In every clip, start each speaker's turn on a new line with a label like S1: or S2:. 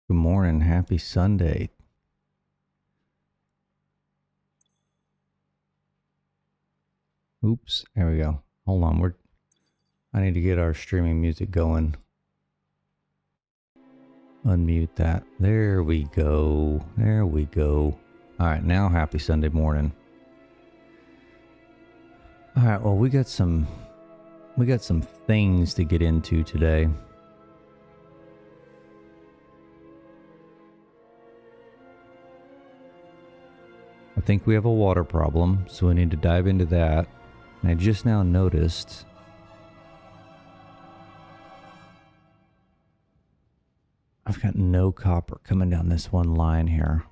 S1: Good morning. Happy Sunday. Oops. There we go. Hold on. I need to get our streaming music going. Unmute that. There we go. There we go. All right. Now, happy Sunday morning. All right. Well, we got some things to get into today. I think we have a water problem, so we need to dive into that. And I just now noticed I've got no copper coming down this one line here.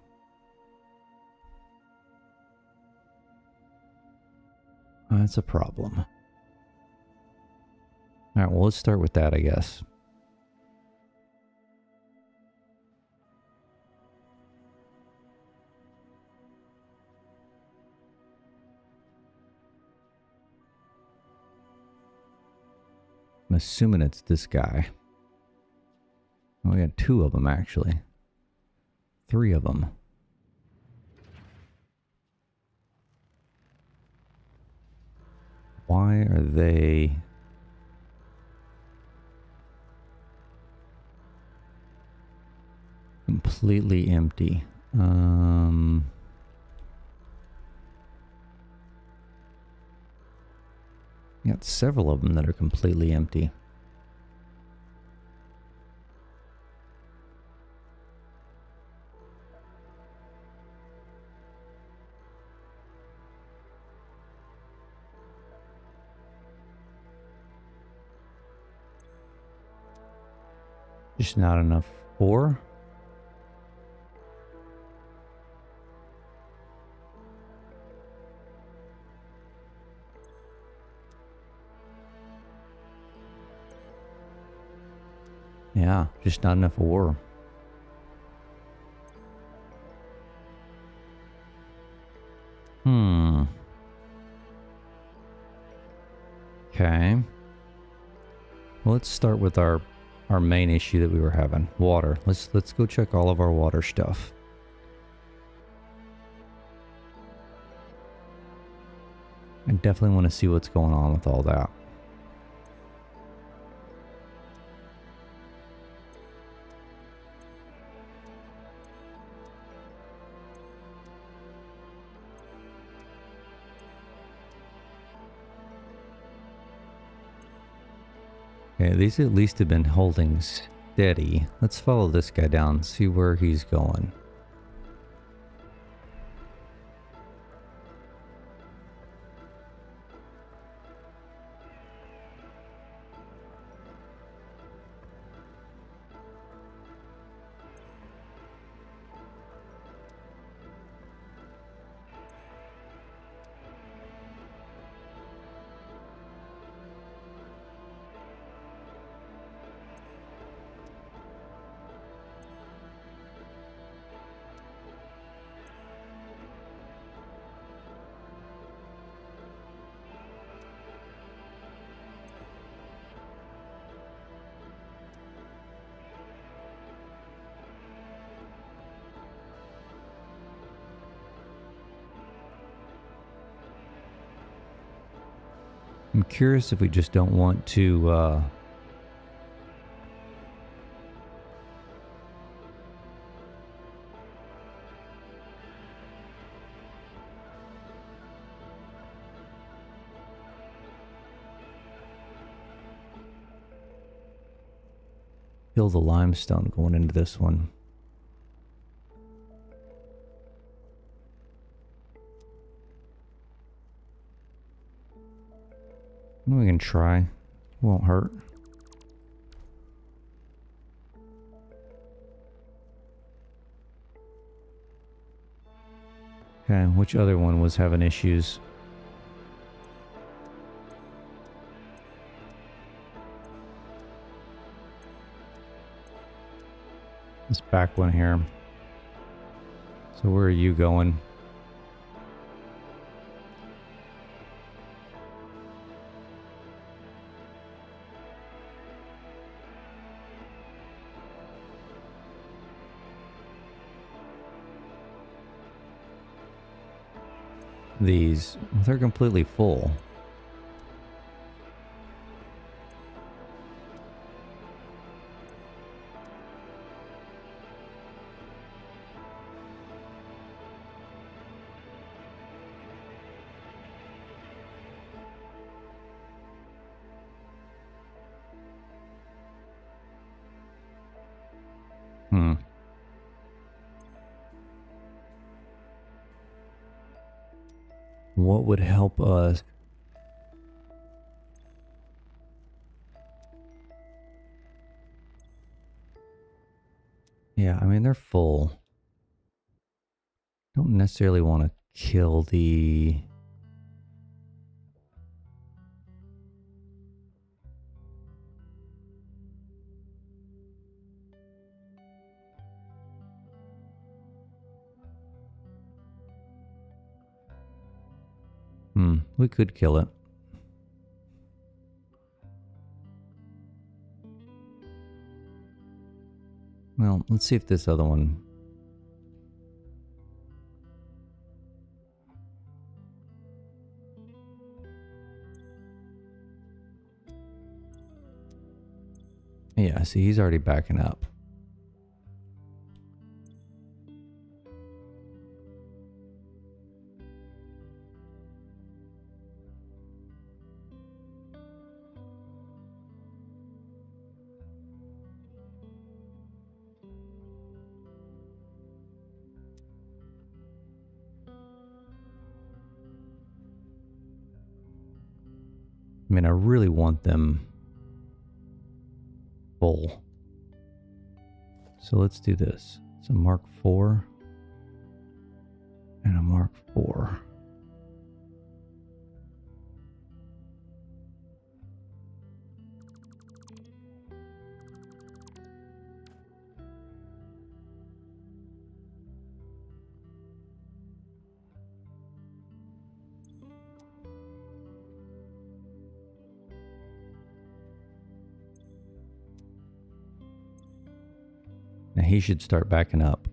S1: That's a problem. All right, well, let's start with that, I guess. I'm assuming it's this guy. Oh, we got two of them, actually. Three of them. Why are they... completely empty? Got several of them that are completely empty. Just not enough ore. Yeah, just not enough ore. Okay. Well, let's start with our main issue that we were having. Water. Let's go check all of our water stuff. I definitely want to see what's going on with all that. Okay, these at least have been holding steady. Let's follow this guy down, see where he's going. I'm curious if we just don't want to kill the limestone going into this one. We can try. Won't hurt. Okay, which other one was having issues? This back one here. So where are you going? these. They're completely full. What would help us? Yeah, I mean, they're full. Don't necessarily want to kill the... we could kill it. Well, let's see if this other one... Yeah, see, he's already backing up. I mean, I really want them full. So let's do this. It's a Mark IV and a Mark IV. Now he should start backing up.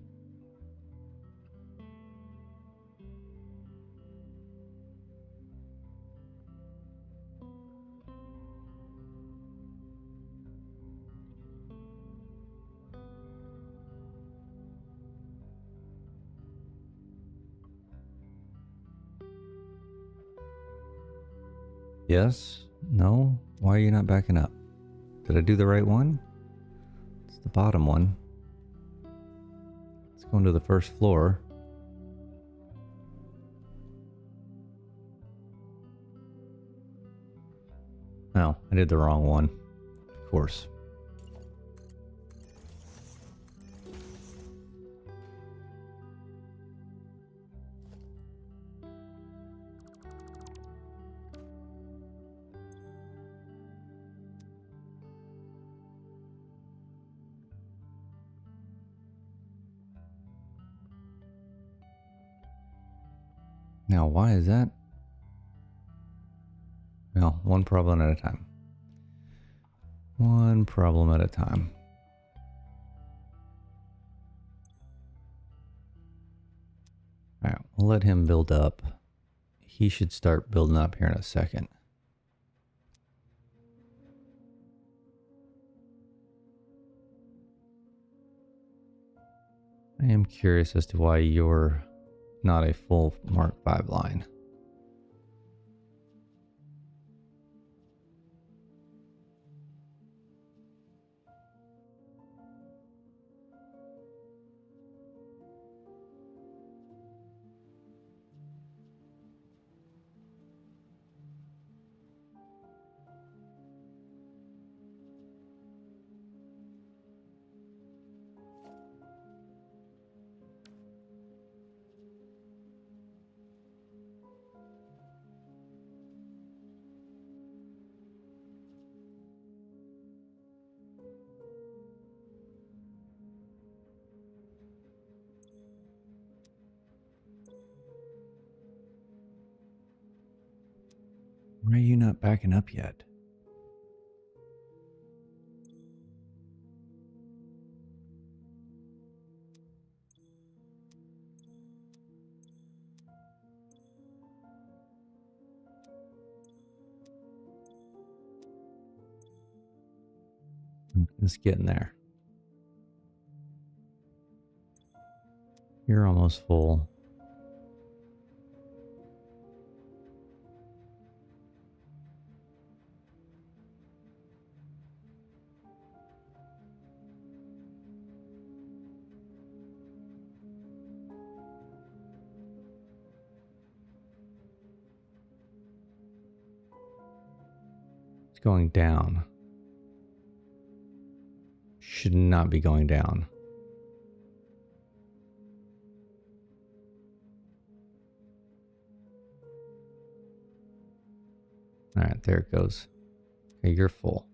S1: Yes? No? Why are you not backing up? Did I do the right one? It's the bottom one. Let's go into the first floor. Oh, I did the wrong one. Of course. Now, why is that? No, one problem at a time. One problem at a time. Alright, we'll let him build up. He should start building up here in a second. I am curious as to why you're not a full Mark V line. Why are you not backing up yet? It's getting there. You're almost full. It's going down. Should not be going down. All right, there it goes. Okay, you're full.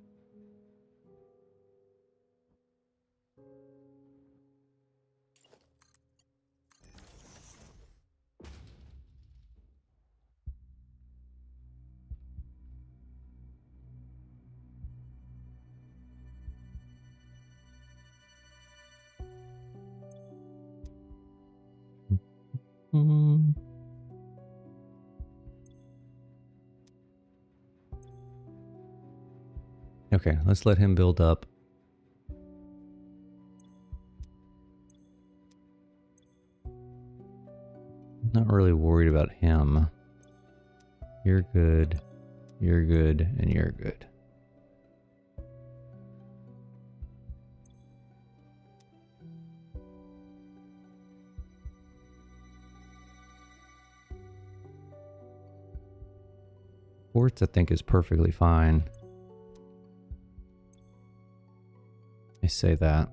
S1: Mm. Okay, let's let him build up. Not really worried about him. You're good, and you're good. Quartz, I think, is perfectly fine. I say that.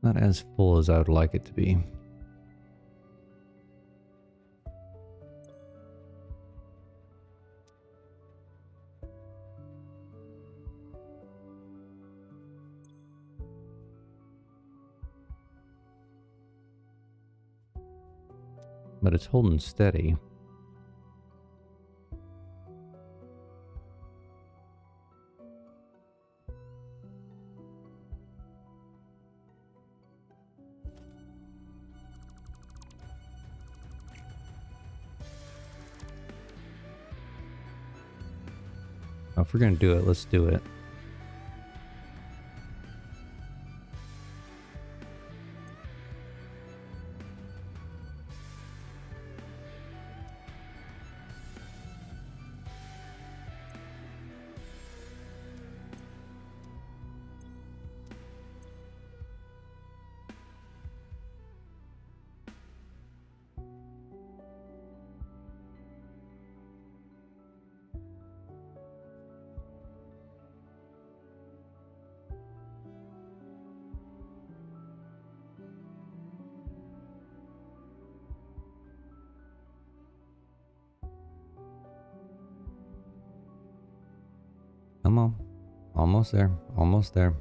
S1: Not as full as I would like it to be. But it's holding steady. If we're gonna do it, let's do it. Come on. Almost there. Almost there.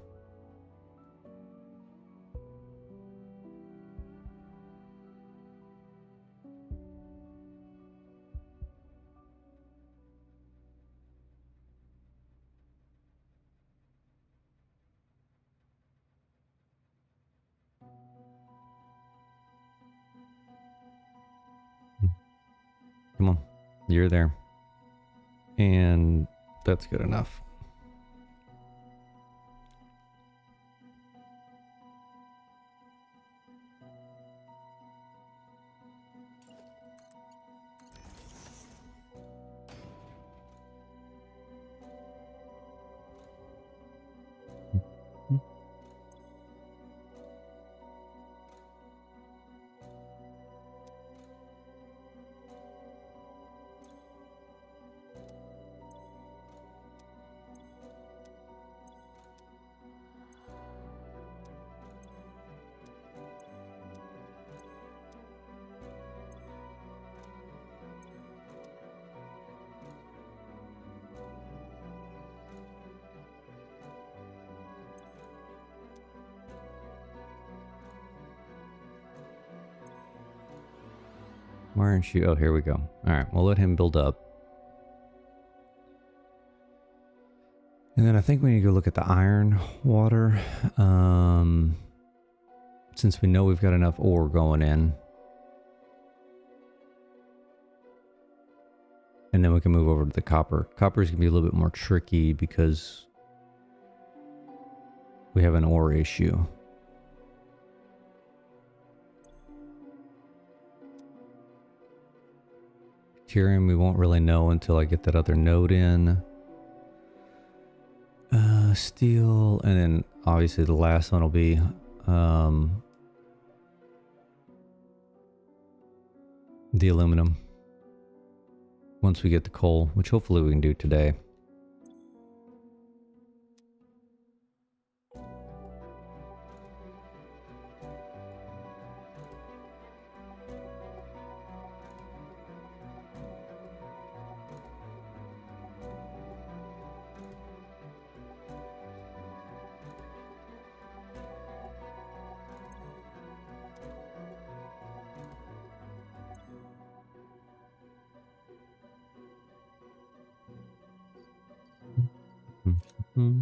S1: Come on. You're there. And that's good enough. Why aren't you? Oh, here we go. All right, we'll let him build up. And then I think we need to go look at the iron water. Since we know we've got enough ore going in. And then we can move over to the copper. Copper is going to be a little bit more tricky because we have an ore issue. Deuterium we won't really know until I get that other node in. Steel, and then obviously the last one will be the aluminum. Once we get the coal, which hopefully we can do today. Mm-hmm.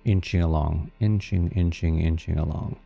S1: Inching along. Inching along.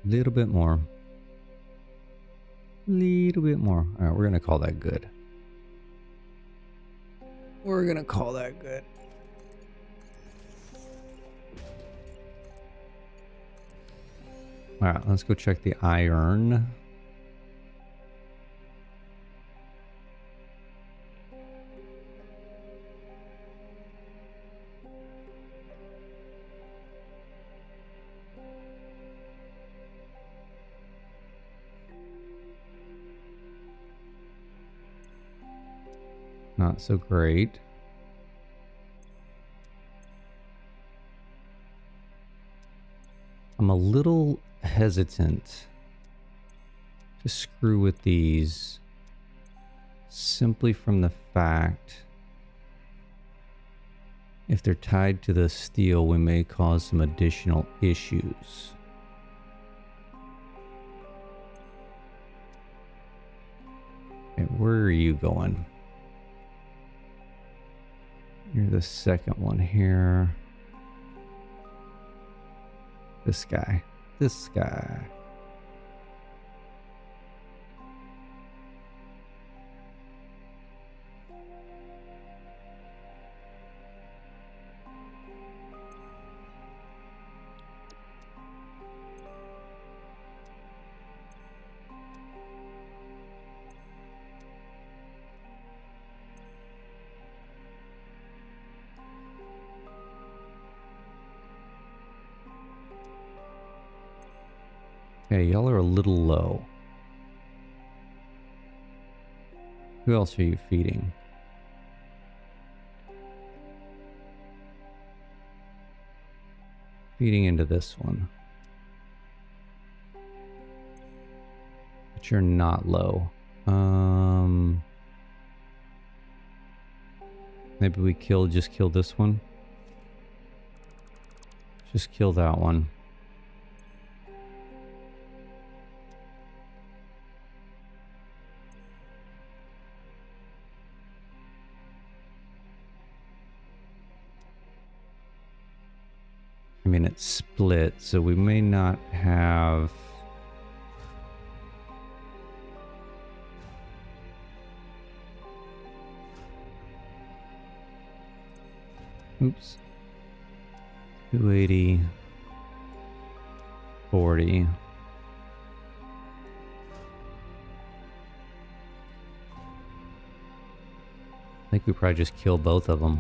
S1: Little bit more. Little bit more. All right, we're gonna call that good. We're gonna call that good. All right, let's go check the iron. Not so great. I'm a little hesitant to screw with these simply from the fact if they're tied to the steel, we may cause some additional issues. Okay, where are you going? You're the second one here. This guy. This guy. Okay, y'all are a little low. Who else are you feeding? Feeding into this one. But you're not low. Maybe we just kill this one. Just kill that one. I mean, it's split, so we may not have... Oops. 280. 40. I think we probably just kill both of them.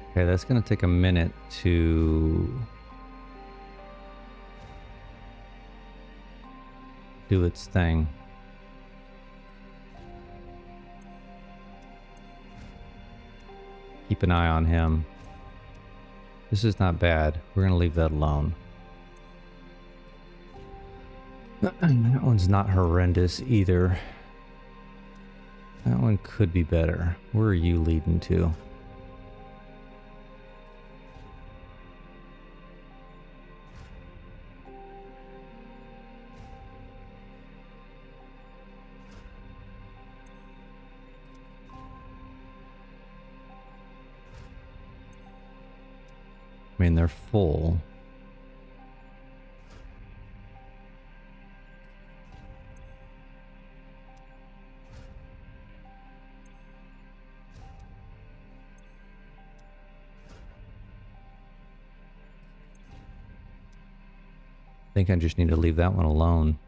S1: Okay, that's going to take a minute to do its thing. Keep an eye on him. This is not bad. We're going to leave that alone. That one's not horrendous either. That one could be better. Where are you leading to? I mean, they're full. I think I just need to leave that one alone.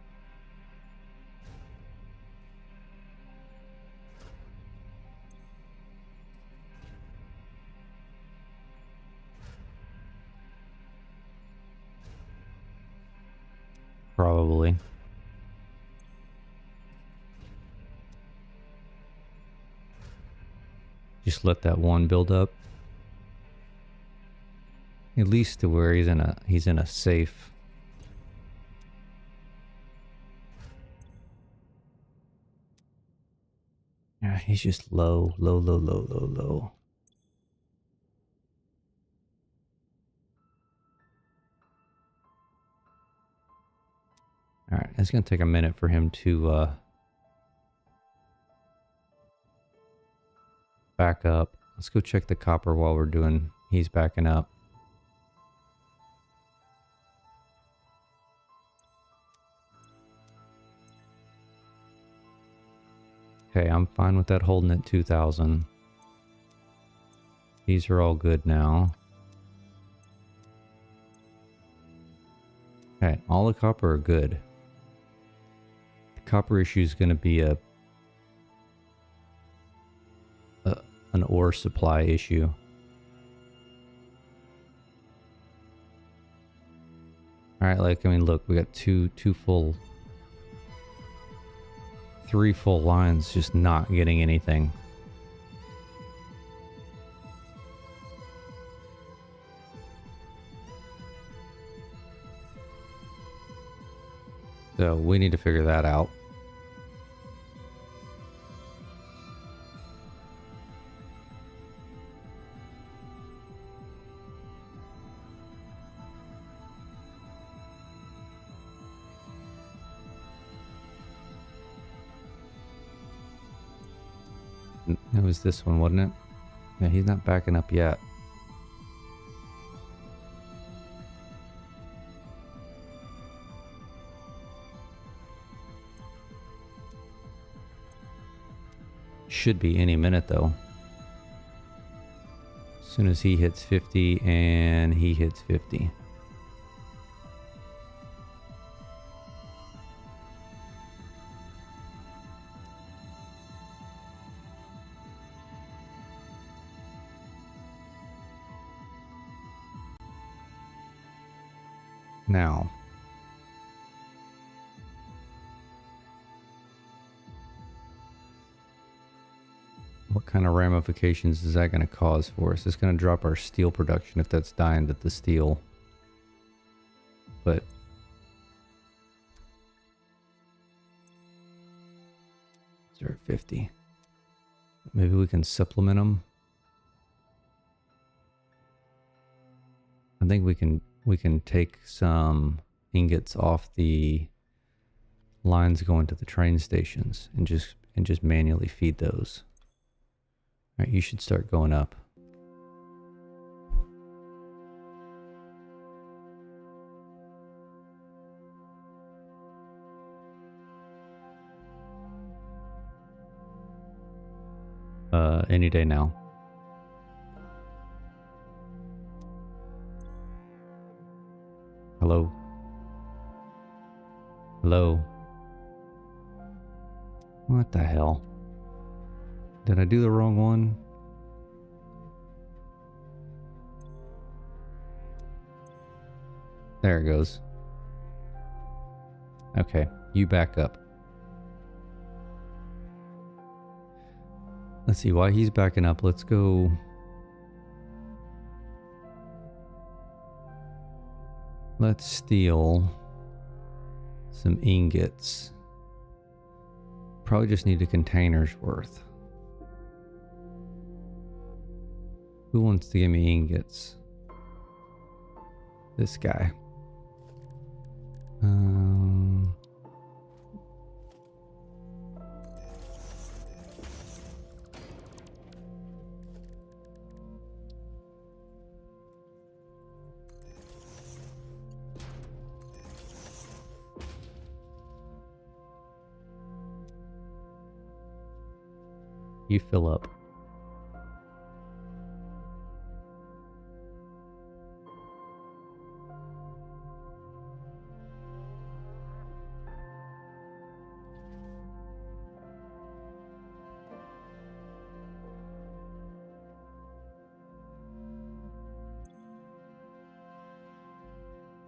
S1: Probably. Just let that one build up. At least to where he's in a safe. Yeah, he's just low. Alright, it's going to take a minute for him to back up. Let's go check the copper while we're doing... He's backing up. Okay, I'm fine with that holding at 2,000. These are all good now. Okay, all the copper are good. Copper issue is going to be an ore supply issue. All right, like I mean, look, we got three full lines just not getting anything. So we need to figure that out. It was this one, wasn't it? Yeah, he's not backing up yet. Should be any minute though. As soon as he hits 50 and he hits 50. Now, What kind of ramifications is that going to cause for us? It's going to drop our steel production if that's dying to the steel. But 0.50. Maybe we can supplement them. I think we can take some ingots off the lines going to the train stations and just manually feed those. All right, you should start going up. Any day now. Hello? Hello? What the hell? Did I do the wrong one? There it goes. Okay, you back up. Let's see why he's backing up. Let's go. Let's steal some ingots. Probably just need a container's worth. Who wants to give me ingots? This guy. You fill up.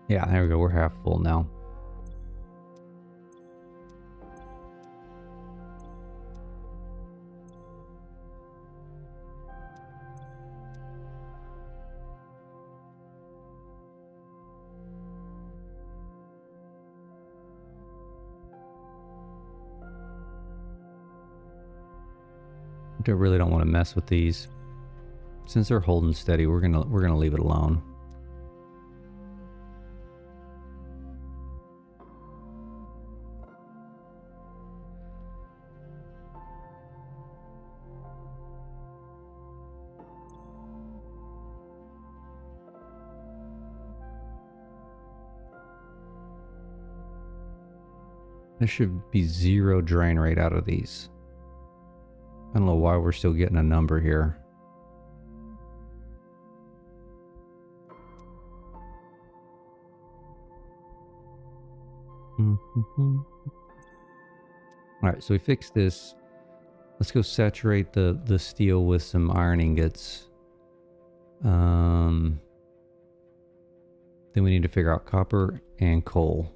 S1: Yeah, there we go. We're half full now. I really don't want to mess with these. Since they're holding steady, we're gonna leave it alone. There should be 0 drain rate out of these. I don't know why we're still getting a number here. Alright, so we fixed this. Let's go saturate the steel with some iron ingots. Then we need to figure out copper and coal.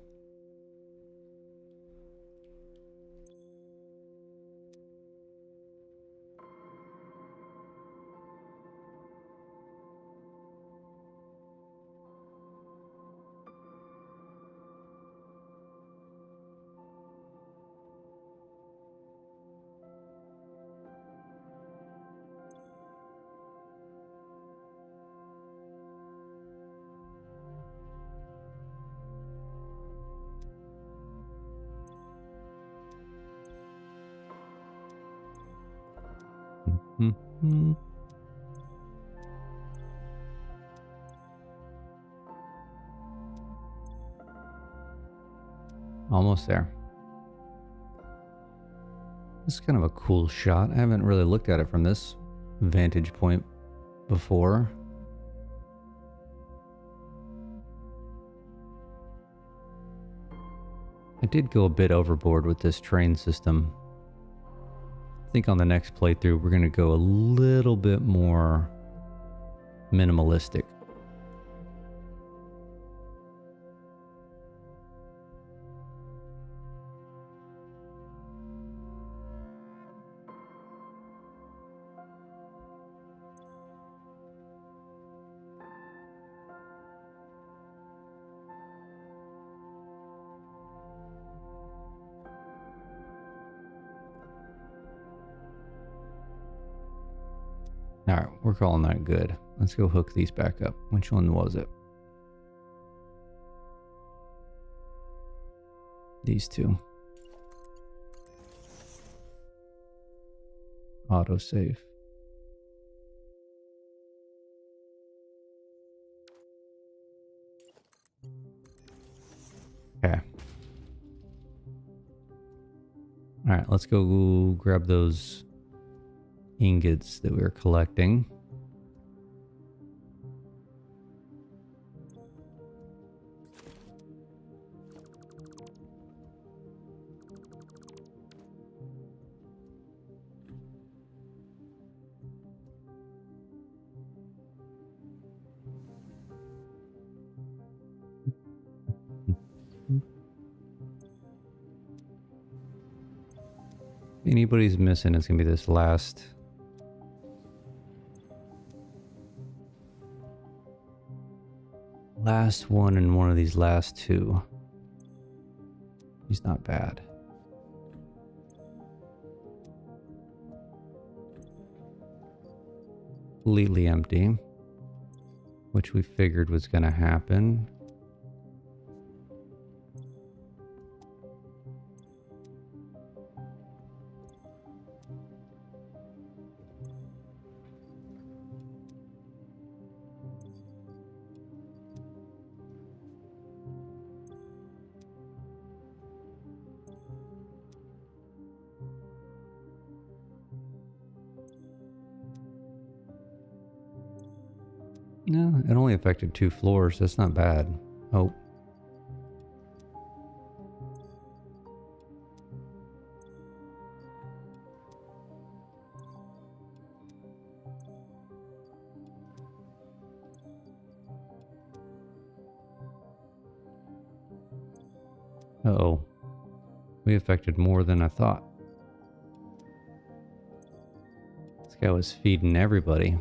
S1: Almost there. This is kind of a cool shot. I haven't really looked at it from this vantage point before. I did go a bit overboard with this train system. I think on the next playthrough we're going to go a little bit more minimalistic. All right, we're calling that good. Let's go hook these back up. Which one was it? These two. Autosave. Okay. All right, let's go grab those ingots that we were collecting. If anybody's missing, it's gonna be this last one and one of these last two. He's not bad. Completely empty, which we figured was gonna happen. No, it only affected 2 floors. That's not bad. Oh. Uh-oh. We affected more than I thought. This guy was feeding everybody.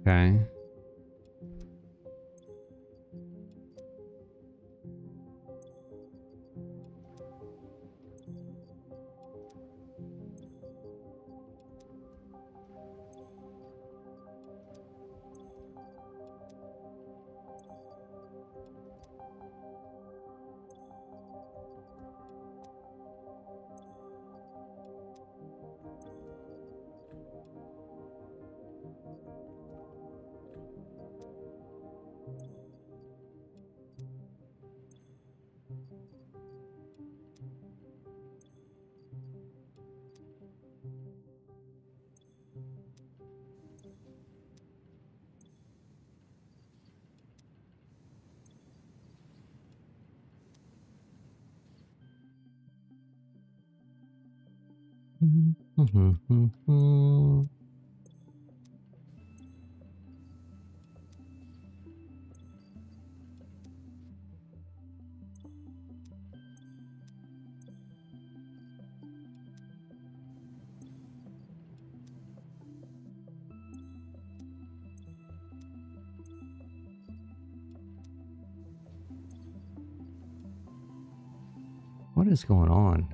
S1: Okay. What is going on?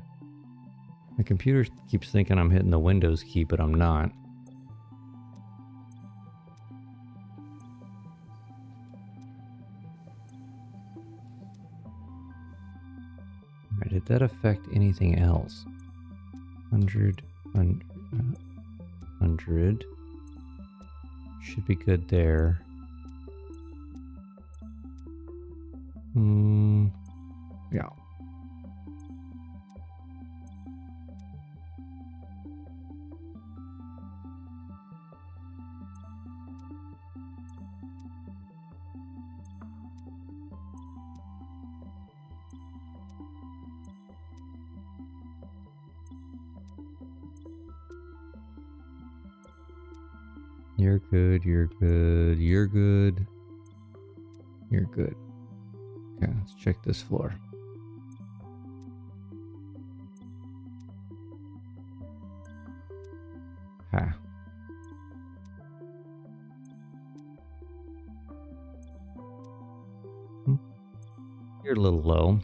S1: My computer keeps thinking I'm hitting the Windows key, but I'm not. Alright, did that affect anything else? 100. Should be good there. Yeah. You're good, you're good, you're good. You're good. Okay, let's check this floor. Ha. You're a little low.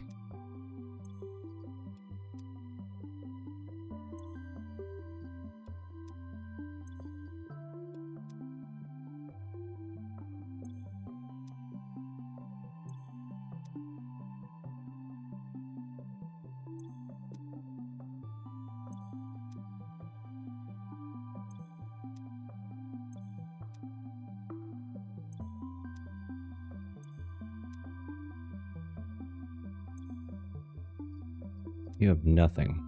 S1: You have nothing.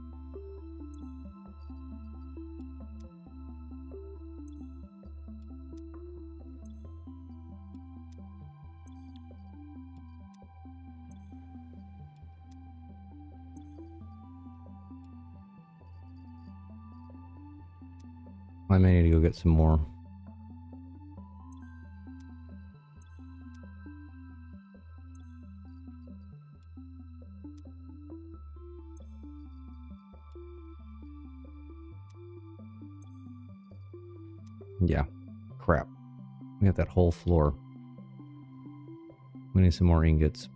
S1: I may need to go get some more. Yeah. Crap. We got that whole floor. We need some more ingots.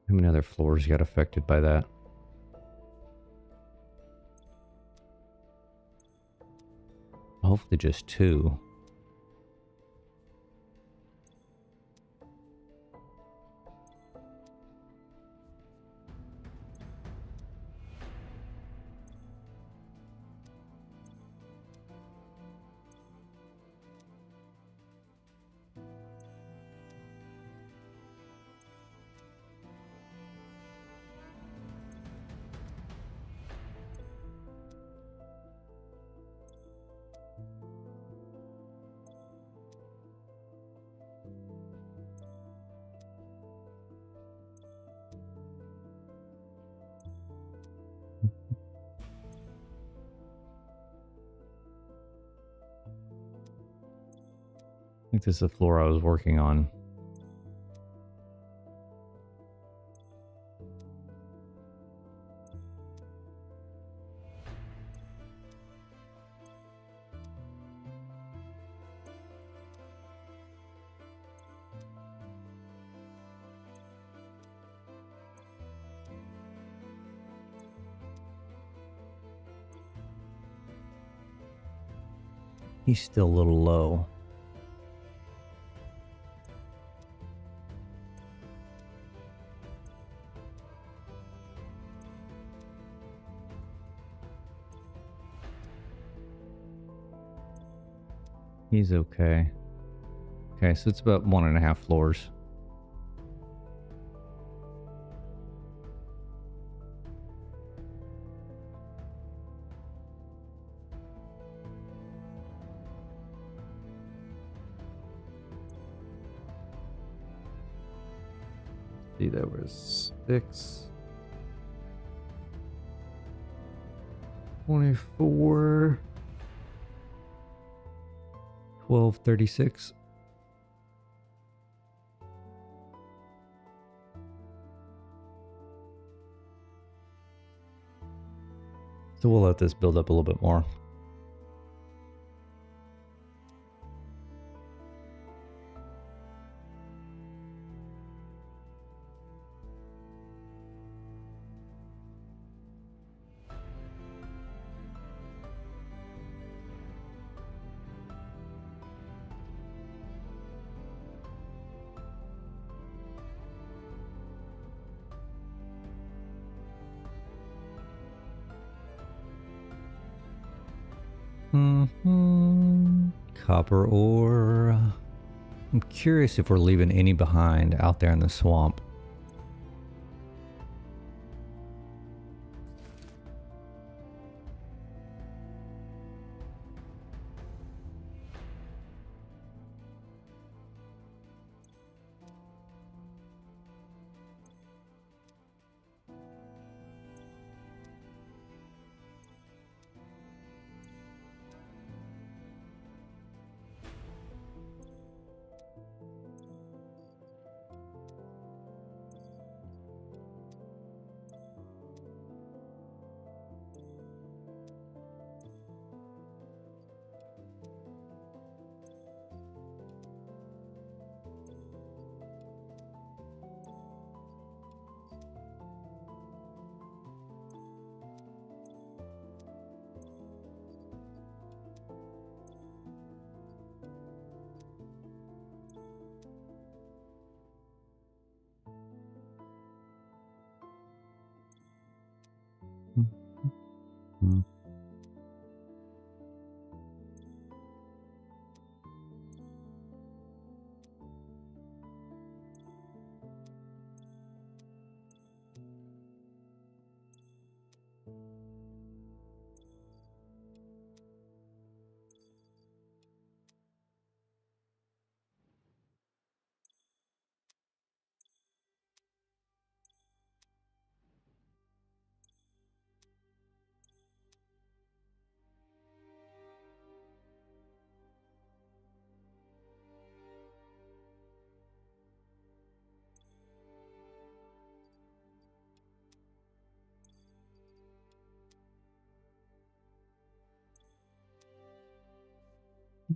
S1: How many other floors got affected by that? Hopefully just 2. I think this is the floor I was working on. He's still a little low. He's okay. Okay, so it's about 1.5 floors. See, that was 6. 24. 1236. So we'll let this build up a little bit more. Copper ore. I'm curious if we're leaving any behind out there in the swamp.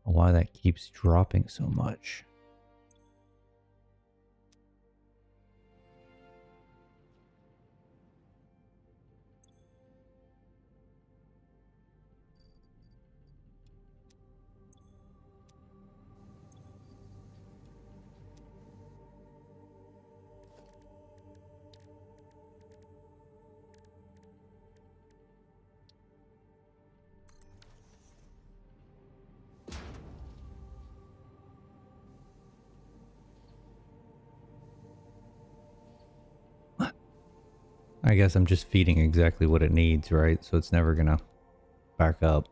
S1: why that keeps dropping so much. I guess I'm just feeding exactly what it needs, right? So it's never gonna back up.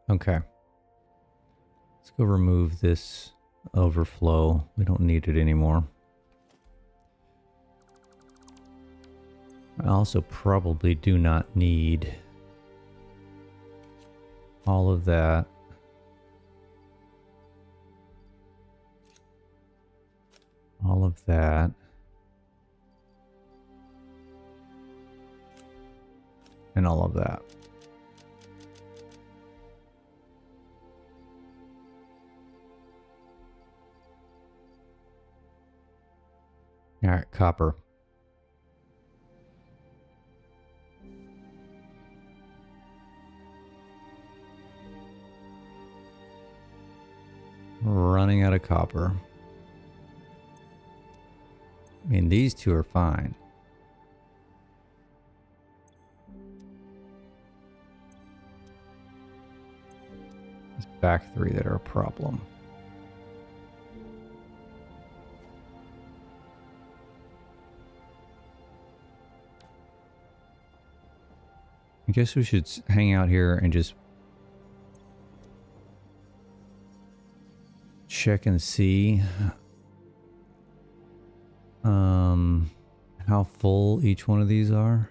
S1: Okay. Let's go remove this overflow. We don't need it anymore. I also probably do not need all of that. All of that. And all of that. All right, copper. Running out of copper. I mean, these two are fine. It's back three that are a problem. I guess we should hang out here and just check and see how full each one of these are.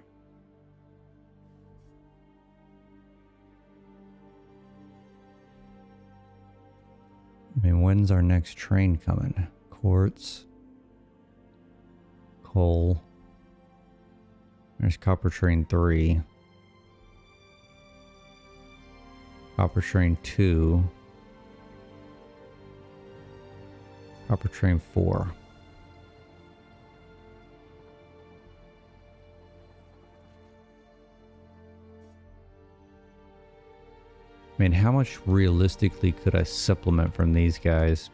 S1: I mean, when's our next train coming? Quartz, coal. There's copper train 3. Copper train 2. Copper train 4. I mean, how much realistically could I supplement from these guys?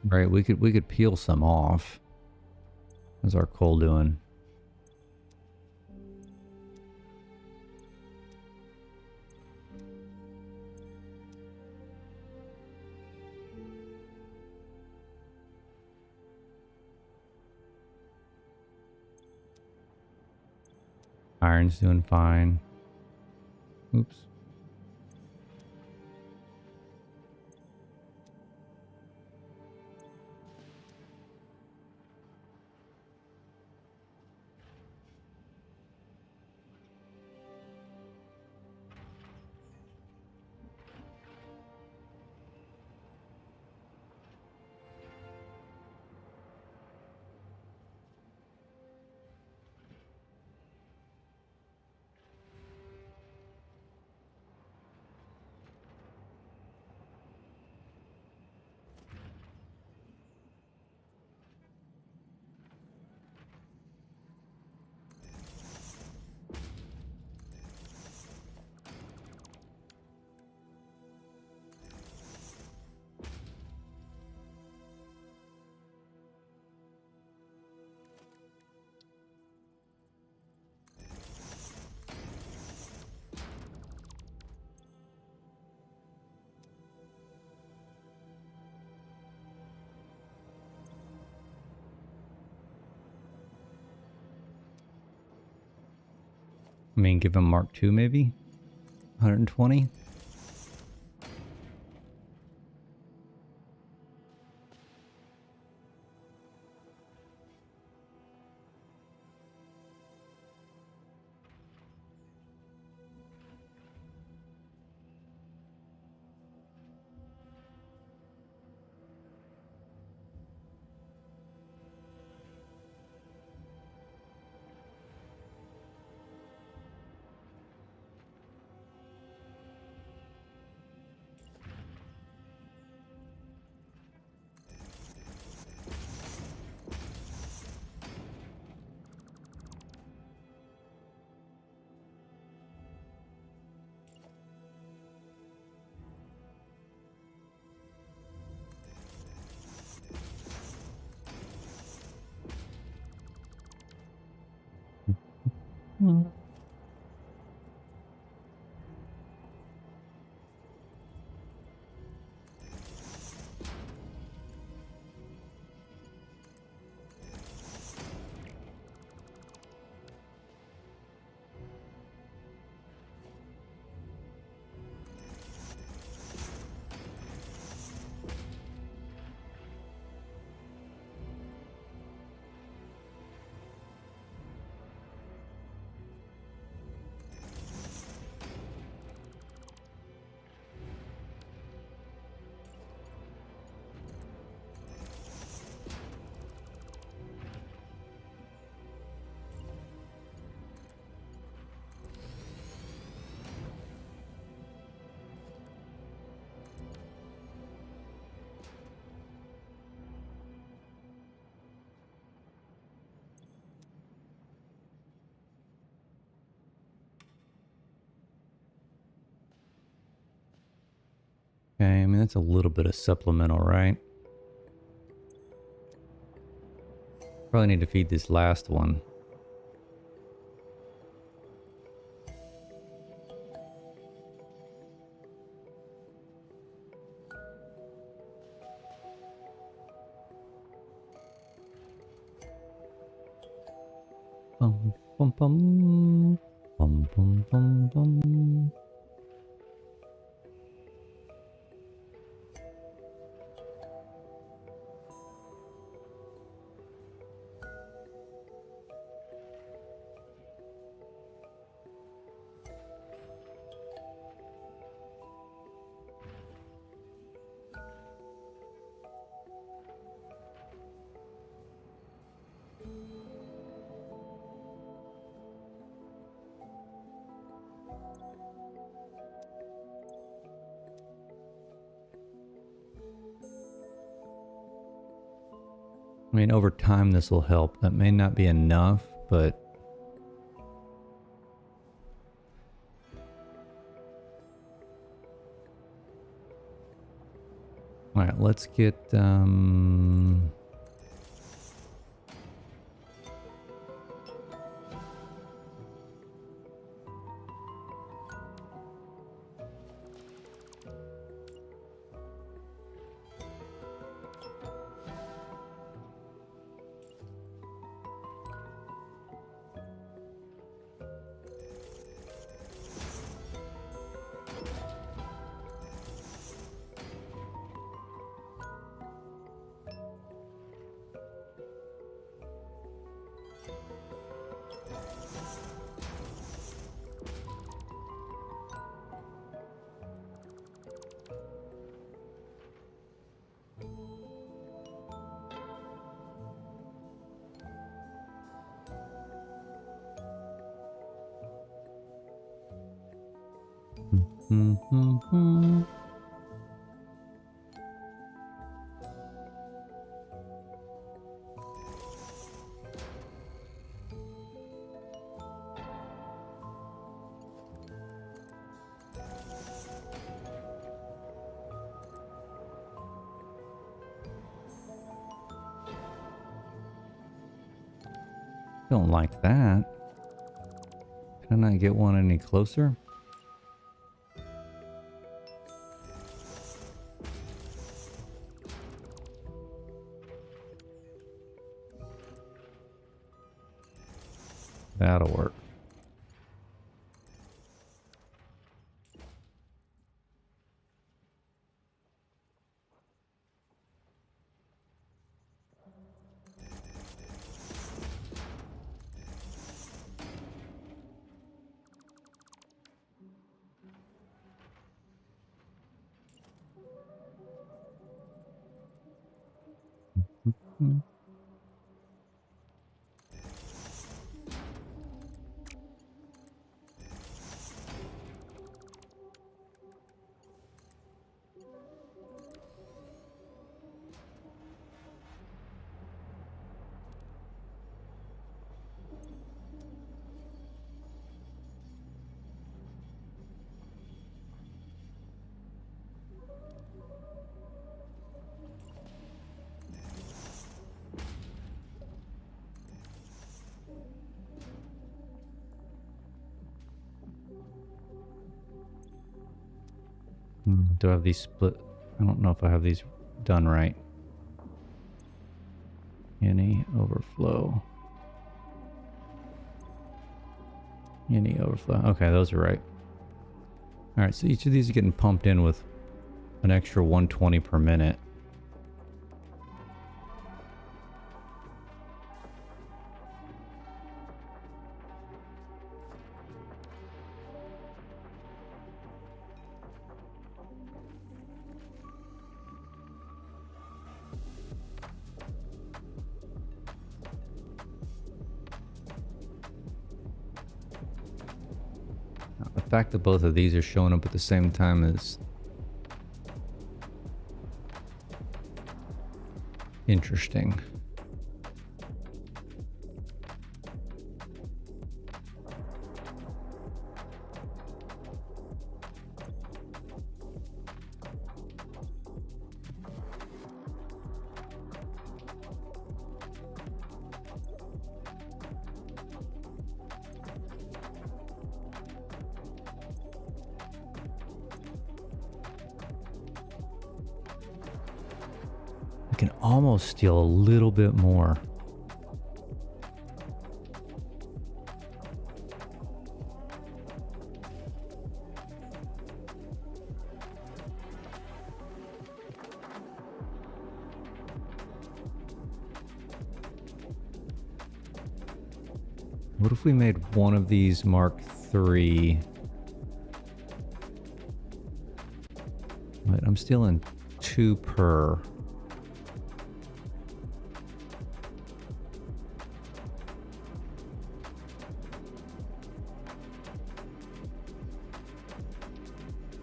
S1: Right, we could peel some off. How's our coal doing? Iron's doing fine. Oops. I mean, give him Mark 2 maybe? 120? Okay, I mean, that's a little bit of supplemental, right? Probably need to feed this last one. Bum, bum, bum. Bum, bum, bum, bum. I mean, over time this will help. That may not be enough, but... Alright, let's get... Don't like that. Can I get one any closer? That'll work. Do I have these split? I don't know if I have these done right. Any overflow. Any overflow. Okay, those are right. All right, so each of these are getting pumped in with an extra 120 per minute. The fact that both of these are showing up at the same time is interesting. Can almost steal a little bit more. What if we made one of these Mark III? Wait, I'm stealing 2 per.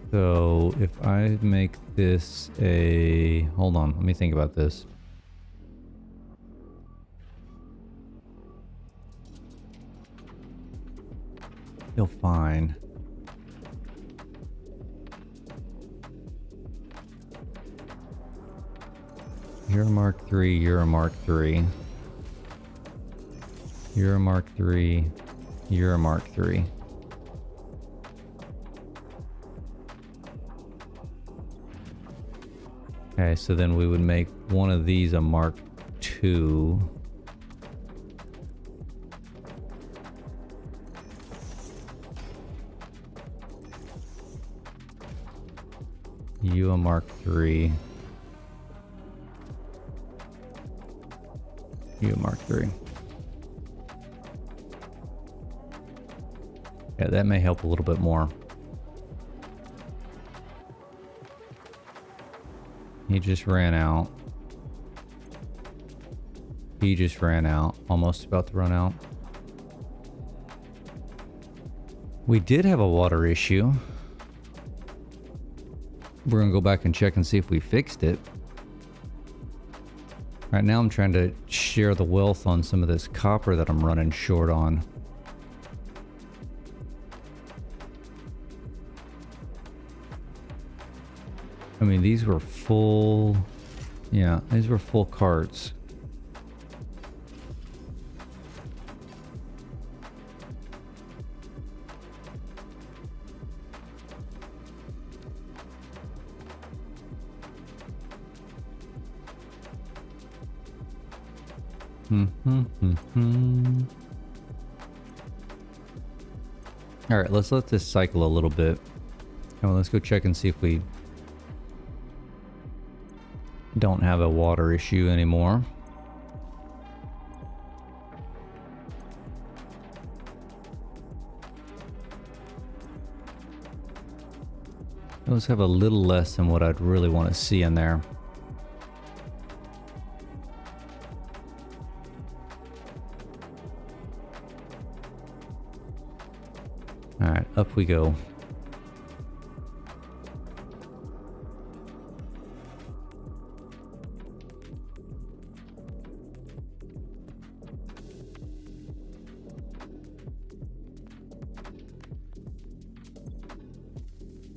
S1: So if I make this a, hold on, let me think about this. Feel fine. You're a Mark III, you're a Mark III. You're a Mark III, you're a Mark III. Okay, so then we would make one of these a Mark II. You a Mark III. You a Mark III. Yeah, that may help a little bit more. He just ran out. He just ran out. Almost about to run out. We did have a water issue. We're gonna go back and check and see if we fixed it. Right now I'm trying to share the wealth on some of this copper that I'm running short on. I mean, these were full, yeah, these were full carts. All right, let's let this cycle a little bit. Come on, let's go check and see if we don't have a water issue anymore. Those have a little less than what I'd really want to see in there. All right, up we go.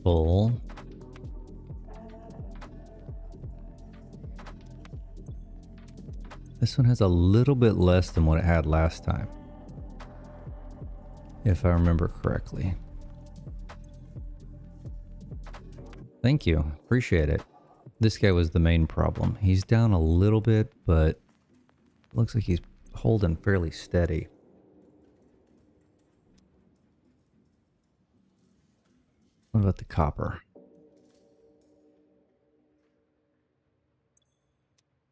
S1: Full. This one has a little bit less than what it had last time, if I remember correctly. Thank you. Appreciate it. This guy was the main problem. He's down a little bit, but looks like he's holding fairly steady. What about the copper?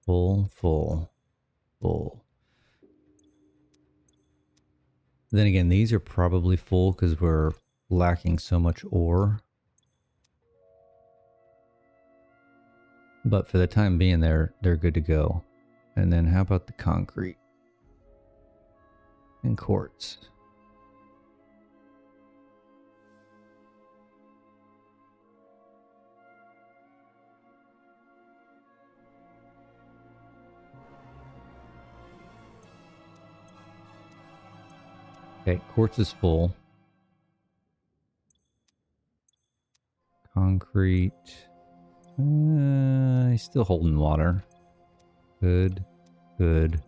S1: Full, full, full. Then again, these are probably full because we're lacking so much ore. But for the time being, they're good to go. And then how about the concrete? And quartz. Okay, quartz is full. Concrete. He's still holding water. Good, good,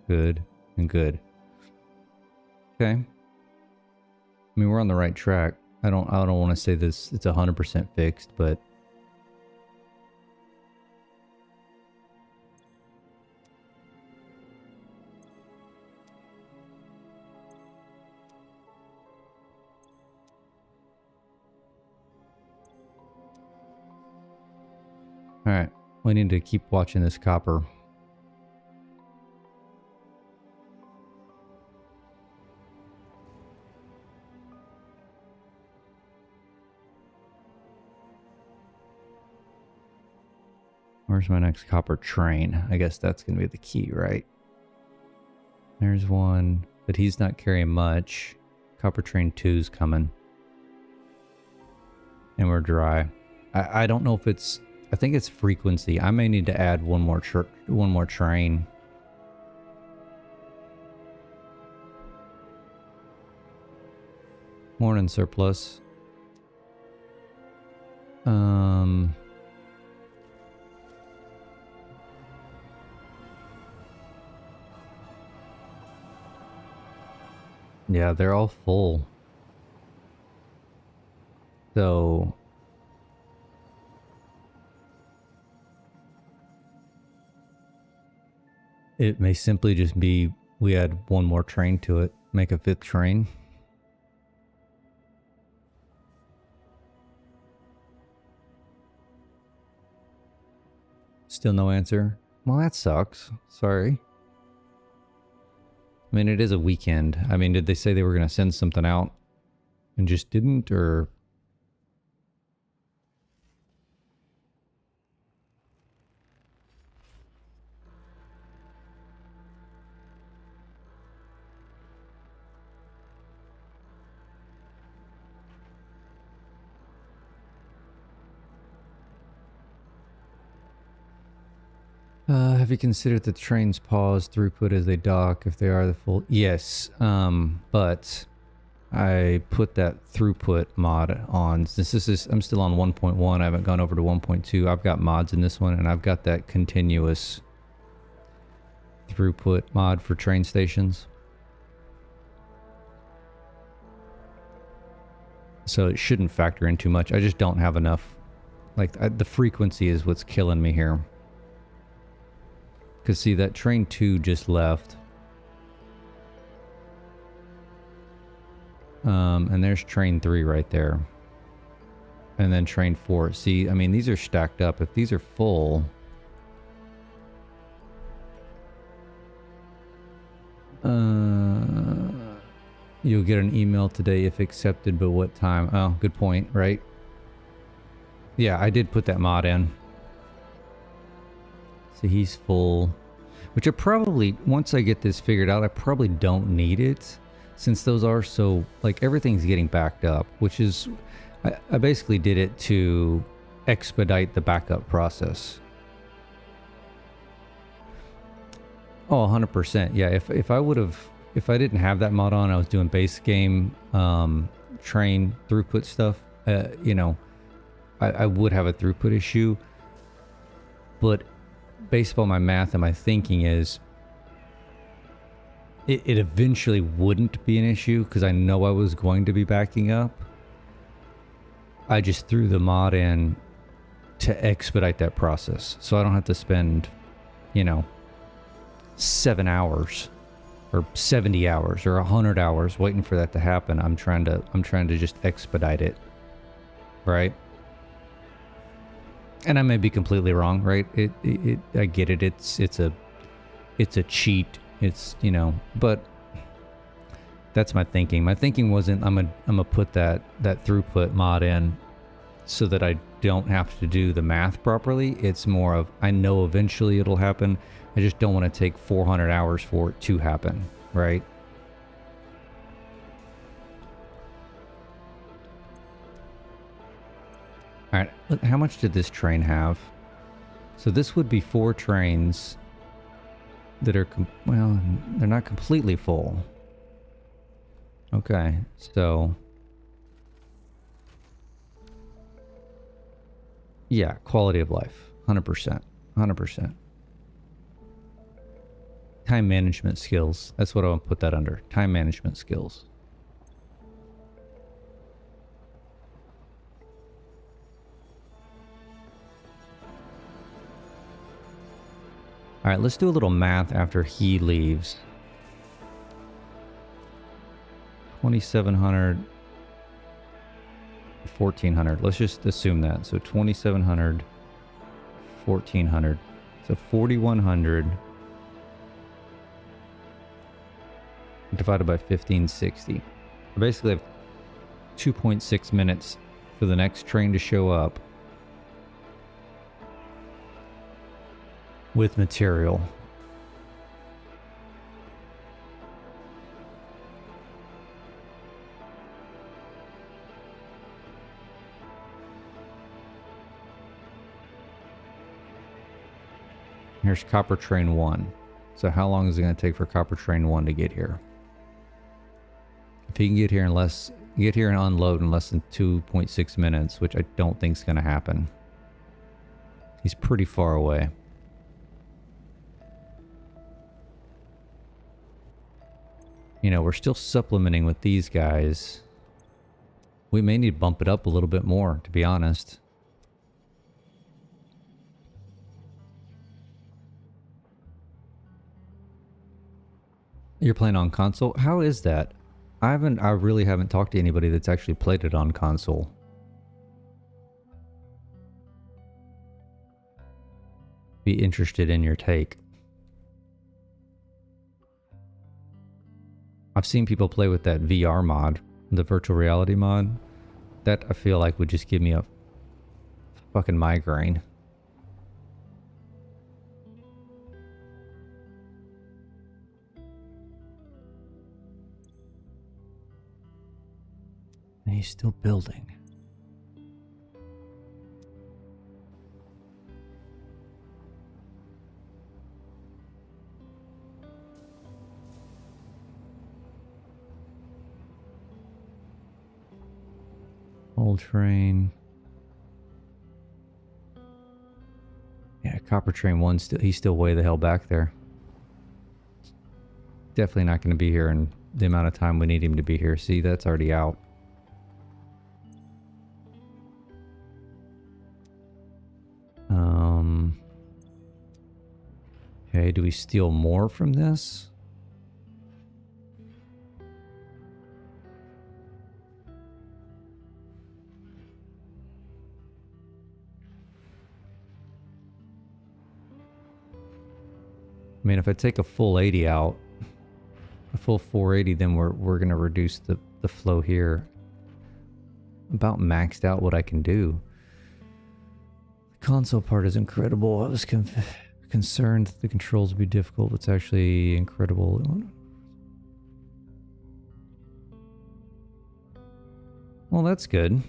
S1: good, and good. Okay. I mean, we're on the right track. I don't want to say this it's 100% fixed, but all right. We need to keep watching this copper. Where's my next copper train? I guess that's going to be the key, right? There's one, but he's not carrying much. Copper train 2's coming. And we're dry. I don't know if it's... I think it's frequency. I may need to add one more train. Morning, surplus. Yeah, they're all full. So it may simply just be we add one more train to it, make a 5th train. Still no answer. Well, that sucks. Sorry. I mean, it is a weekend. I mean, did they say they were going to send something out and just didn't, or... have you considered the trains pause throughput as they dock if they are the full? Yes, but I put that throughput mod on. I'm still on 1.1. I haven't gone over to 1.2. I've got mods in this one, and I've got that continuous throughput mod for train stations. So it shouldn't factor in too much. I just don't have enough. Like, the frequency is what's killing me here. Because see, that train 2 just left. And there's train 3 right there. And then train 4. See, I mean, these are stacked up. If these are full... you'll get an email today if accepted, but what time? Oh, good point, right? Yeah, I did put that mod in. So he's full, which I probably, once I get this figured out, I probably don't need it, since those are so, like, everything's getting backed up, which is, I basically did it to expedite the backup process. Oh, 100%. Yeah, if I would have, if I didn't have that mod on, I was doing base game train throughput stuff, you know, I would have a throughput issue. But based upon my math and my thinking is, it eventually wouldn't be an issue because I know I was going to be backing up. I just threw the mod in to expedite that process. So I don't have to spend, 7 hours or 70 hours or 100 hours waiting for that to happen. I'm trying to just expedite it. Right? And I may be completely wrong, right? I get it. It's a cheat. It's, but that's my thinking. My thinking wasn't I'm gonna put that throughput mod in so that I don't have to do the math properly. It's more of, I know eventually it'll happen. I just don't want to take 400 hours for it to happen, right? All right, look, how much did this train have? So this would be 4 trains that are, well, they're not completely full. Okay, so yeah, quality of life, 100%, 100%. Time management skills, that's what I want to put that under, time management skills. All right, let's do a little math after he leaves. 2,700, 1,400. Let's just assume that. So 2,700, 1,400. So 4,100 divided by 1,560. I basically have 2.6 minutes for the next train to show up with material. Here's Copper Train 1. So how long is it going to take for Copper Train 1 to get here? If he can get here and unload in less than 2.6 minutes, which I don't think is going to happen. He's pretty far away. We're still supplementing with these guys. We may need to bump it up a little bit more, to be honest. You're playing on console? How is that? I really haven't talked to anybody that's actually played it on console. Be interested in your take. I've seen people play with that VR mod, the virtual reality mod. That I feel like would just give me a fucking migraine. And he's still building. Old train. Yeah, Copper Train 1 he's still way the hell back there. Definitely not going to be here in the amount of time we need him to be here. See, that's already out. Okay, do we steal more from this? I mean, if I take a full 80 out, a full 480, then we're going to reduce the flow here. About maxed out what I can do. The console part is incredible. I was concerned that the controls would be difficult. It's actually incredible. Well, that's good.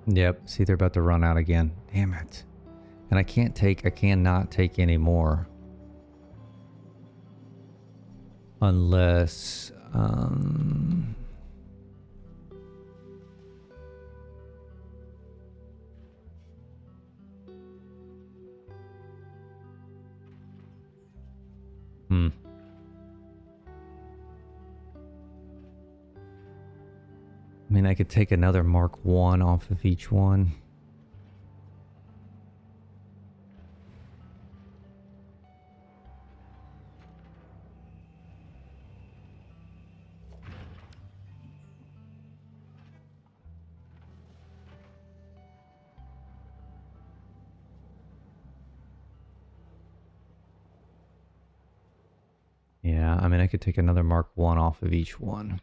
S1: Yep, see, they're about to run out again. Damn it. And I cannot take any more. Unless, mean, I could take another Mark 1 off of each one. Yeah, I mean, I could take another Mark 1 off of each one.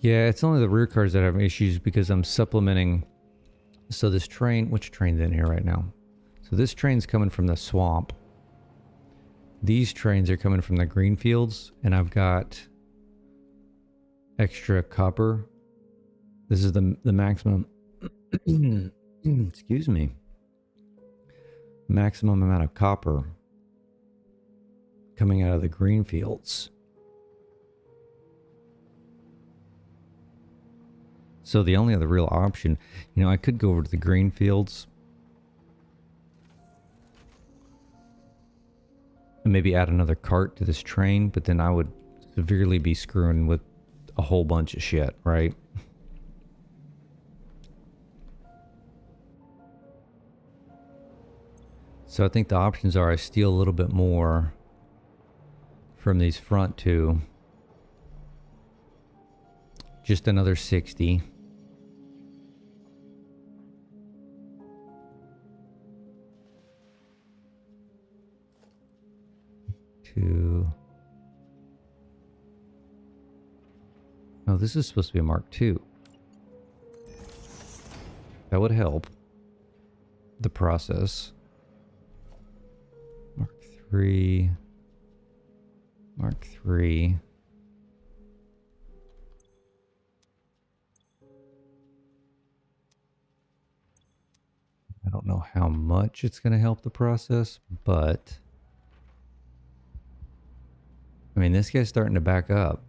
S1: Yeah, it's only the rear cars that have issues because I'm supplementing. So this train, which train's in here right now? So this train's coming from the swamp. These trains are coming from the green fields, and I've got extra copper. This is the maximum. Excuse me. Maximum amount of copper coming out of the green fields. So the only other real option, you know, I could go over to the green fields and maybe add another cart to this train, but then I would severely be screwing with a whole bunch of shit, right? So I think the options are I steal a little bit more from these front two. Just another 60. Oh, this is supposed to be a Mark II. That would help the process. Mark III. Mark III. I don't know how much it's going to help the process, but I mean, this guy's starting to back up.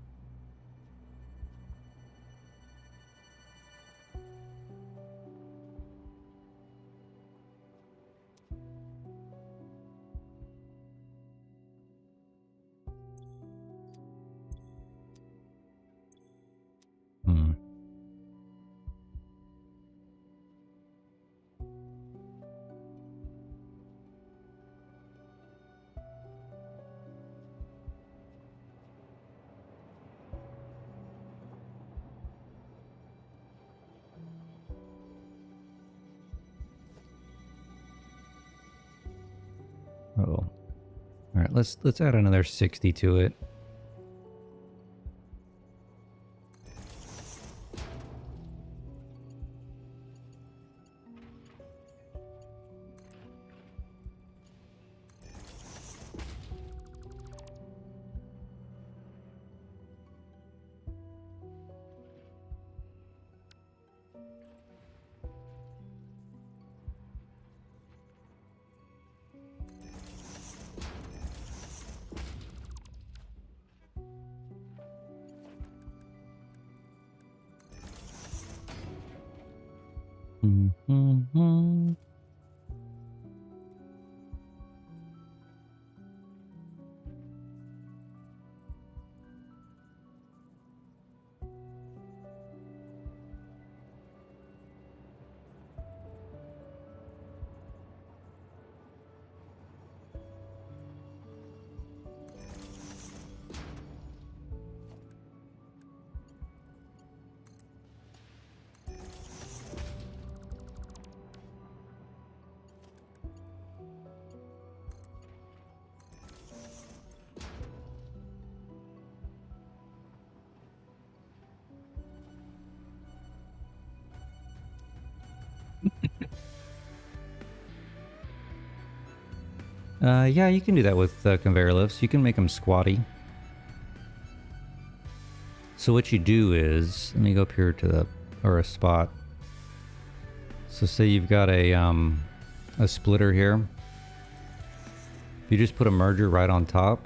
S1: Oh. All right, let's add another 60 to it. Mm-hmm. Yeah, you can do that with conveyor lifts. You can make them squatty. So what you do is, let me go up here to the, or a spot. So say you've got a splitter here. If you just put a merger right on top,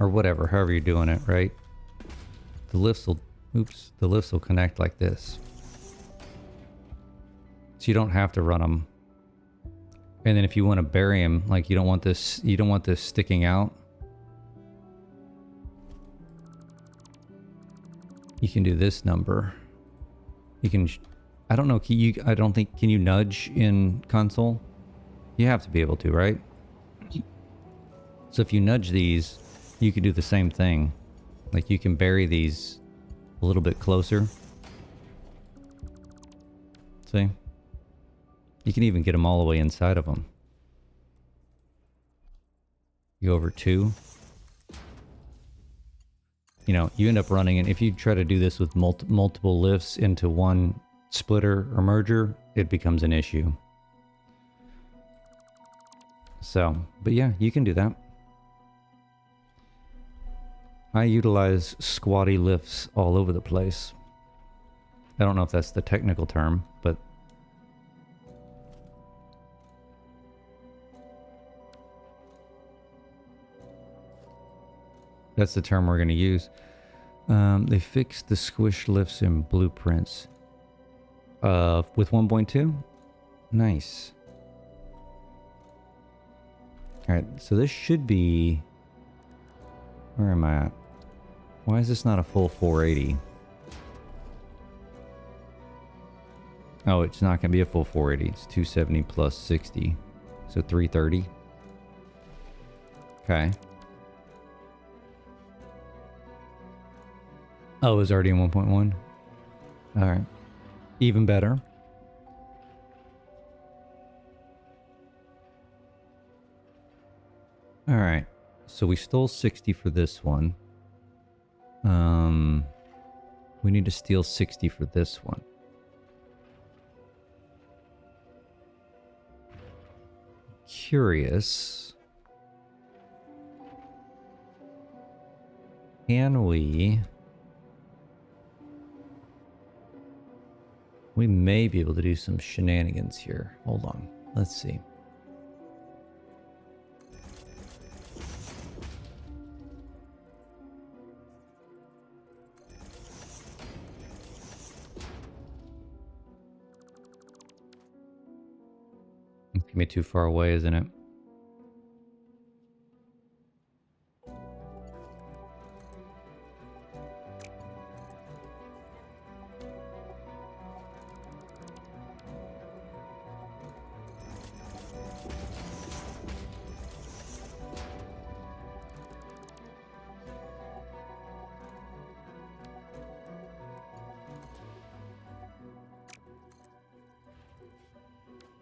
S1: or whatever, however you're doing it, right? The lifts will, oops, the lifts will connect like this. So you don't have to run them. And then if you want to bury them, like you don't want this sticking out. You can do this number. You can, I don't know, I don't think, can you nudge in console? You have to be able to, right? So if you nudge these, you can do the same thing. Like you can bury these a little bit closer. See? You can even get them all the way inside of them. You go over 2. You know, you end up running, and if you try to do this with multiple lifts into one splitter or merger, it becomes an issue. So, but yeah, you can do that. I utilize squatty lifts all over the place. I don't know if that's the technical term, but that's the term we're going to use. They fixed the squish lifts in blueprints. With 1.2? Nice. Alright, so this should be... Where am I at? Why is this not a full 480? Oh, it's not going to be a full 480. It's 270 plus 60. So 330. Okay. Oh, it was already in 1.1? Alright. Even better. Alright. So we stole 60 for this one. We need to steal 60 for this one. Curious. Can we... We may be able to do some shenanigans here. Hold on. Let's see. It's gonna be too far away, isn't it?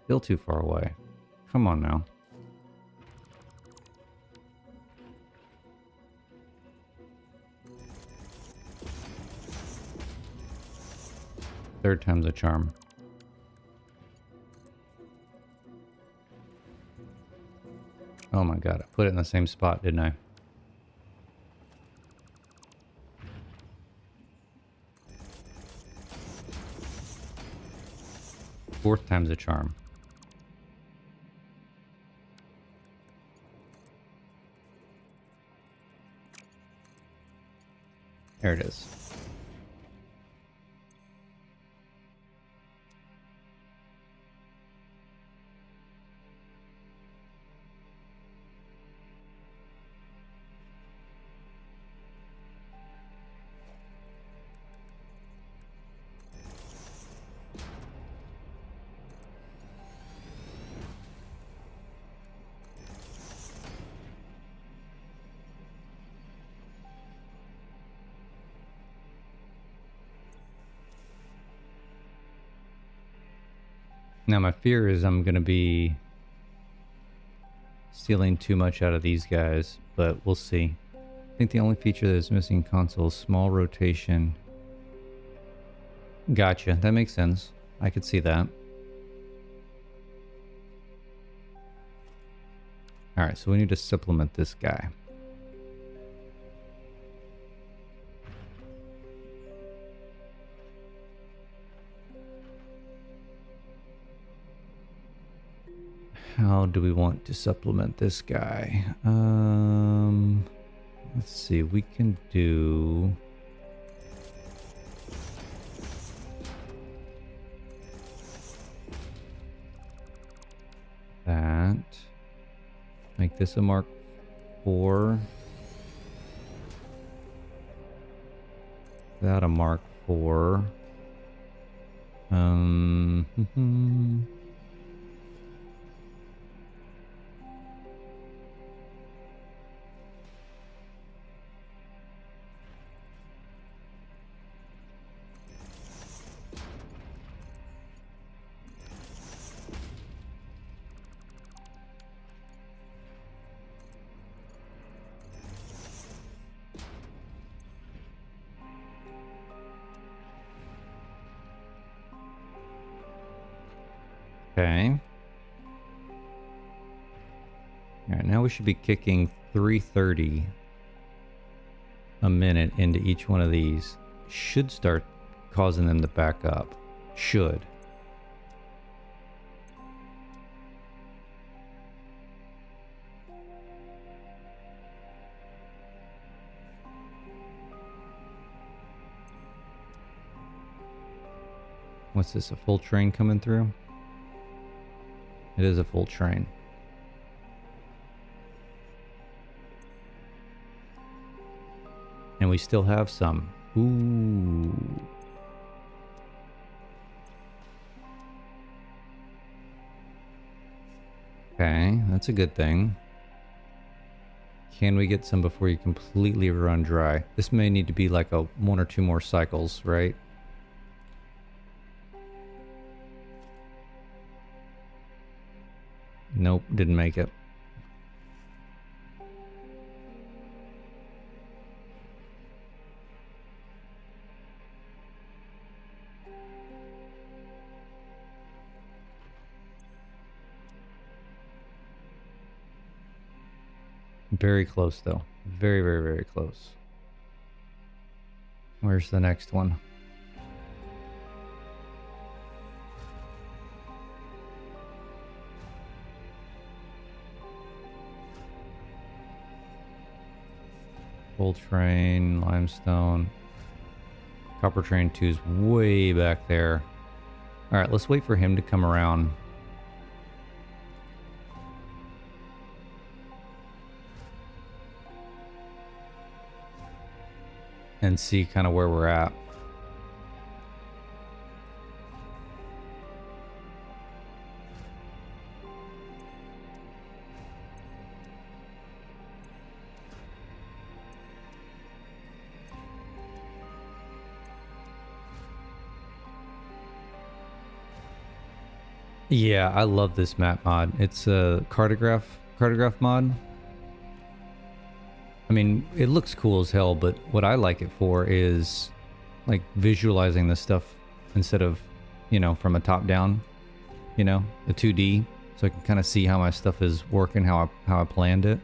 S1: Still too far away. Come on now. Third time's a charm. Oh my god, I put it in the same spot, didn't I? Fourth time's a charm. There it is. Now my fear is I'm going to be stealing too much out of these guys, but we'll see. I think the only feature that is missing in console is small rotation. Gotcha, that makes sense. I could see that. Alright, so we need to supplement this guy. how do we want to supplement this guy? Let's see, we can do... that. Make this a Mark 4. That a Mark 4. Okay. Alright, now we should be kicking 330 a minute into each one of these. Should start causing them to back up. Should. What's this, a full train coming through? It is a full train. And we still have some. Ooh. Okay, that's a good thing. Can we get some before you completely run dry? This may need to be like a 1 or 2 more cycles, right? Nope, didn't make it. Very close though. Very, very, very close. Where's the next one? Full train, limestone. Copper train 2 is way back there. Alright, let's wait for him to come around. And see kind of where we're at. Yeah, I love this map mod. It's a cartograph mod. I mean, it looks cool as hell, but what I like it for is like visualizing the stuff instead of, you know, from a top down, you know, a 2D, so I can kind of see how my stuff is working, how I planned it.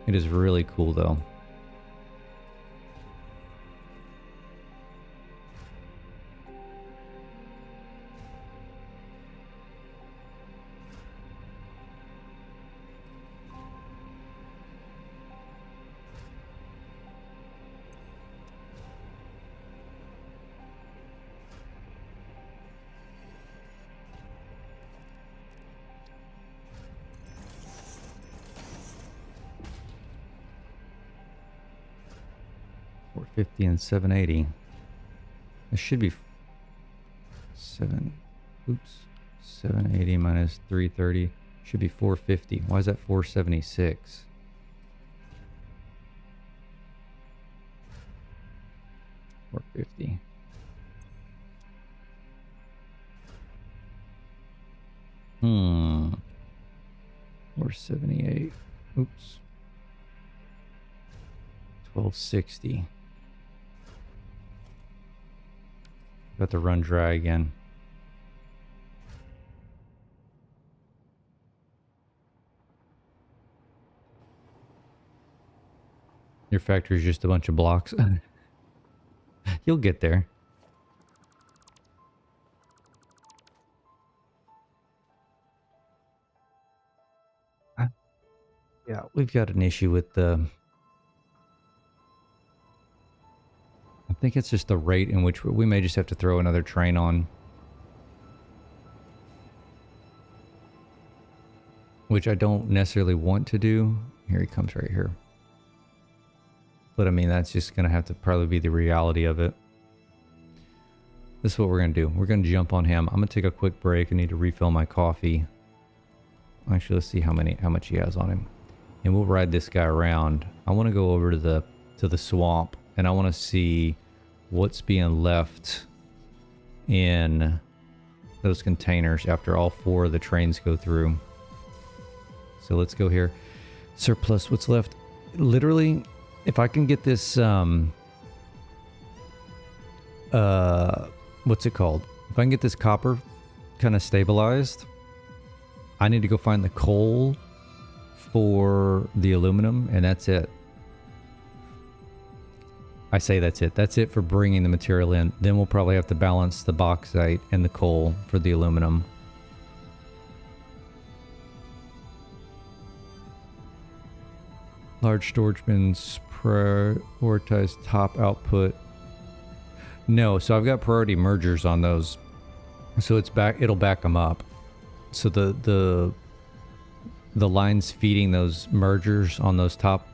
S1: It is really cool though. $450 and $780. This should be 780 minus 330 should be 450. Why is that 476? $450. Hmm. 478. Oops. 1260. Got to run dry again. Your factory is just a bunch of blocks. You'll get there. Yeah, we've got an issue with the... I think it's just the rate in which we may just have to throw another train on. Which I don't necessarily want to do. Here he comes right here. But I mean, that's just going to have to probably be the reality of it. This is what we're going to do. We're going to jump on him. I'm going to take a quick break. I need to refill my coffee. Actually, let's see how much he has on him. And we'll ride this guy around. I want to go over to the swamp, and I want to see what's being left in those containers after all 4 of the trains go through. So let's go here. Surplus, what's left? Literally, if I can get this, what's it called? If I can get this copper kind of stabilized, I need to go find the coal for the aluminum, and that's it. I say that's it. That's it for bringing the material in. Then we'll probably have to balance the bauxite and the coal for the aluminum. Large storage bins prioritize top output. No, so I've got priority mergers on those. So it'll back them up. So the lines feeding those mergers on those top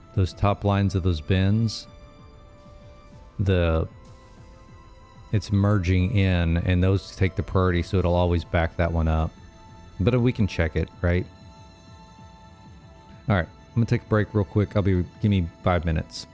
S1: lines of those bins, it's merging in, and those take the priority, so it'll always back that one up. But we can check it, right? All right, I'm gonna take a break real quick. Give me 5 minutes.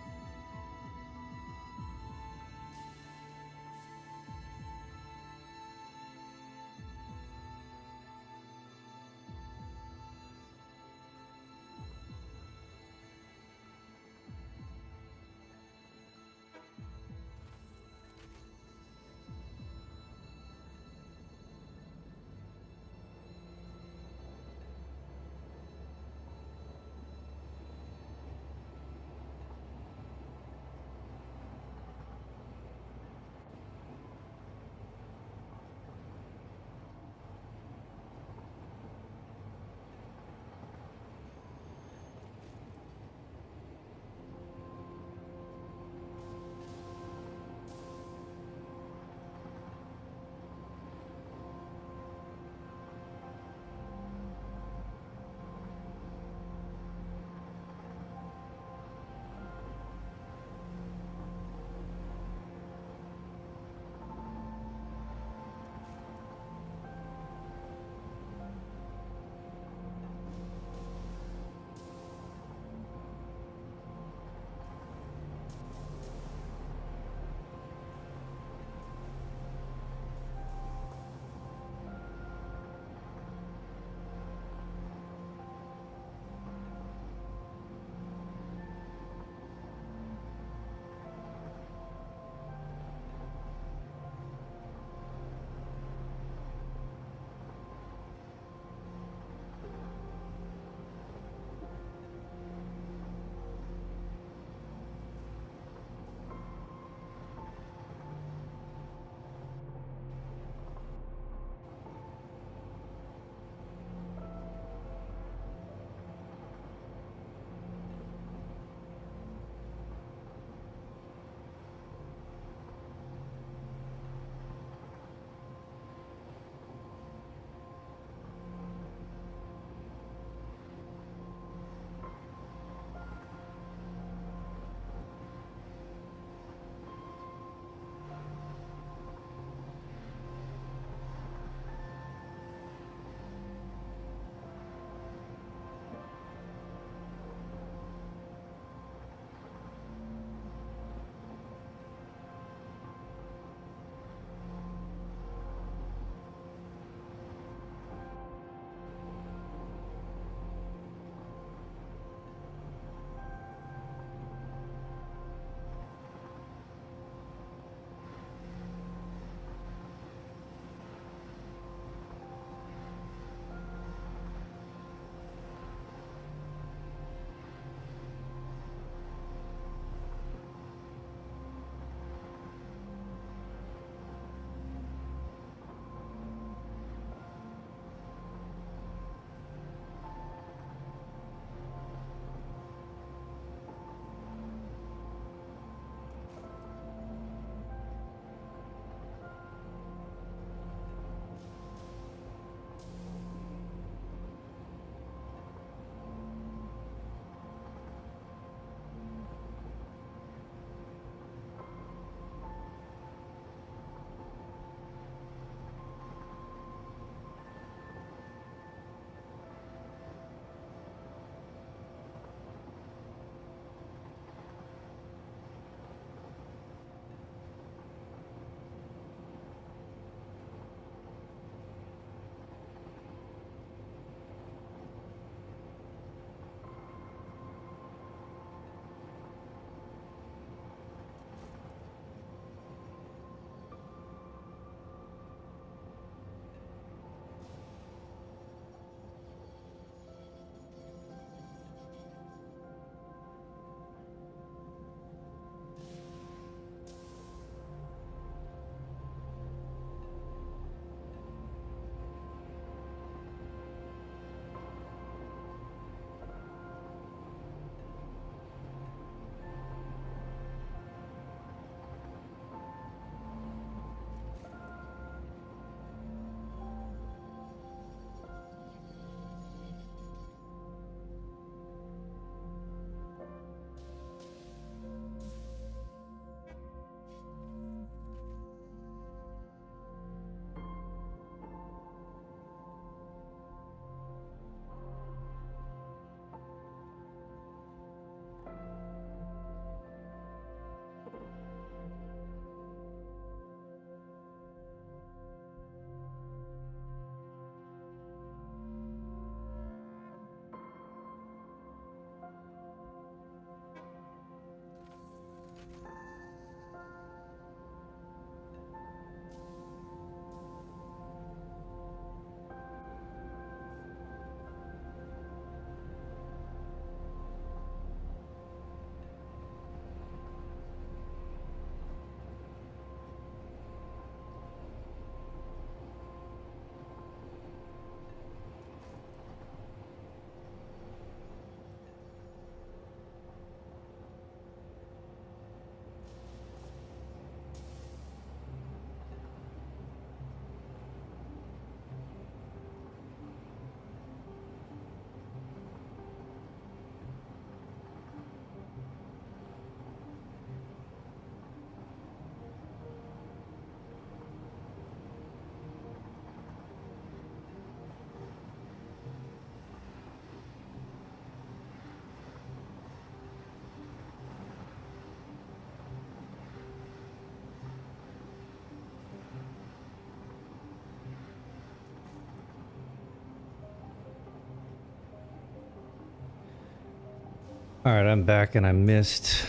S1: All right, I'm back and I missed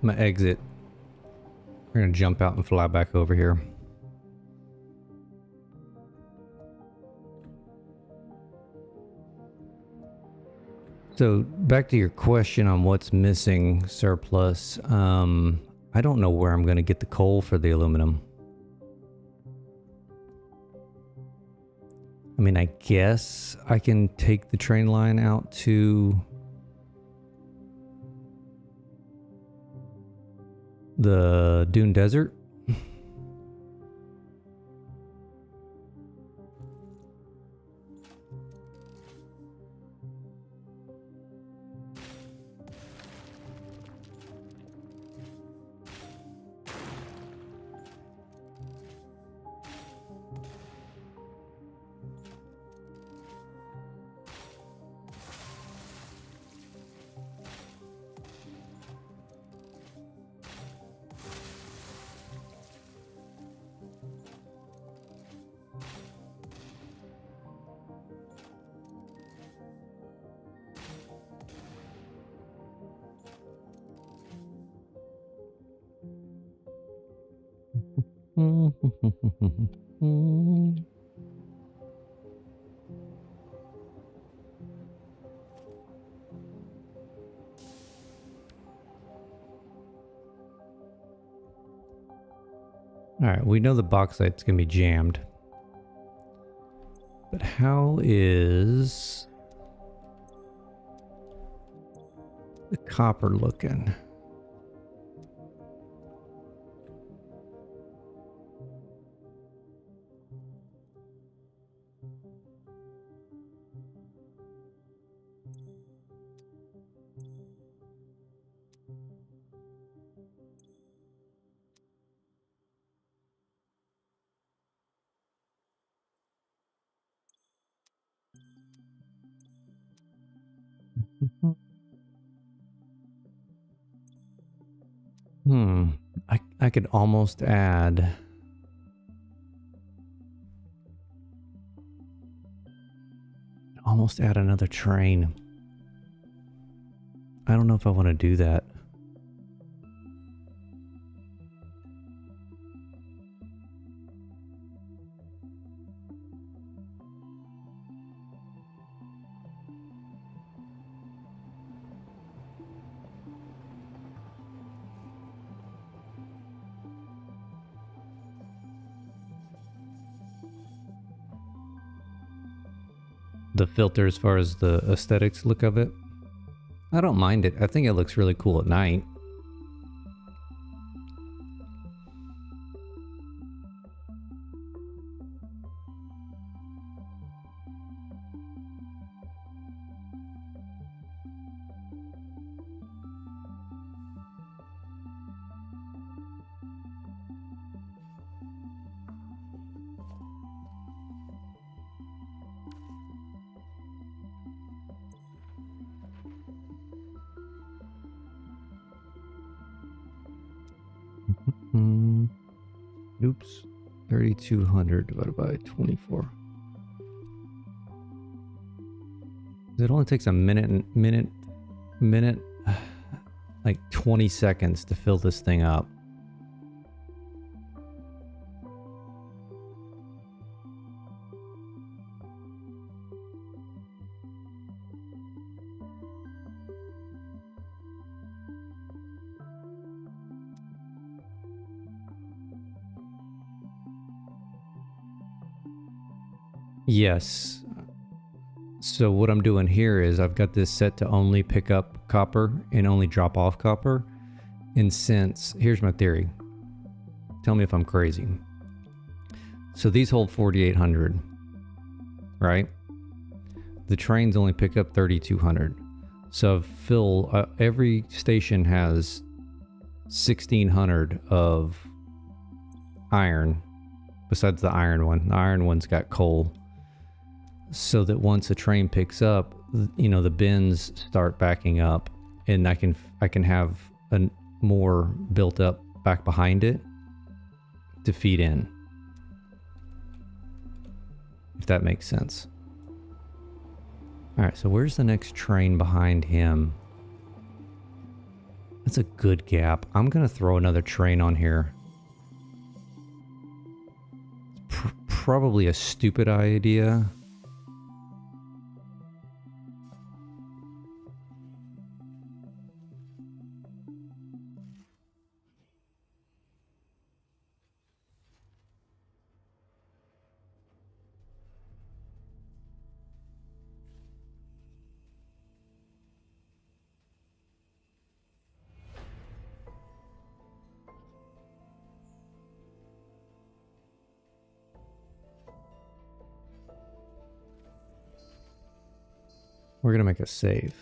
S1: my exit. We're gonna jump out and fly back over here. So back to your question on what's missing, surplus. I don't know where I'm gonna get the coal for the aluminum. I mean, I guess I can take the train line out to the Dune Desert. All right, we know the bauxite's gonna be jammed. But how is the copper looking? I could almost add another train. I don't know if I want to do that. The filter as far as the aesthetics look of it. I don't mind it. I think it looks really cool at night. Oops. 3,200 divided by 24. It only takes a minute, like 20 seconds to fill this thing up. Yes. So what I'm doing here is I've got this set to only pick up copper and only drop off copper. And since, here's my theory. Tell me if I'm crazy. So these hold 4,800, right? The trains only pick up 3,200. So every station has 1,600 of iron, besides the iron one. The iron one's got coal. So that once a train picks up, you know, the bins start backing up, and I can have a more built up back behind it to feed in, if that makes sense. All right, so where's the next train behind him? That's a good gap. I'm gonna throw another train on here. Probably a stupid idea. We're gonna make a save.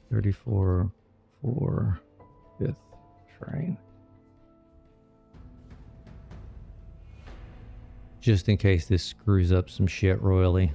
S1: 34 for 5th train. Just in case this screws up some shit royally.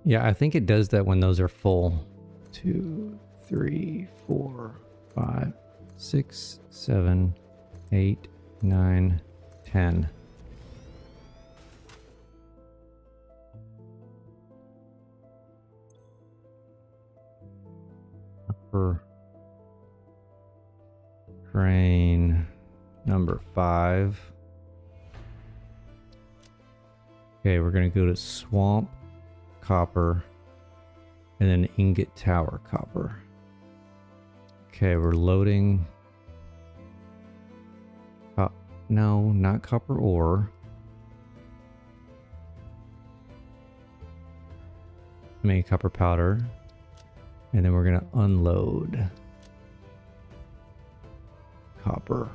S1: Yeah, I think it does that when those are full. 2, 3, 4, 5, 6, 7, 8, 9, 10. Upper train number 5. Okay, we're gonna go to swamp copper and then ingot tower copper. Okay, we're loading. No, not copper ore. Make copper powder. And then we're gonna unload copper.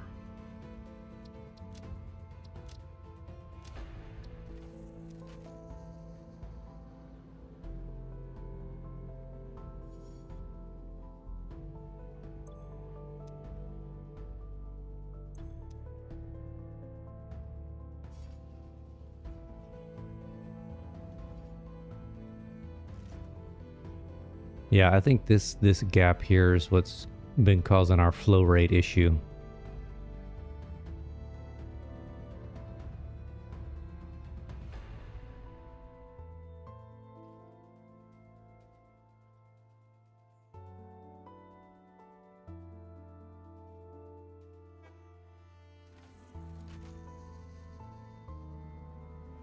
S1: Yeah, I think this gap here is what's been causing our flow rate issue.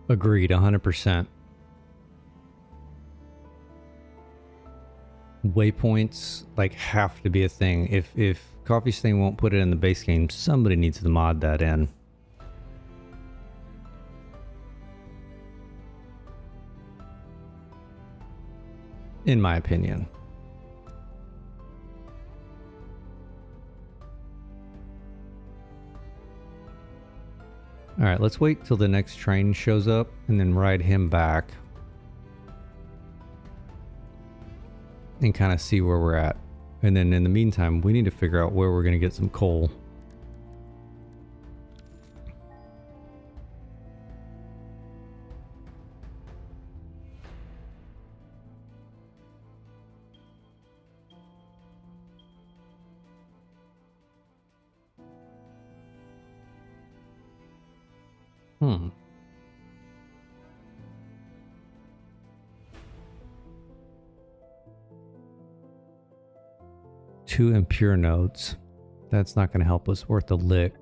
S1: Agreed, 100%. Waypoints like have to be a thing. If Coffee Stain won't put it in the base game, somebody needs to mod that in. In my opinion. All right, let's wait till the next train shows up and then ride him back. And kind of see where we're at. And then in the meantime, we need to figure out where we're going to get some coal. Two impure nodes. That's not going to help us worth a lick.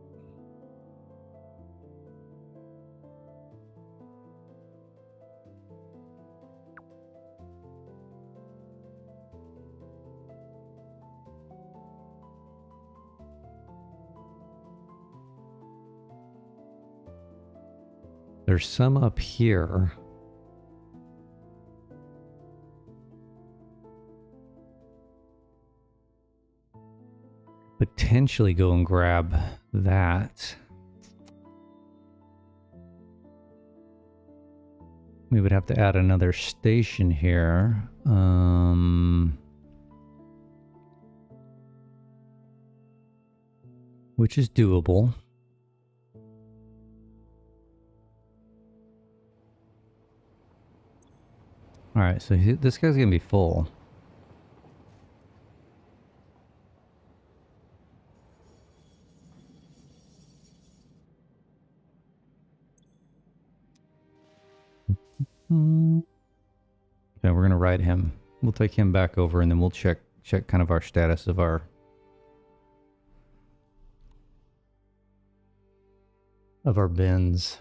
S1: There's some up here. Potentially go and grab that. We would have to add another station here. Which is doable. All right, so this guy's gonna be full. Okay, we're gonna ride him. We'll take him back over, and then we'll check kind of our status of our bins.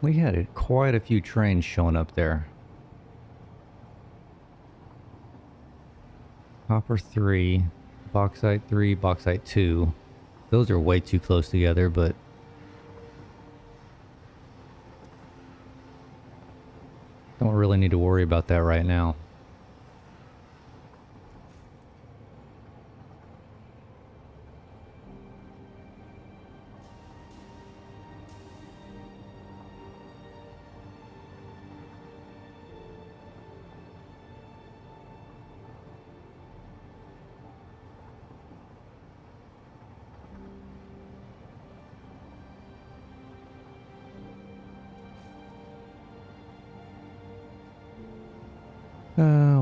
S1: We had quite a few trains showing up there. Copper 3, bauxite 3, bauxite 2. Those are way too close together, but don't really need to worry about that right now.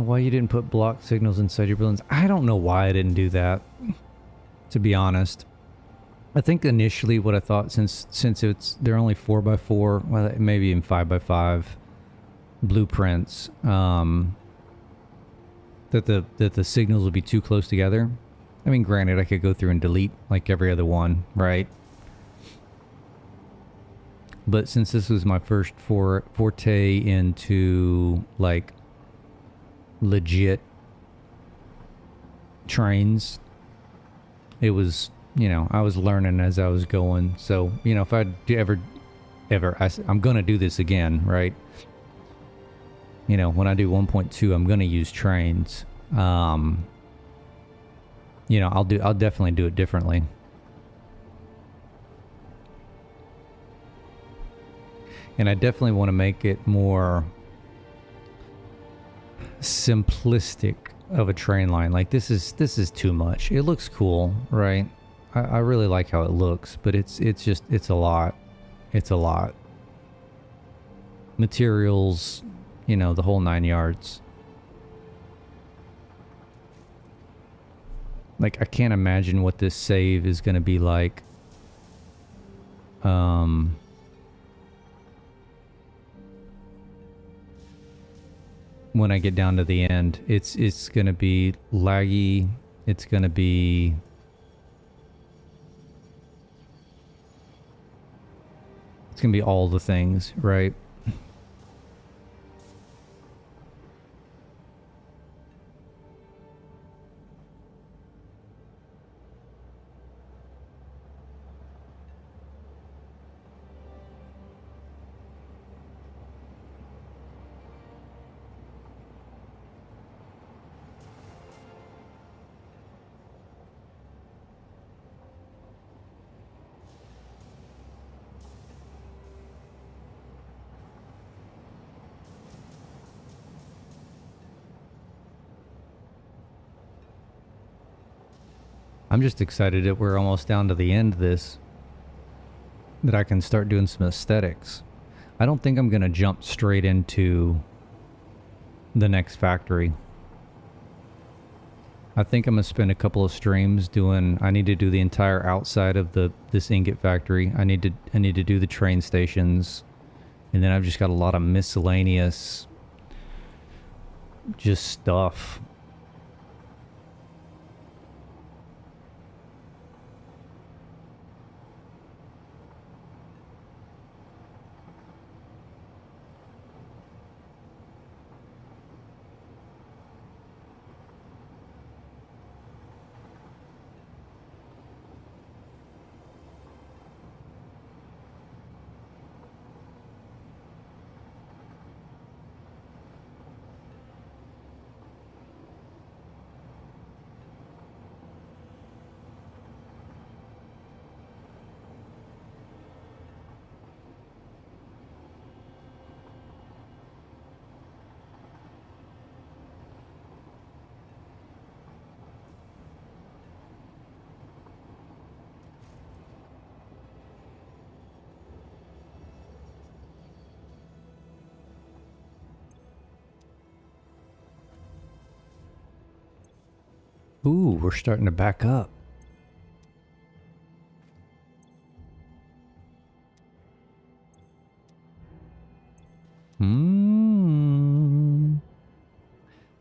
S1: Why you didn't put block signals inside your buildings? I don't know why I didn't do that, to be honest. I think initially what I thought, since they're only 4x4, well, maybe even 5x5 blueprints, that the signals would be too close together. I mean, granted, I could go through and delete like every other one, right? But since this was my first forte into like legit trains, it was, you know, I was learning as I was going. So, you know, if I ever I'm gonna do this again, right? You know, when I do 1.2, I'm gonna use trains. You know, I'll definitely do it differently. And I definitely want to make it more simplistic of a train line. Like this is too much. It looks cool, right? I really like how it looks, but it's a lot. It's a lot. Materials, you know, the whole 9 yards. Like I can't imagine what this save is going to be like. When I get down to the end, it's gonna be laggy. It's gonna be all the things, right? I'm just excited that we're almost down to the end of this, that I can start doing some aesthetics. I don't think I'm going to jump straight into the next factory. I think I'm going to spend a couple of streams doing, I need to do the entire outside of this ingot factory. I need to do the train stations And then I've just got a lot of miscellaneous just stuff. Ooh, we're starting to back up.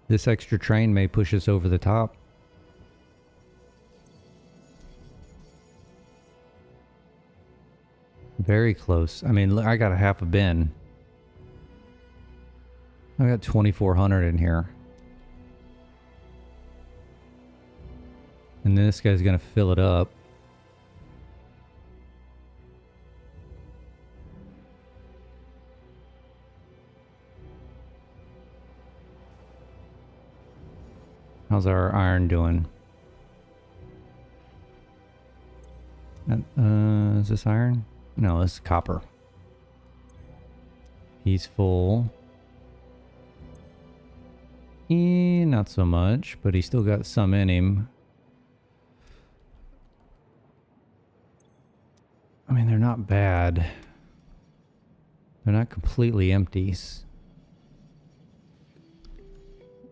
S1: This extra train may push us over the top. Very close. I mean, I got a half a bin. I got 2,400 in here. And then this guy's going to fill it up. How's our iron doing? Is this iron? No, this is copper. He's full. Not so much, but he's still got some in him. I mean, they're not bad. They're not completely empties.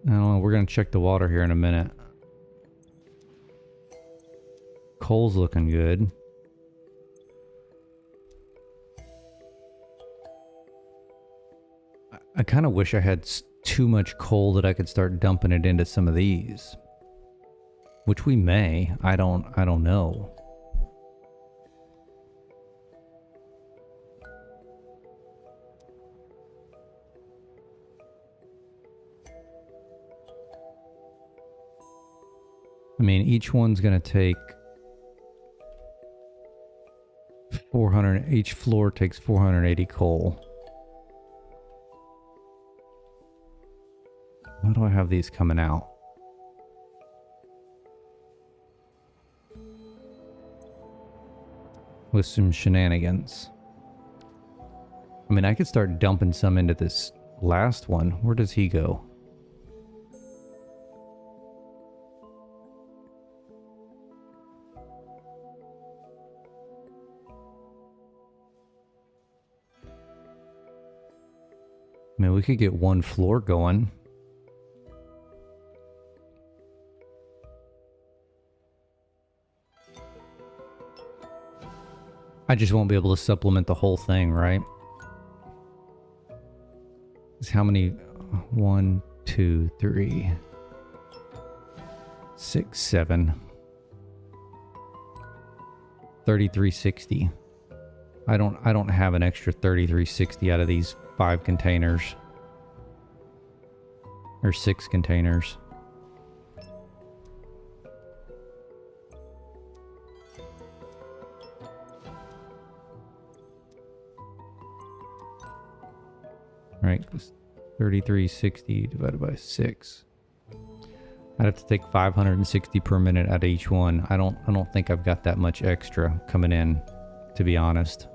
S1: I don't know. We're going to check the water here in a minute. Coal's looking good. I kind of wish I had too much coal that I could start dumping it into some of these. Which we may. I don't know. I mean, each one's going to take 400. Each floor takes 480 coal. How do I have these coming out? With some shenanigans. I mean, I could start dumping some into this last one. Where does he go? I mean, we could get one floor going. I just won't be able to supplement the whole thing, right? How many? 1, 2, 3, 6, 7. 3360. I don't have an extra 3360 out of these 5 containers. Or 6 containers. Right, 3360 divided by 6. I'd have to take 560 per minute out of each one. I don't think I've got that much extra coming in, to be honest.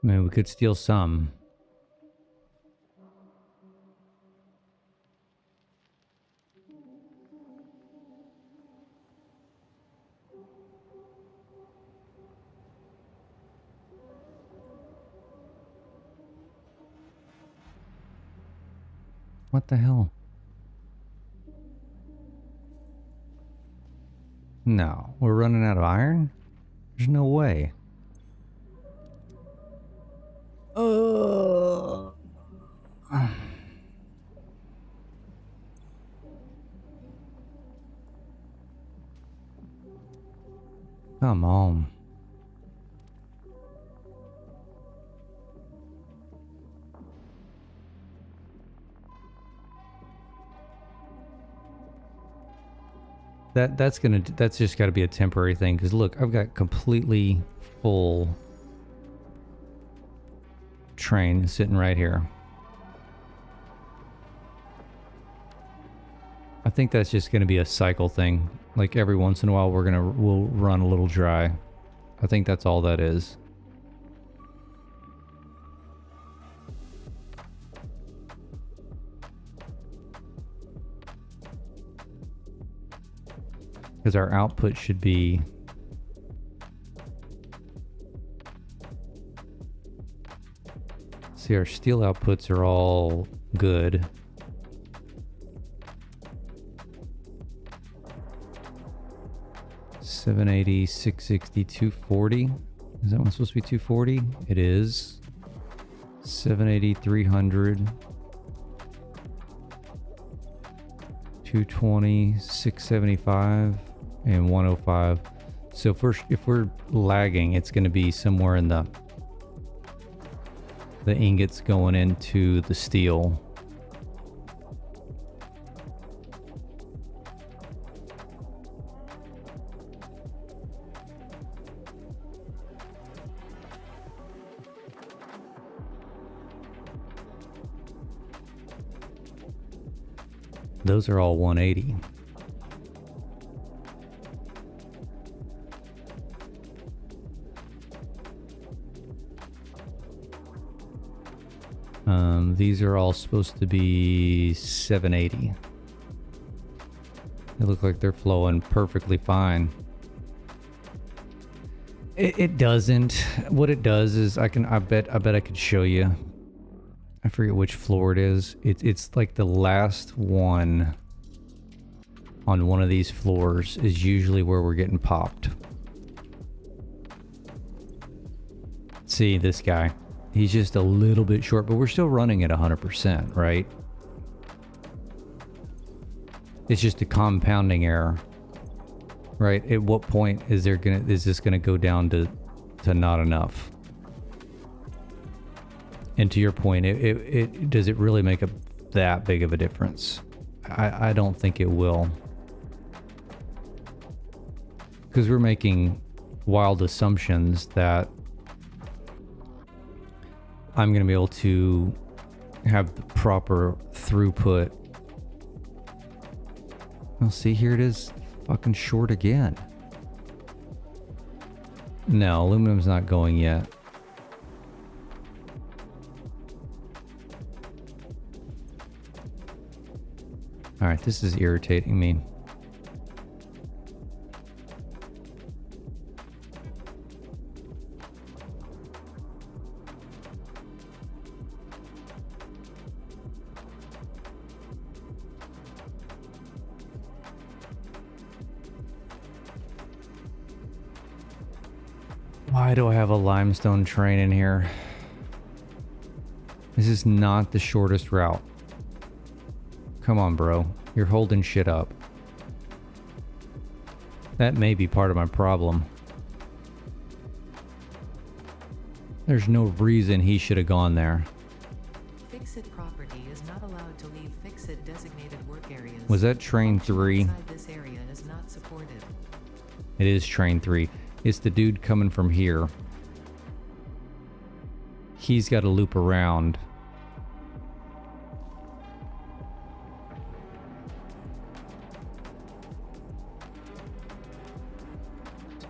S1: I mean, we could steal some. What the hell? No, we're running out of iron? There's no way. Come on. That's just got to be a temporary thing, because look, I've got completely full train sitting right here. I think that's just going to be a cycle thing. Like every once in a while we'll run a little dry. I think that's all that is. Because our output should be... See, our steel outputs are all good. $780, $660, $240. Is that one supposed to be $240? It is. $780, $300. $220, $675, and $105. So if we're lagging, it's going to be somewhere in the ingots going into the steel. Those are all 180. These are all supposed to be 780. They look like they're flowing perfectly fine. It doesn't. What it does is I bet I could show you. I forget which floor it is. It's like the last one on one of these floors is usually where we're getting popped. See this guy. He's just a little bit short, but we're still running at 100%, right? It's just a compounding error, right? At what point is this gonna go down to not enough? And to your point, does it really make that big of a difference? I don't think it will, because we're making wild assumptions that I'm going to be able to have the proper throughput. Well, see, here it is, fucking short again. No, aluminum's not going yet. All right, this is irritating me. Why do I have a limestone train in here? This is not the shortest route. Come on, bro. You're holding shit up. That may be part of my problem. There's no reason he should have gone there.
S2: Fixit property is not allowed to leave Fixit designated work areas.
S1: Was that train 3?
S2: Inside this area is not supported.
S1: It is train 3. It's the dude coming from here. He's got to loop around.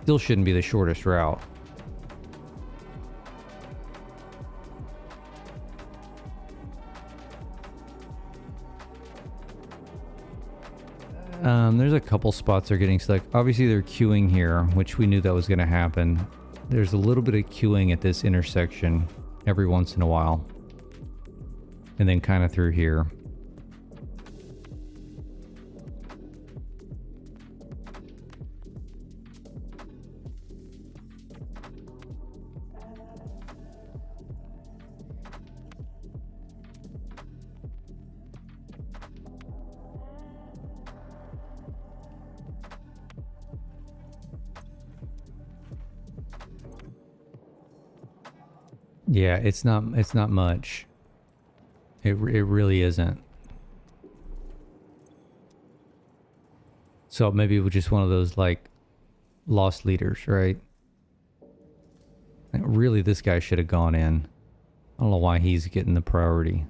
S1: Still shouldn't be the shortest route. There's a couple spots they're getting stuck. Obviously they're queuing here, which we knew that was going to happen. There's a little bit of queuing at this intersection every once in a while. And then kind of through here. Yeah, it's not much. It really isn't. So maybe it was just one of those like lost leaders, right? Really, this guy should have gone in. I don't know why he's getting the priority.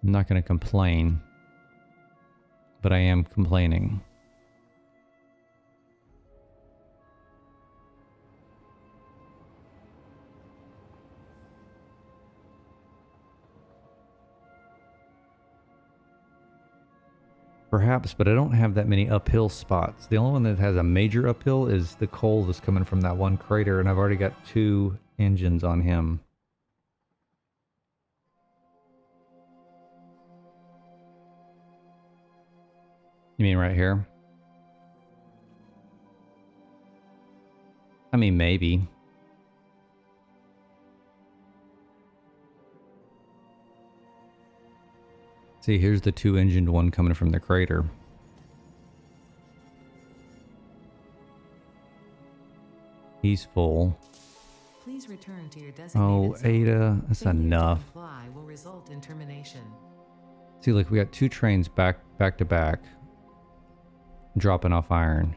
S1: I'm not going to complain, but I am complaining. Perhaps, but I don't have that many uphill spots. The only one that has a major uphill is the coal that's coming from that one crater, and I've already got 2 engines on him. You mean right here? I mean, maybe. See, here's the 2-engined one coming from the crater. He's full.
S2: Please return to your designated zone.
S1: Ada, that's
S2: Failure to
S1: enough.
S2: comply will result in termination.
S1: See, look, we got 2 trains back to back, dropping off iron.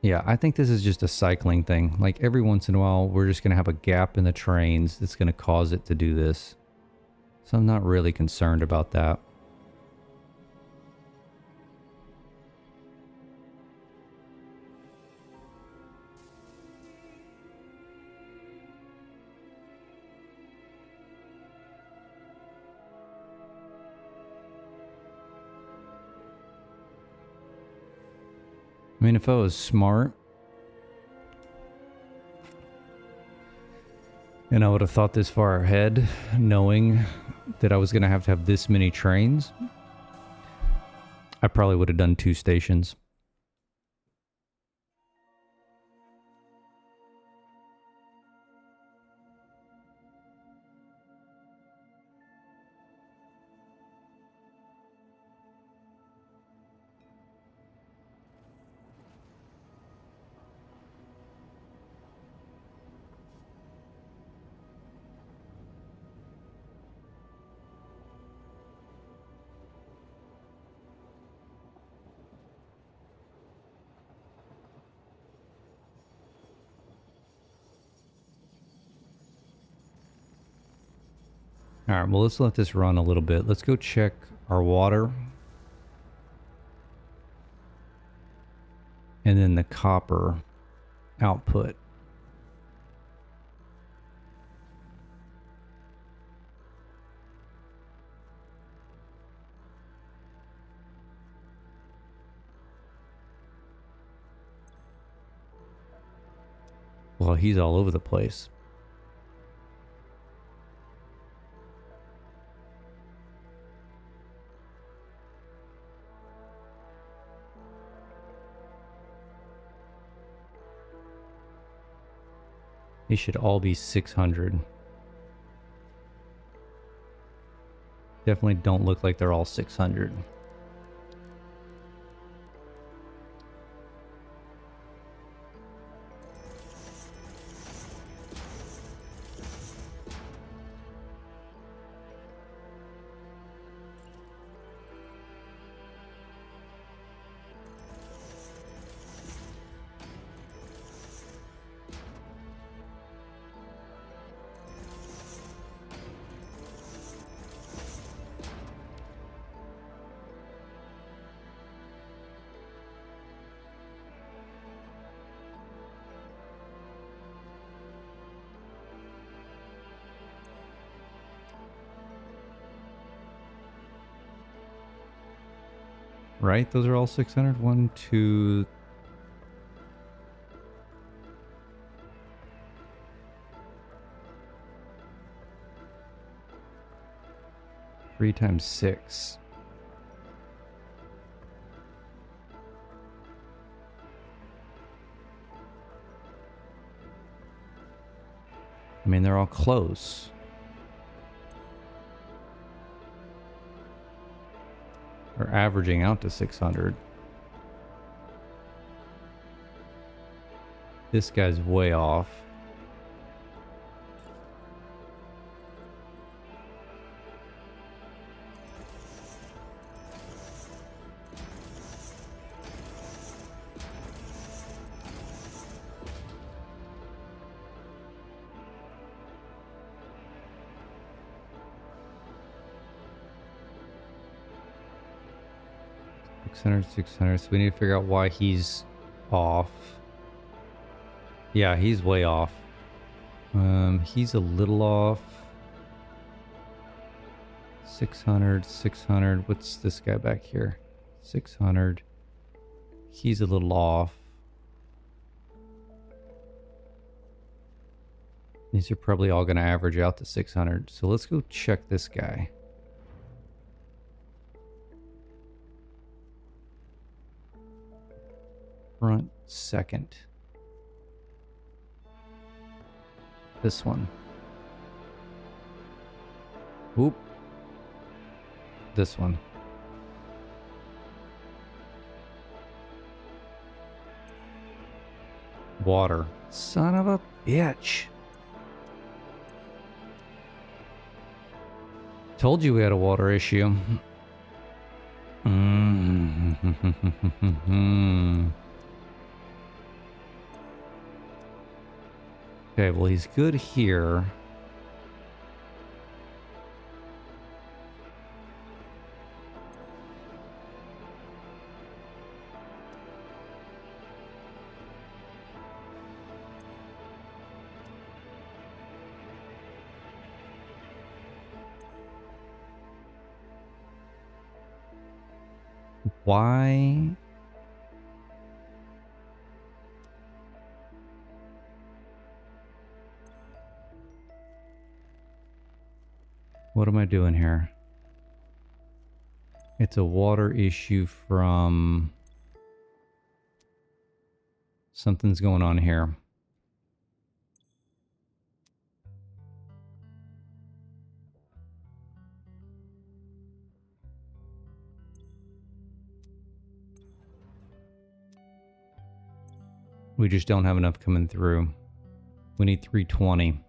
S1: Yeah, I think this is just a cycling thing. Like every once in a while, we're just going to have a gap in the trains that's going to cause it to do this. So I'm not really concerned about that. I mean, if I was smart, and I would have thought this far ahead, knowing that I was going to have this many trains, I probably would have done 2 stations. All right, well, let's let this run a little bit. Let's go check our water. And then the copper output. Well, he's all over the place. These should all be 600. Definitely don't look like they're all 600. right? Those are all 600. 1, 2. Three times 6. I mean, they're all close. They're averaging out to 600. This guy's way off. $600. So we need to figure out why he's off. Yeah, he's way off. He's a little off. 600. What's this guy back here? 600. He's a little off. These are probably all going to average out to 600. So let's go check this guy. Front second. This one. Oop. This one. Water. Son of a bitch. Told you we had a water issue. Okay, well, he's good here. Why? What am I doing here? It's a water issue from... Something's going on here. We just don't have enough coming through. We need 320.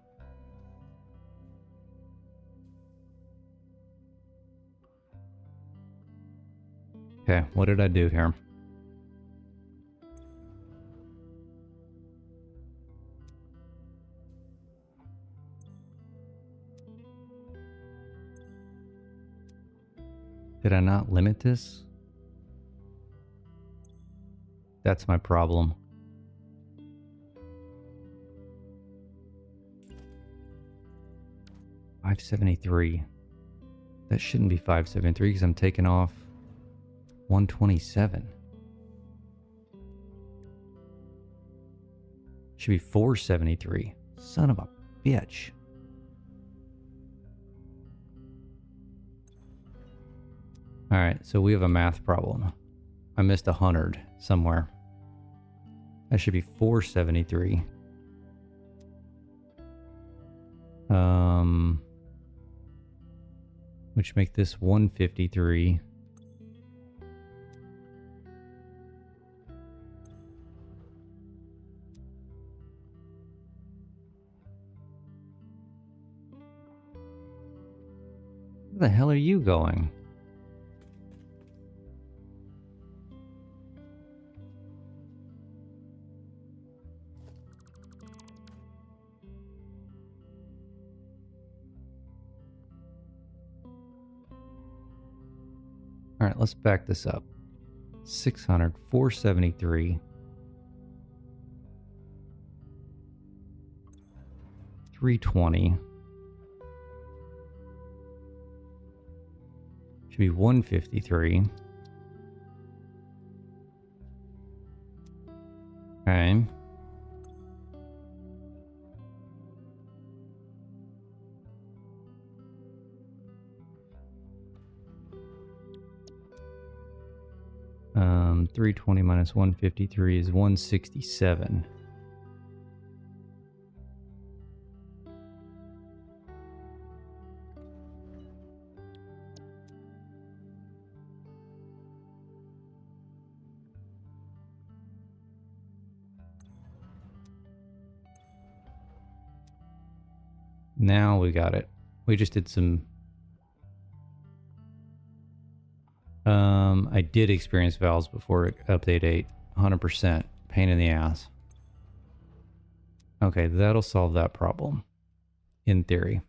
S1: Okay, what did I do here? Did I not limit this? That's my problem. $573. That shouldn't be $573 because I'm taking off $127. Should be $473. Son of a bitch. All right, so we have a math problem. I missed 100 somewhere. That should be $473. Which make this $153. Where the hell are you going? All right, let's back this up. 600, 473. 320. Should be 153. Okay. Um, 320 minus 153 is 167. Now we got it. We just did some... I did experience valves before update 8. 100%. Pain in the ass. Okay, that'll solve that problem. In theory.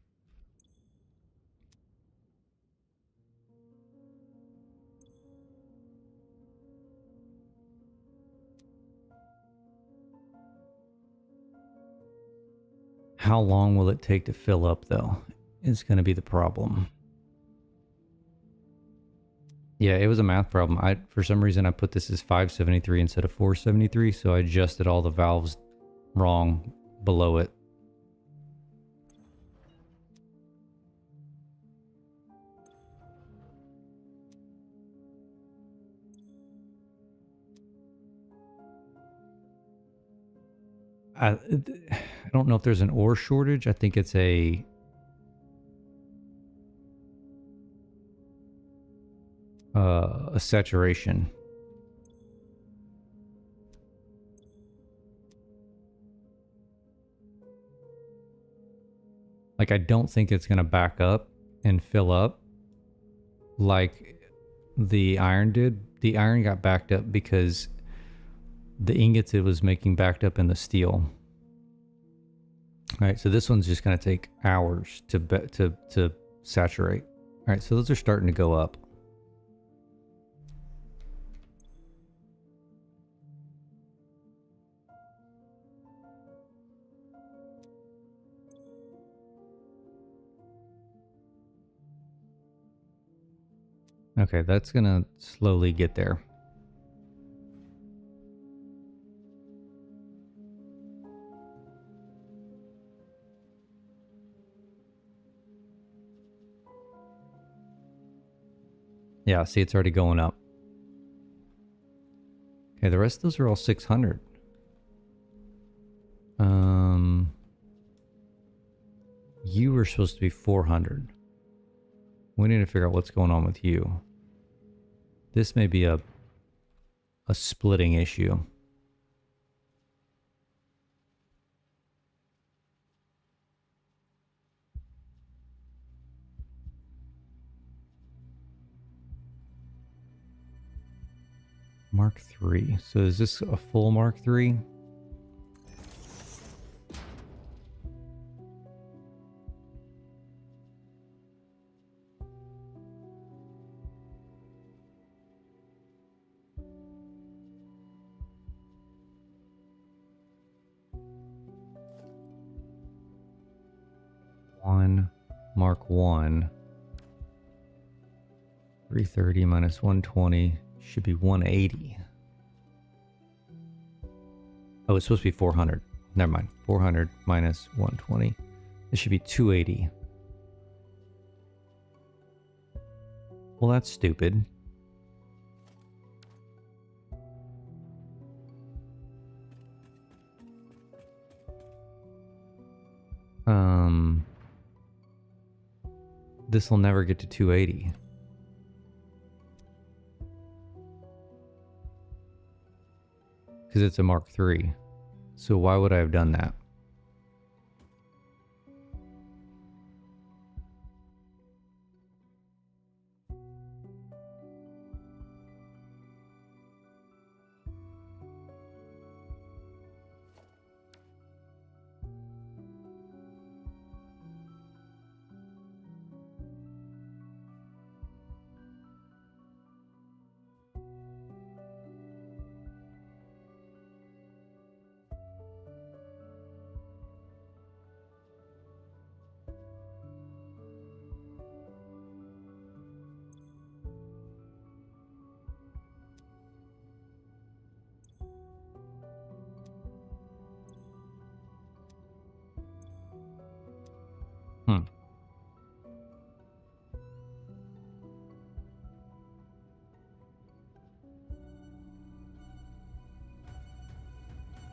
S1: How long will it take to fill up, though? Is going to be the problem. Yeah, it was a math problem. For some reason, I put this as 573 instead of 473, so I adjusted all the valves wrong below it. I don't know if there's an ore shortage. I think it's a saturation. Like, I don't think it's going to back up and fill up like the iron did. The iron got backed up because the ingots it was making backed up in the steel. All right, so this one's just going to take hours to saturate. All right, so those are starting to go up. Okay, that's going to slowly get there. Yeah, see, it's already going up. Okay, the rest of those are all 600. You were supposed to be 400. We need to figure out what's going on with you. This may be a splitting issue. Mark 3. So is this a full Mark 3? Mark 1. 330 minus 120 should be 180. Oh, it's supposed to be 400. Never mind. 400 minus 120. This should be 280. Well, that's stupid. This will never get to 280. Because it's a Mark III. So why would I have done that?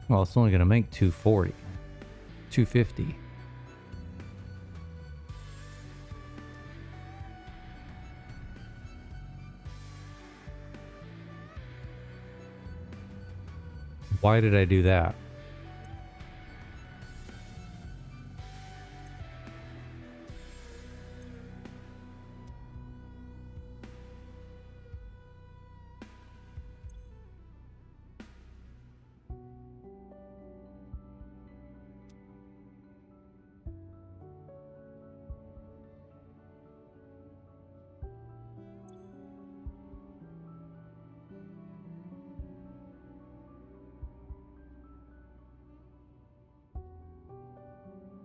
S1: Well, it's only going to make 240. 250. Why did I do that?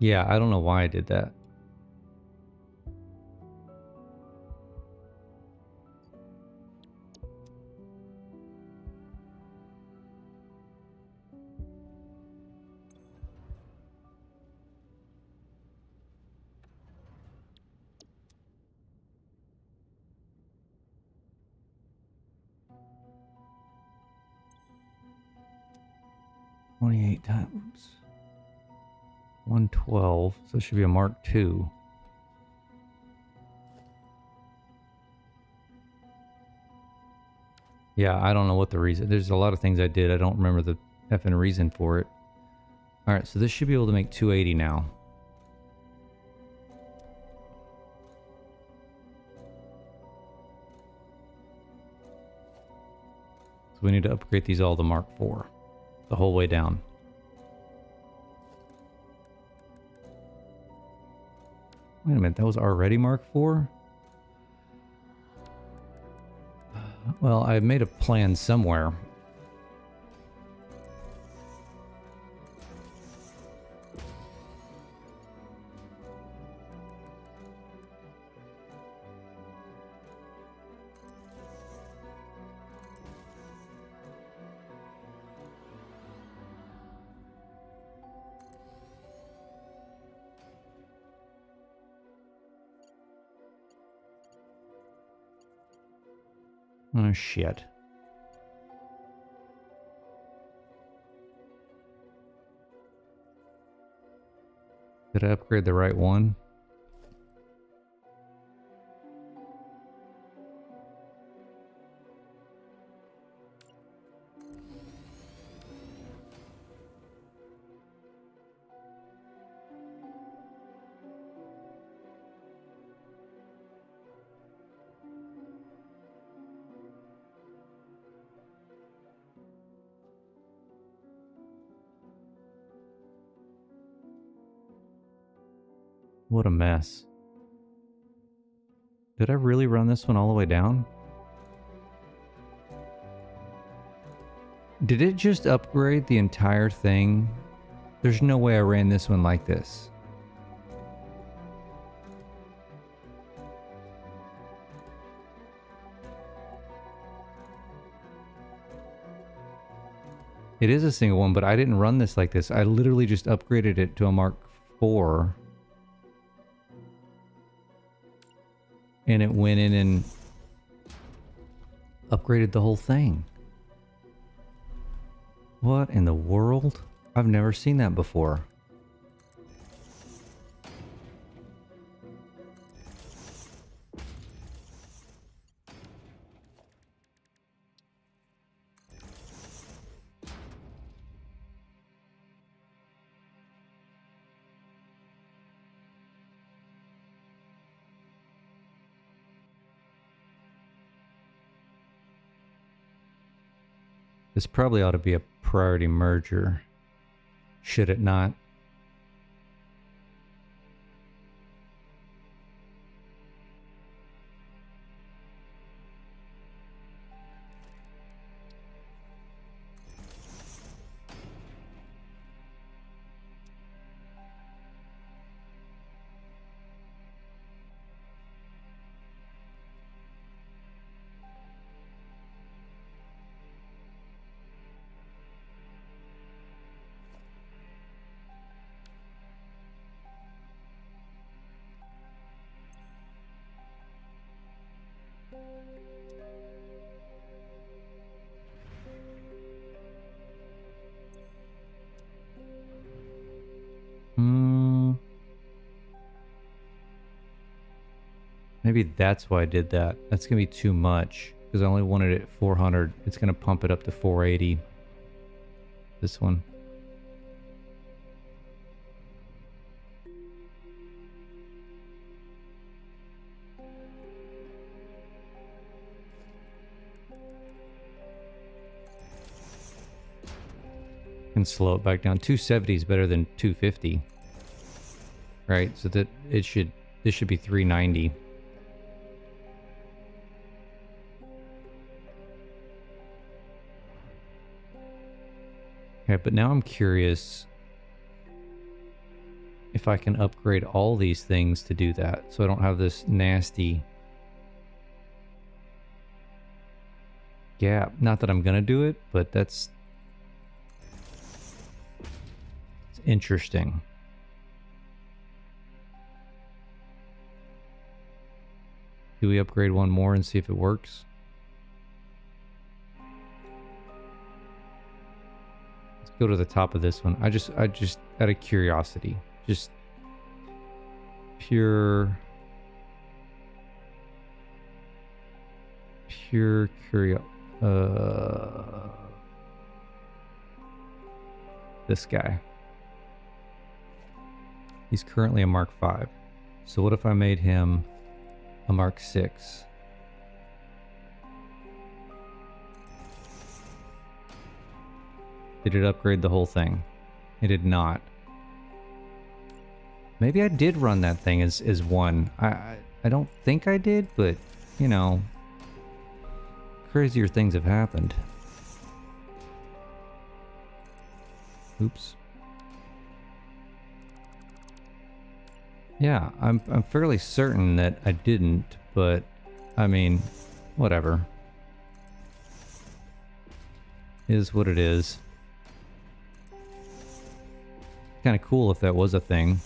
S1: Yeah, I don't know why I did that. $28 times 112. So it should be a Mark II. Yeah, I don't know what the reason. There's a lot of things I did. I don't remember the effing reason for it. All right, so this should be able to make 280 now. So we need to upgrade these all to Mark IV. The whole way down. Wait a minute, that was already Mark IV? Well, I made a plan somewhere. Oh, shit. Did I upgrade the right one? What a mess. Did I really run this one all the way down? Did it just upgrade the entire thing? There's no way I ran this one like this. It is a single one, but I didn't run this like this. I literally just upgraded it to a Mark IV. And it went in and upgraded the whole thing. What in the world? I've never seen that before. This probably ought to be a priority merger. Should it not? Maybe that's why I did that. That's going to be too much because I only wanted it at 400. It's going to pump it up to 480. This one. And slow it back down. 270 is better than 250. Right? So that this should be 390. Okay, but now I'm curious if I can upgrade all these things to do that, so I don't have this nasty gap. Not that I'm gonna do it, but it's interesting. Do we upgrade one more and see if it works? Let's go to the top of this one. I just out of curiosity, just pure curiosity. This guy. He's currently a Mark V. So what if I made him a Mark VI? Did it upgrade the whole thing? It did not. Maybe I did run that thing as one. I don't think I did, but you know, crazier things have happened. Oops. Yeah, I'm fairly certain that I didn't, but I mean, whatever. Is what it is. Kind of cool if that was a thing.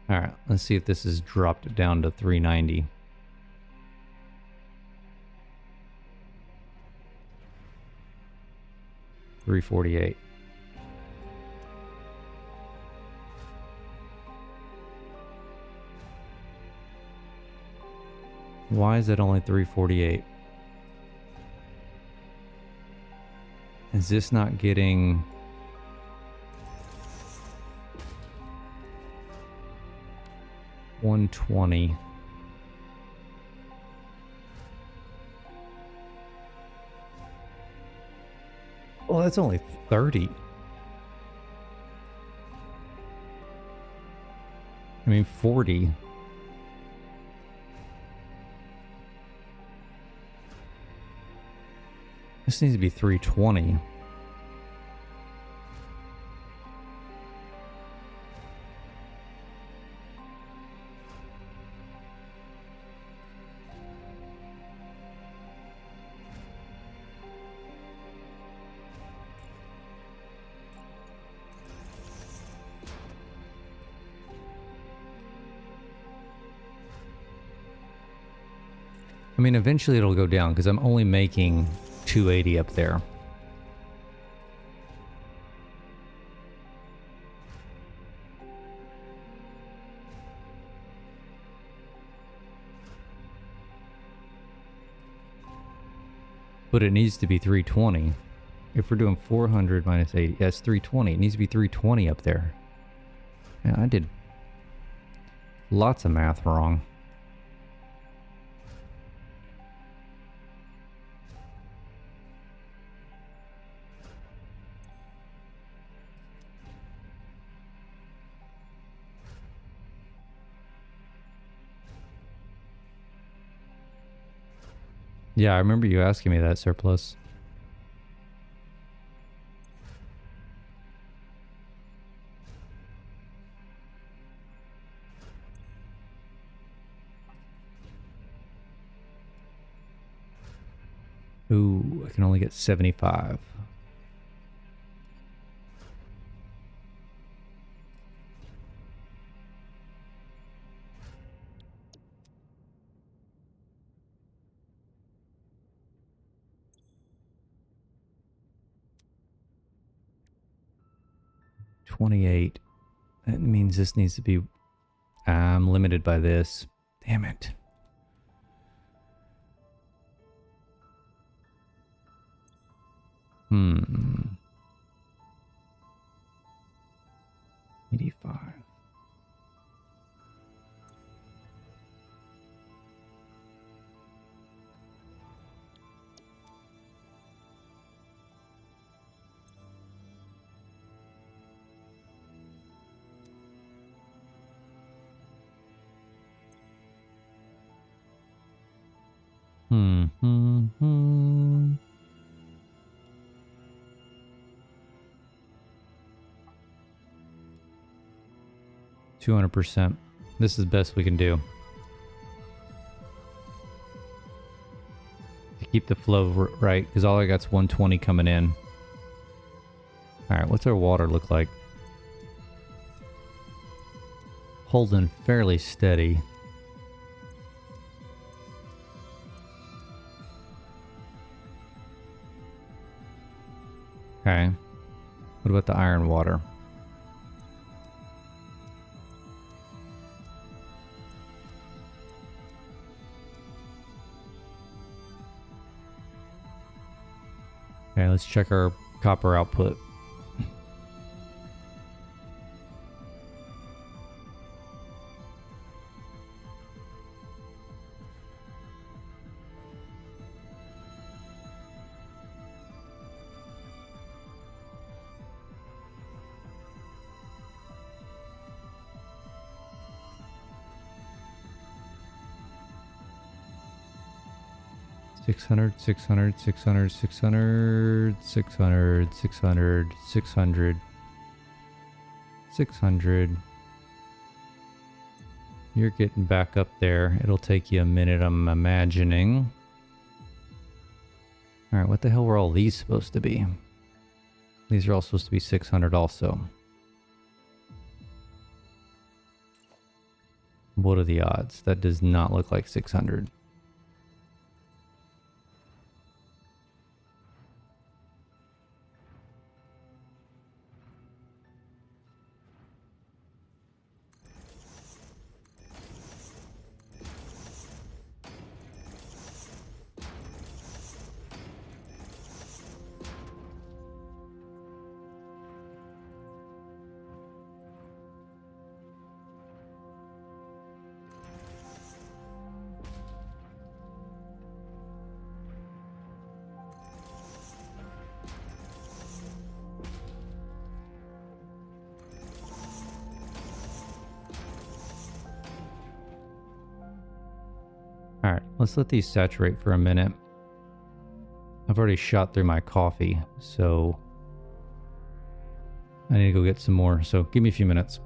S1: Alright, let's see if this has dropped down to 390. $348. Why is it only 348? Is this not getting... $120? Well, that's only 30. I mean, 40. This needs to be 320. I mean, eventually it'll go down because I'm only making 280 up there. But it needs to be 320. If we're doing 400 minus 80, that's 320. It needs to be 320 up there. Yeah, I did lots of math wrong. Yeah, I remember you asking me that, Surplus. Ooh, I can only get 75. 28. That means this needs to be... I'm limited by this. Damn it. Hmm. 85. Hmm. 200%. This is the best we can do. To keep the flow right, because all I got's 120 coming in. Alright, what's our water look like? Holding fairly steady. Okay. What about the iron water? Okay, let's check our copper output. Six hundred, 600, 600, 600, 600, 600, 600, 600. You're getting back up there. It'll take you a minute, I'm imagining. Alright, what the hell were all these supposed to be? These are all supposed to be 600 also. What are the odds? That does not look like 600. Alright, let's let these saturate for a minute. I've already shot through my coffee, so I need to go get some more. So give me a few minutes.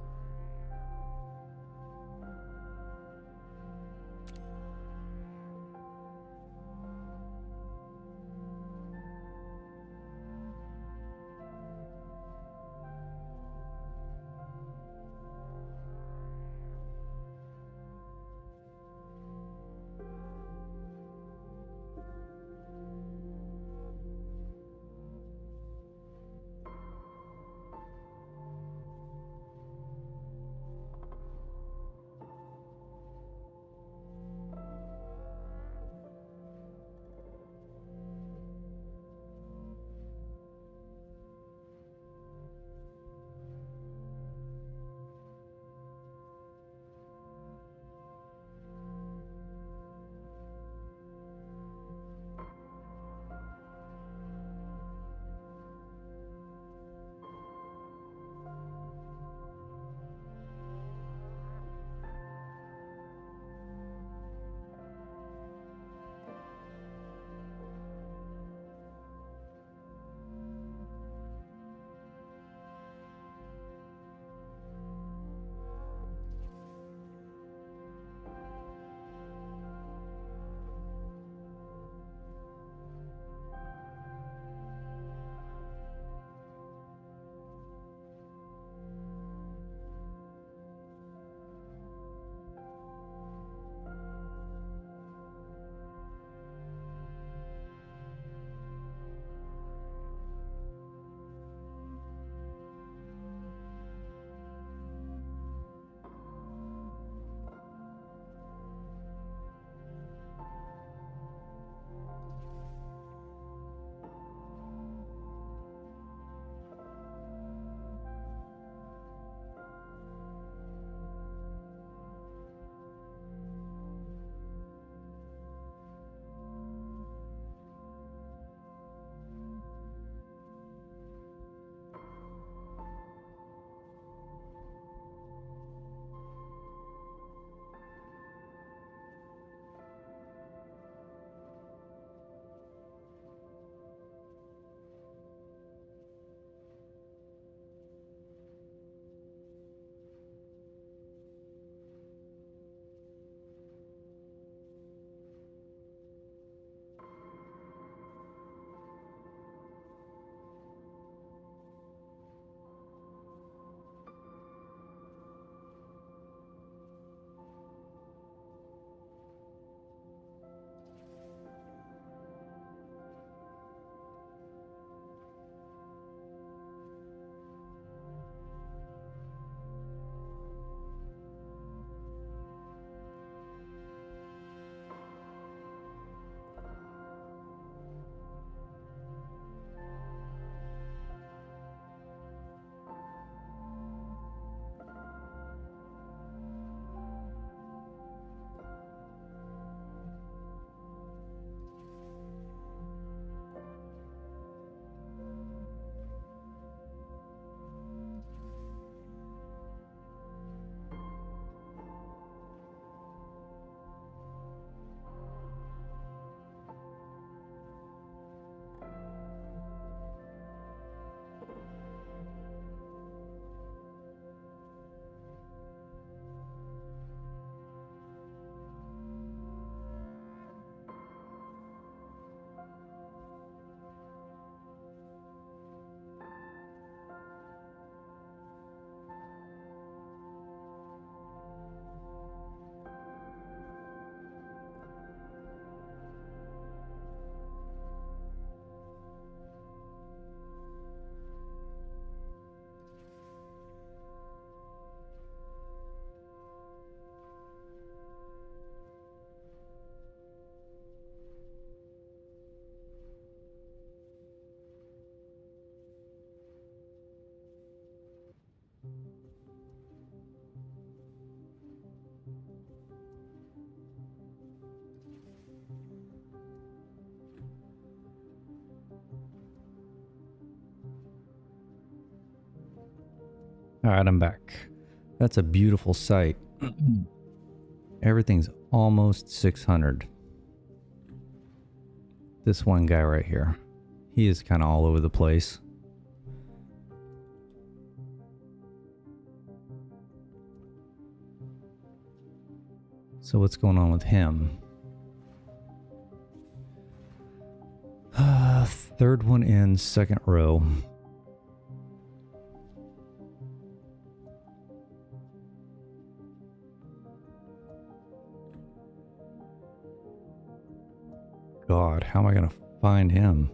S1: All right, I'm back. That's a beautiful sight. Everything's almost 600. This one guy right here, he is kind of all over the place. So what's going on with him? Third one in, second row. God, how am I going to find him?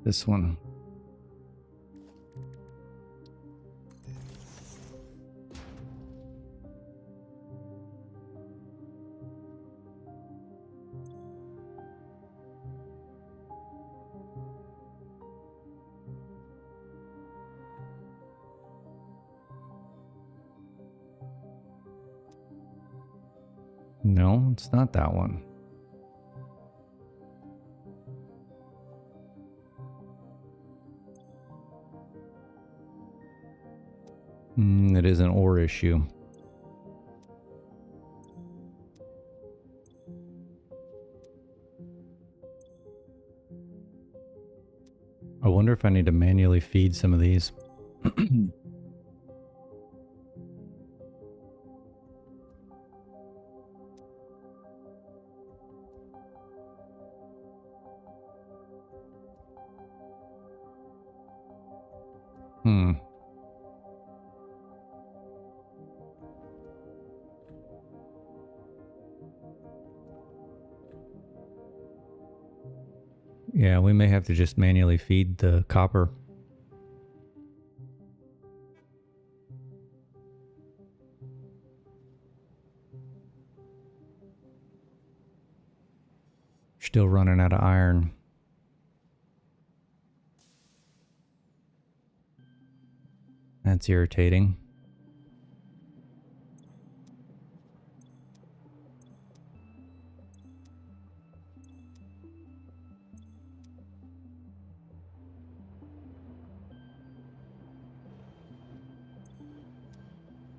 S1: This one. No, it's not that one. It is an ore issue. I wonder if I need to manually feed some of these. Yeah, we may have to just manually feed the copper. Still running out of iron. That's irritating.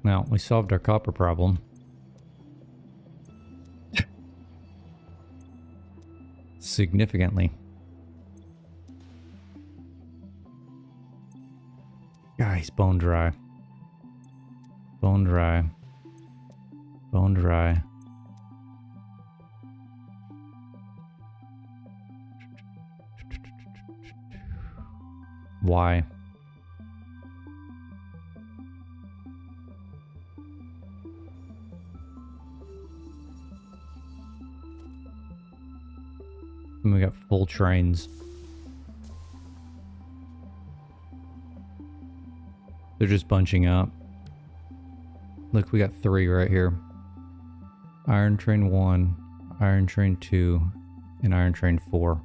S1: Well, we solved our copper problem. Significantly. Guys, bone dry. Bone dry. Bone dry. Why? And we got full trains. They're just bunching up. Look, we got 3 right here. Iron Train 1, Iron Train 2, and Iron Train 4.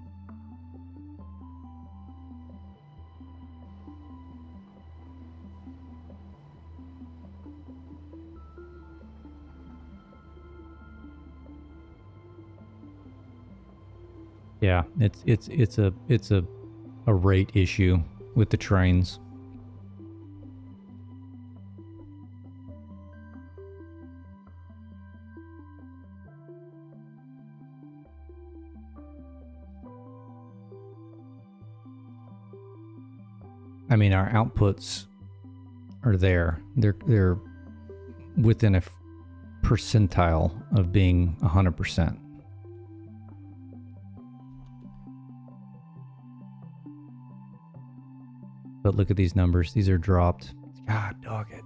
S1: Yeah, it's a rate issue with the trains. I mean, our outputs are there. They're within a percentile of being 100%. But look at these numbers. These are dropped. God dog it.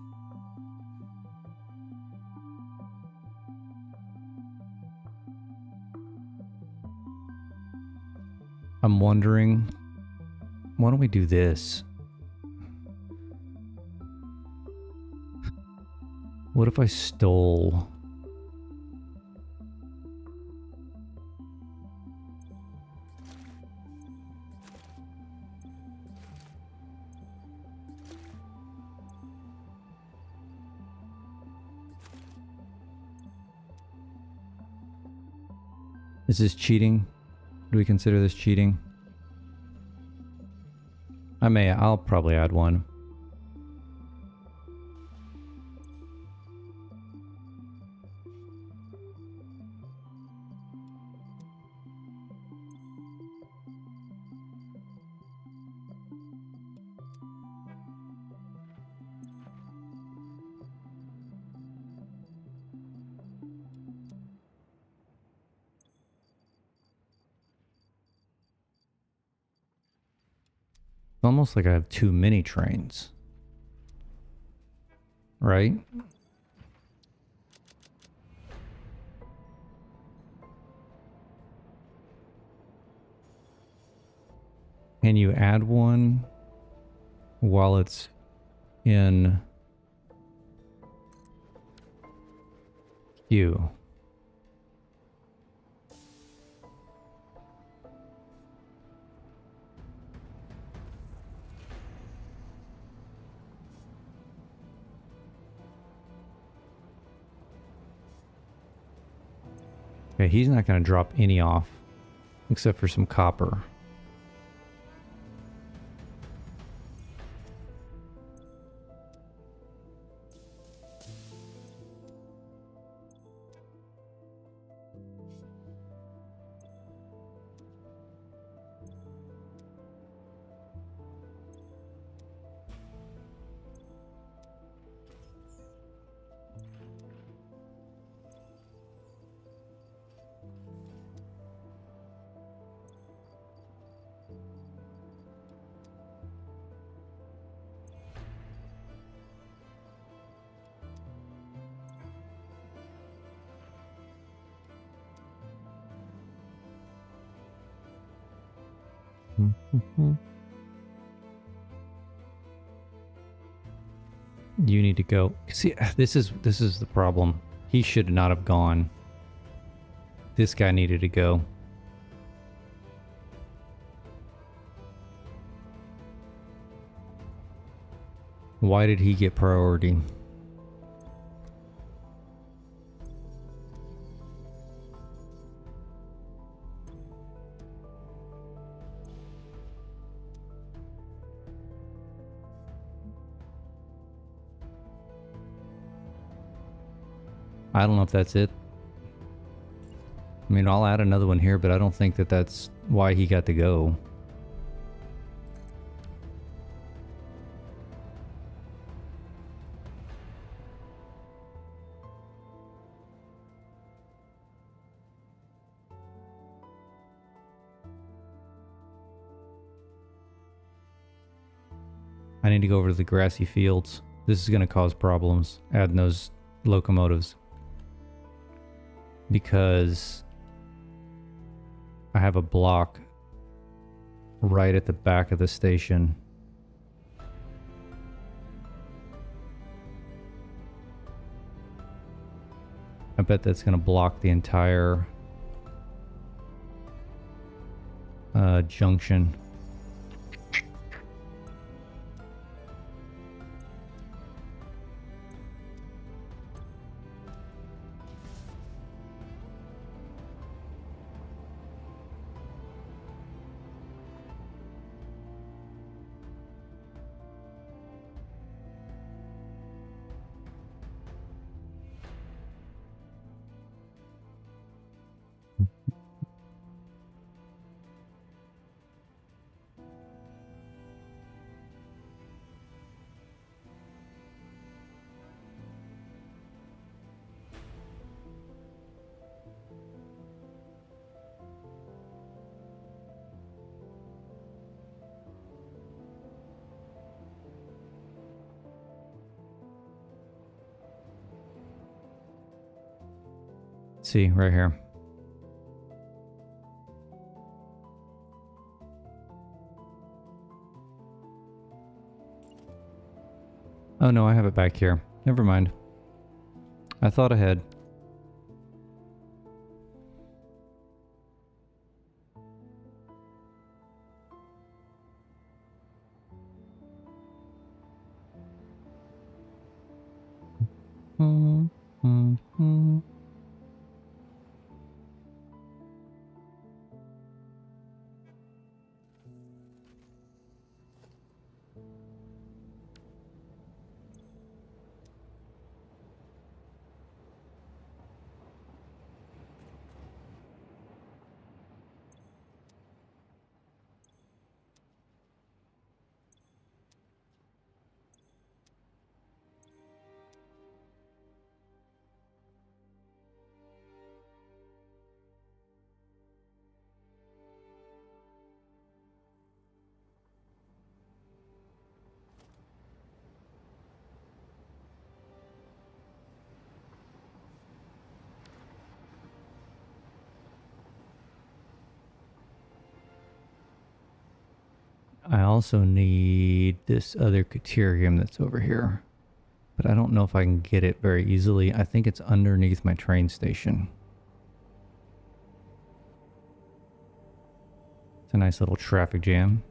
S1: I'm wondering, why don't we do this? What if I stole Is this cheating? Do we consider this cheating? I'll probably add one. It's almost like I have too many trains. Right? Can you add one while it's in queue? Okay, he's not going to drop any off except for some copper. You need to go. See, this is the problem. He should not have gone. This guy needed to go. Why did he get priority? I don't know if that's it. I mean, I'll add another one here, but I don't think that that's why he got to go. I need to go over to the grassy fields. This is going to cause problems, adding those locomotives. Because I have a block right at the back of the station. I bet that's going to block the entire junction. See, right here. Oh no, I have it back here. Never mind. I thought ahead. I also need this other deuterium that's over here. But I don't know if I can get it very easily. I think it's underneath my train station. It's a nice little traffic jam.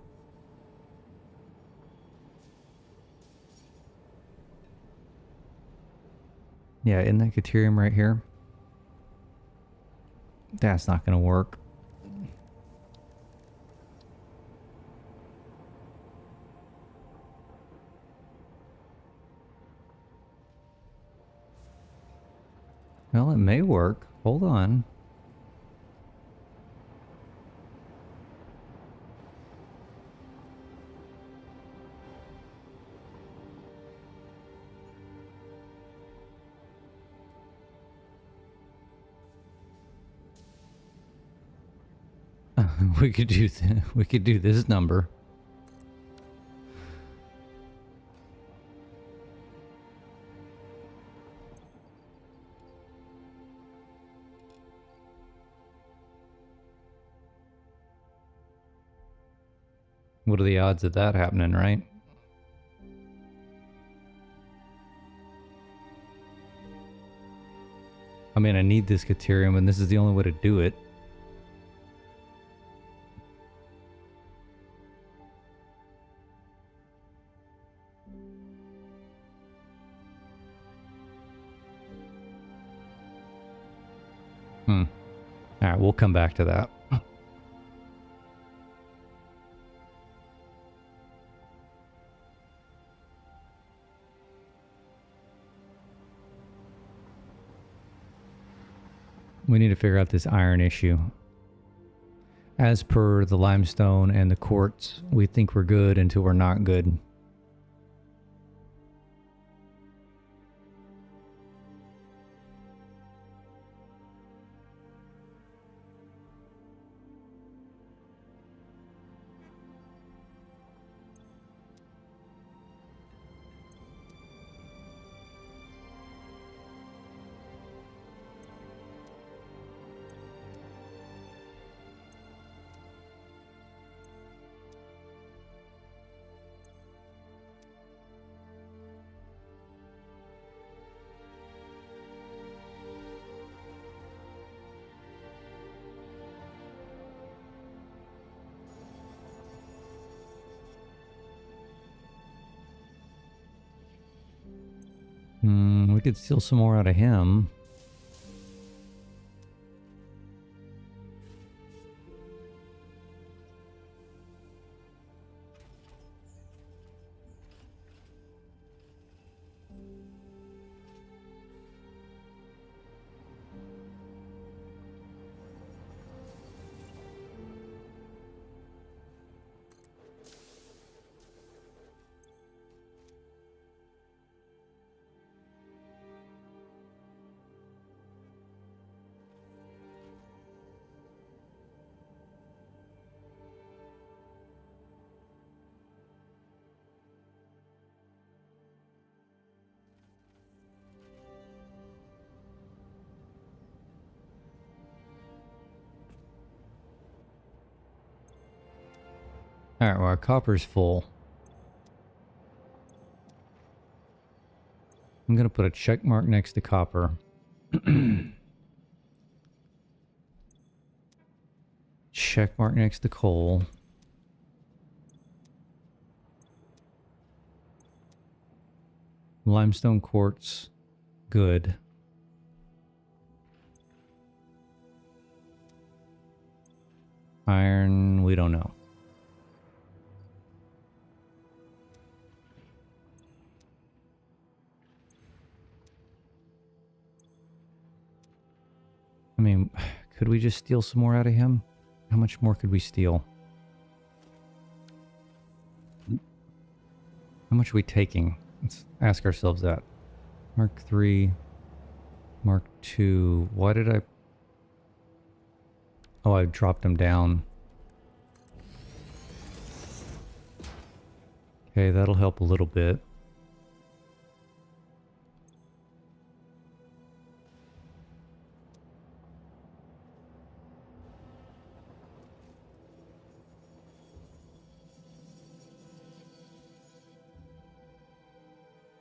S1: Yeah, isn't that deuterium right here? That's not going to work. Well, it may work. Hold on. we could do this number. What are the odds of that happening, right? I mean, I need this deuterium, and this is the only way to do it. Alright, we'll come back to that. We need to figure out this iron issue. As per the limestone and the quartz, we think we're good until we're not good. We could steal some more out of him. Alright, well, our copper's full. I'm going to put a check mark next to copper. Check mark next to coal. Limestone quartz, good. Iron, we don't know. I mean, could we just steal some more out of him? How much more could we steal? How much are we taking? Let's ask ourselves that. Mark 3, Mark 2. Why did I... Oh, I dropped them down. Okay, that'll help a little bit.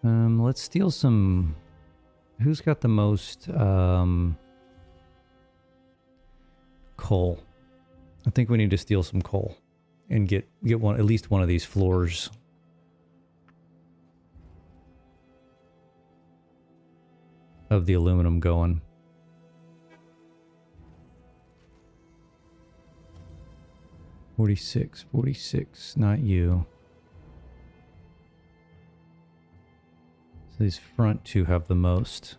S1: Let's steal some. Who's got the most coal? I think we need to steal some coal and get one, at least one of these floors. Of the aluminum going. $46, not you. So these front two have the most.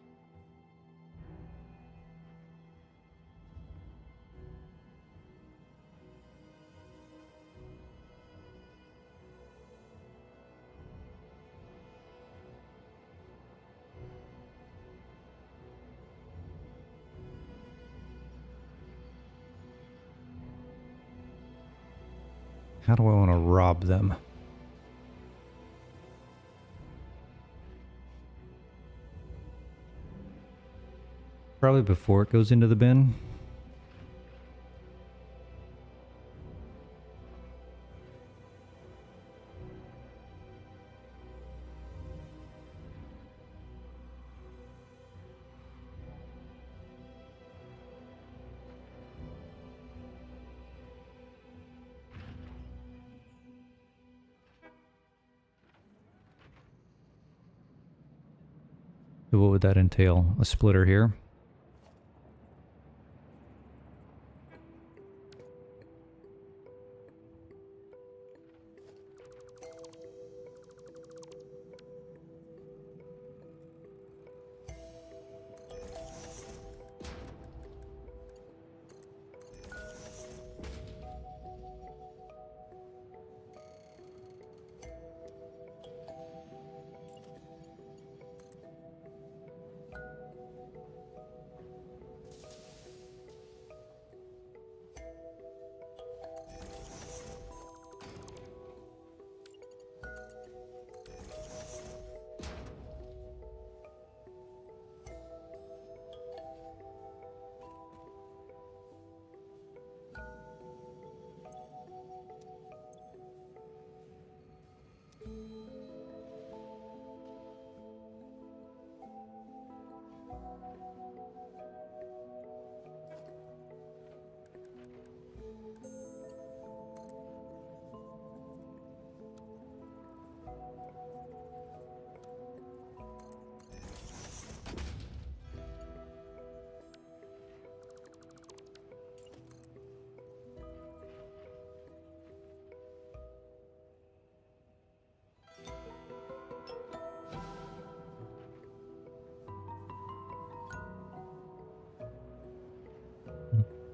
S1: How do I want to rob them? Probably before it goes into the bin. So what would that entail? A splitter here?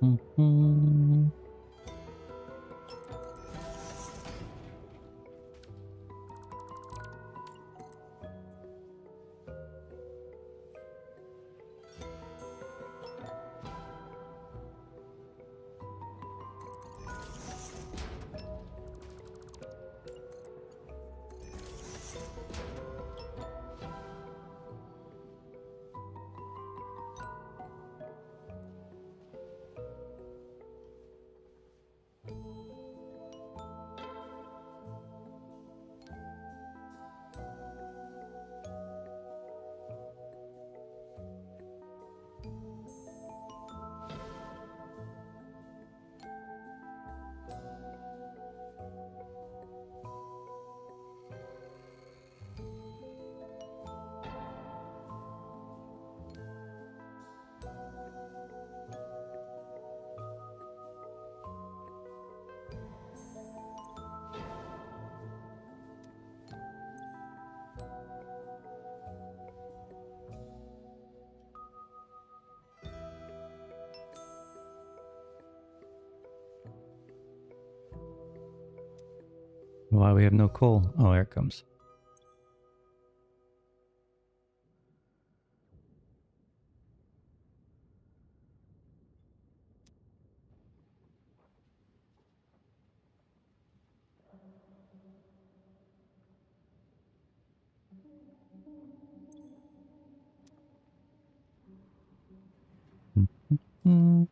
S1: Mm-hmm. Why we have no coal? Oh, here it comes. Mm-hmm.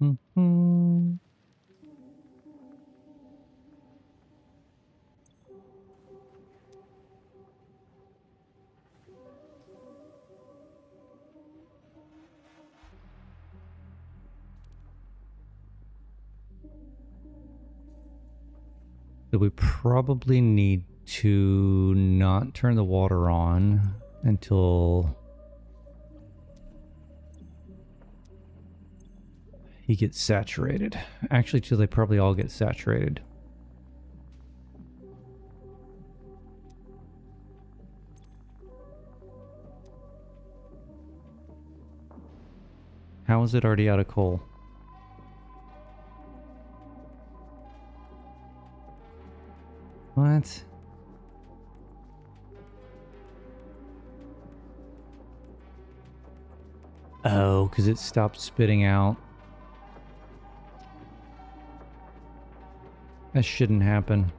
S1: Mm-hmm. So we probably need to not turn the water on until he gets saturated. Actually, till they probably all get saturated. How is it already out of coal? What? Oh, because it stopped spitting out. That shouldn't happen.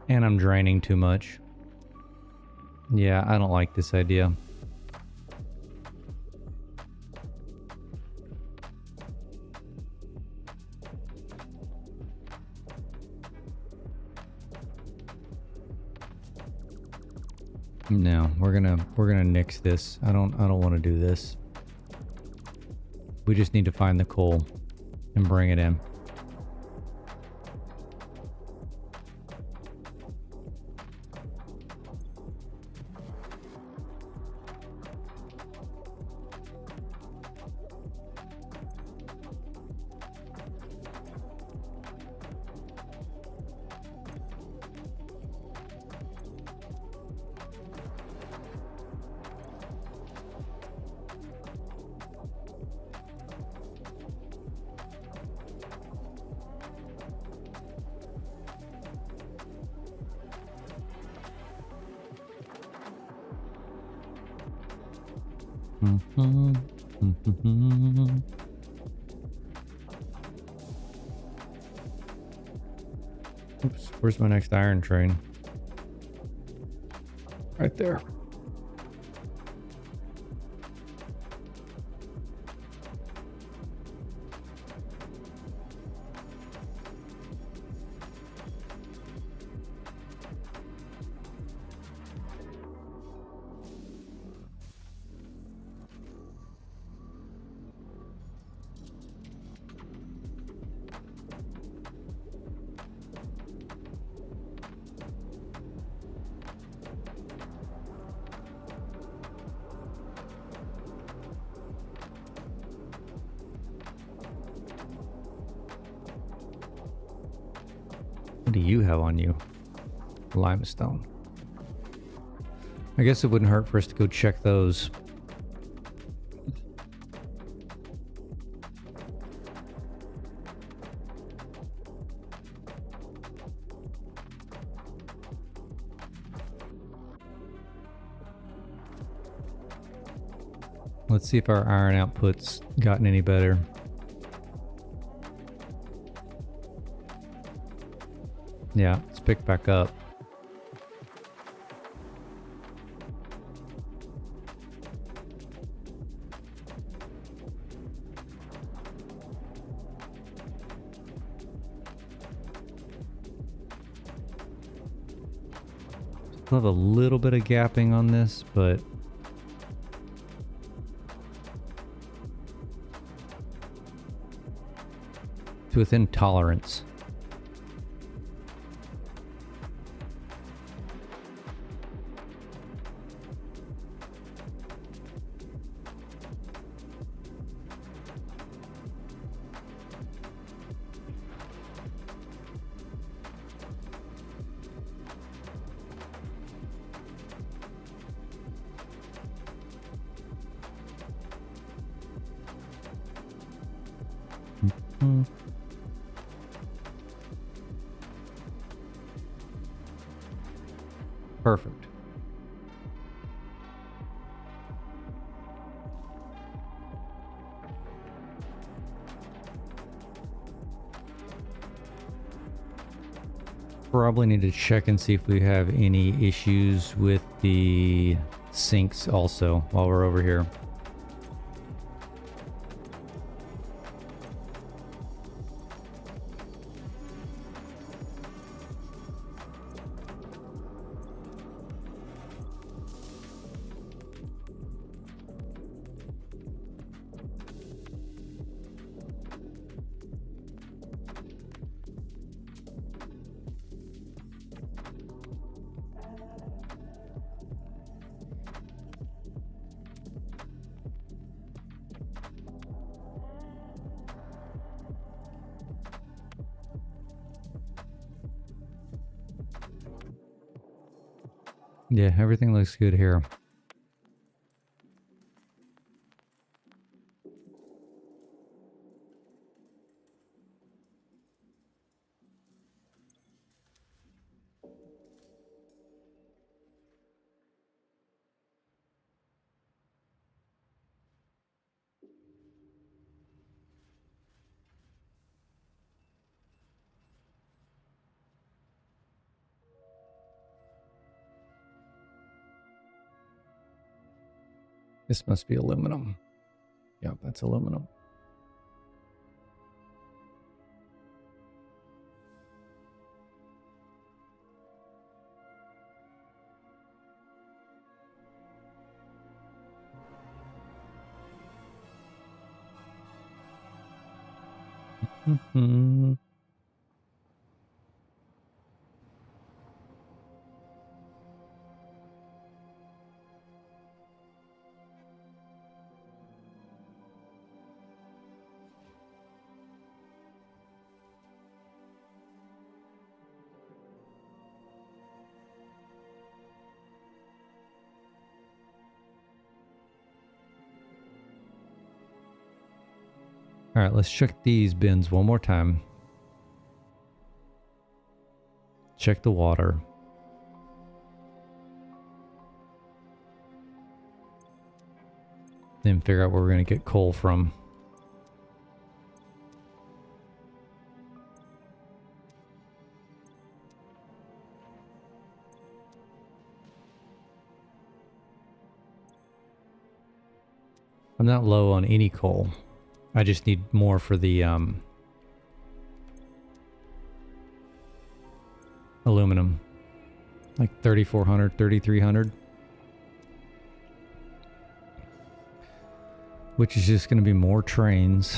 S1: And I'm draining too much. Yeah, I don't like this idea. No, we're gonna nix this. I don't want to do this. We just need to find the coal and bring it in. Oops, where's my next iron train? Right there. What do you have on you? Limestone. I guess it wouldn't hurt for us to go check those. Let's see if our iron output's gotten any better. Yeah, it's picked back up. Still have a little bit of gapping on this, but it's within tolerance. Perfect. Probably need to check and see if we have any issues with the sinks also while we're over here. Yeah, everything looks good here. This must be aluminum. Yep, that's aluminum. Mm-hmm. All right, let's check these bins one more time. Check the water. Then figure out where we're going to get coal from. I'm not low on any coal. I just need more for the aluminum. Like 3,400, 3,300. Which is just going to be more trains.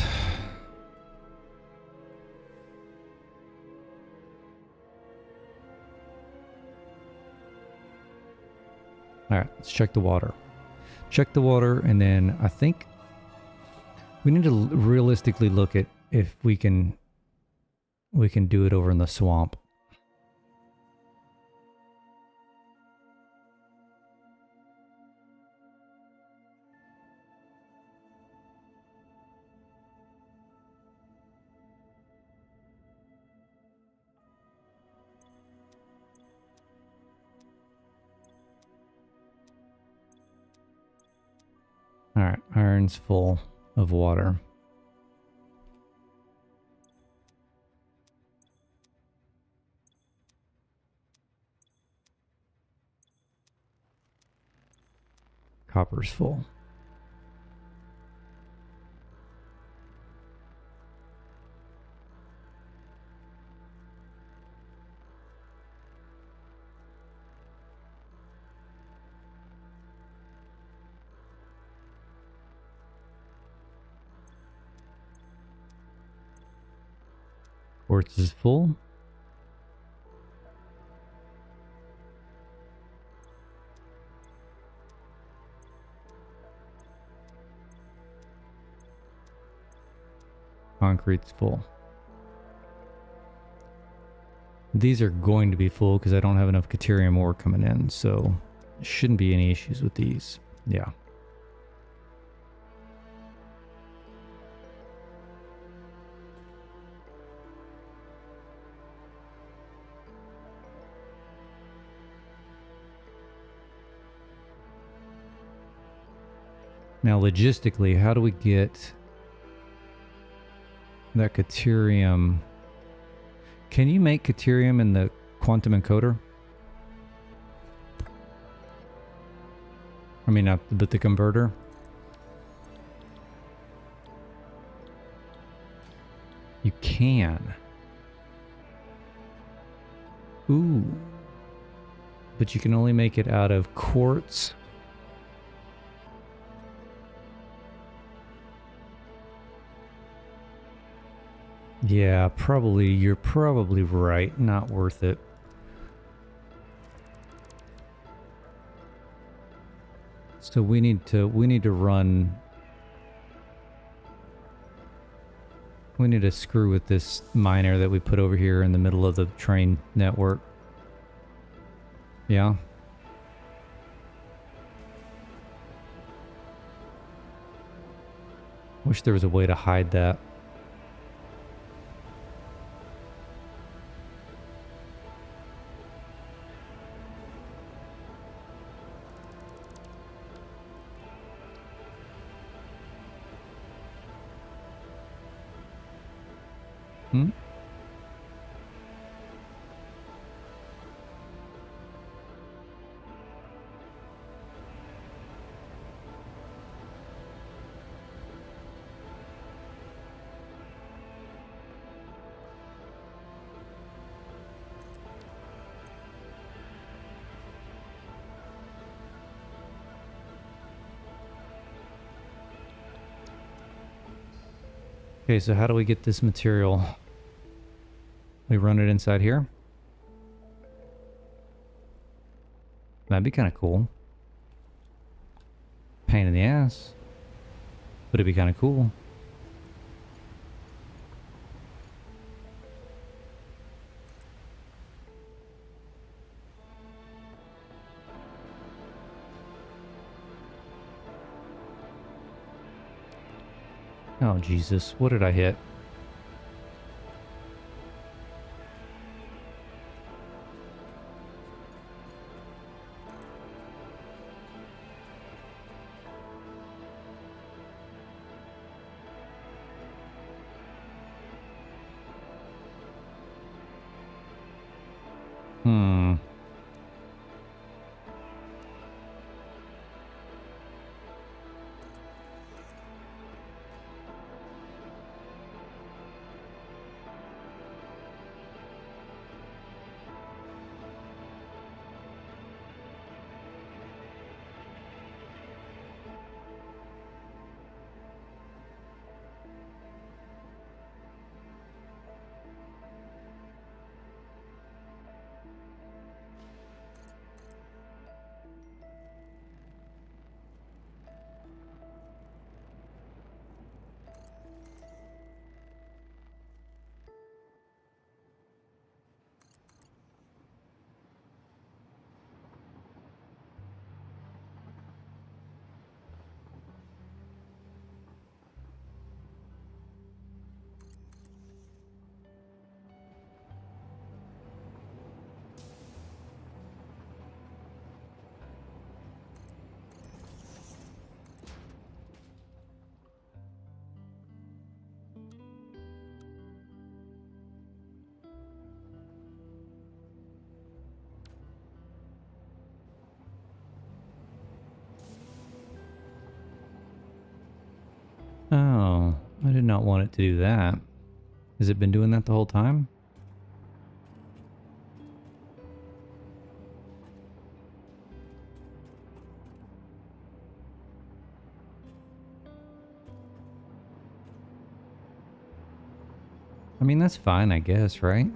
S1: All right, let's check the water. Check the water, and then I think we need to realistically look at if we can do it over in the swamp. All right, iron's full of water. Copper's full. Quartz is full. Concrete's full. These are going to be full because I don't have enough Caterium ore coming in, so shouldn't be any issues with these. Yeah. Now, logistically, how do we get that Caterium? Can you make Caterium in the quantum encoder? I mean, not, but the converter. You can. Ooh. But you can only make it out of quartz. Yeah, probably. You're probably right. Not worth it. So we need to run. We need to screw with this miner that we put over here in the middle of the train network. Yeah. Wish there was a way to hide that. Hmm? Okay, so how do we get this material? We run it inside here? That'd be kind of cool. Pain in the ass. But it'd be kind of cool. Oh, Jesus. What did I hit? Hmm. Oh, I did not want it to do that. Has it been doing that the whole time? I mean, that's fine, I guess, right?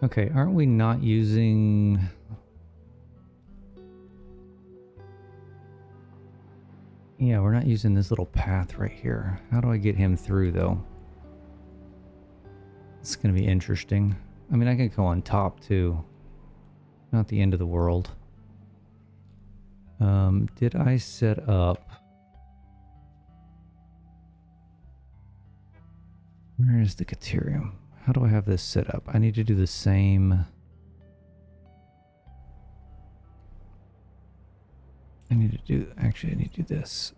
S1: Okay, aren't we not using... Yeah, we're not using this little path right here. How do I get him through, though? It's going to be interesting. I mean, I can go on top too. Not the end of the world. Did I set up... Where is the Caterium? How do I have this set up? I need to do the same... I need to do... Actually, I need to do this.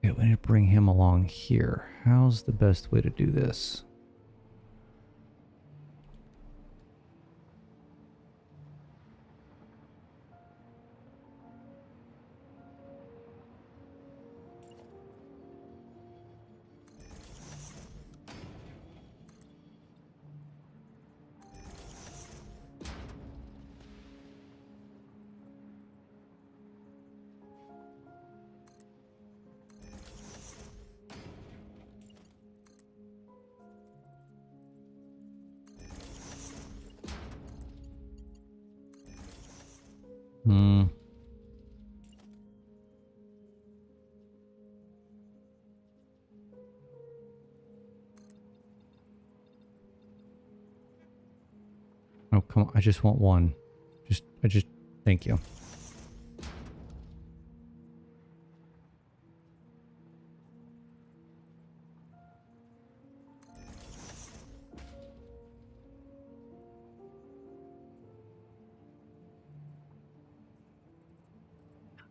S1: Okay, we need to bring him along here. How's the best way to do this? Hmm. Oh, come on. I just want one. Thank you.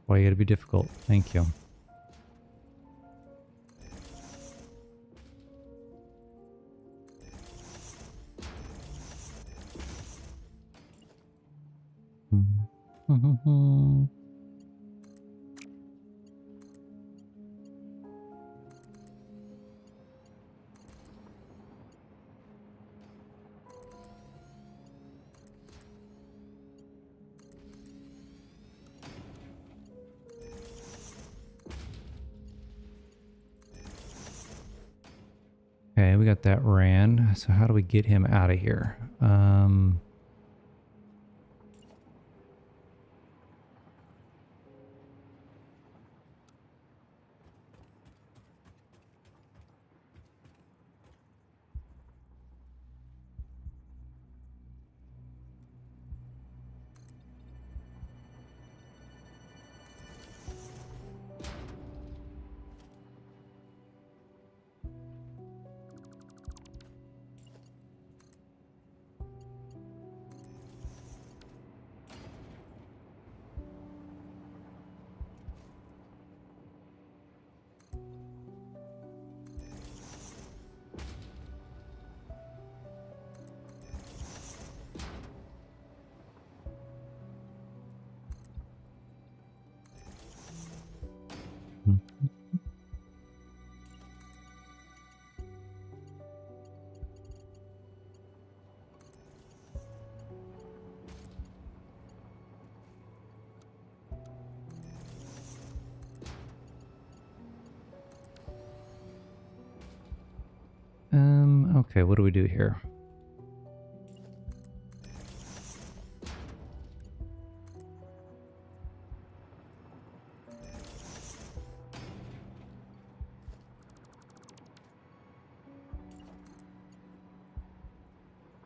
S1: Why you gotta be difficult? Thank you. Okay, we got that ran. So how do we get him out of here? Okay, what do we do here?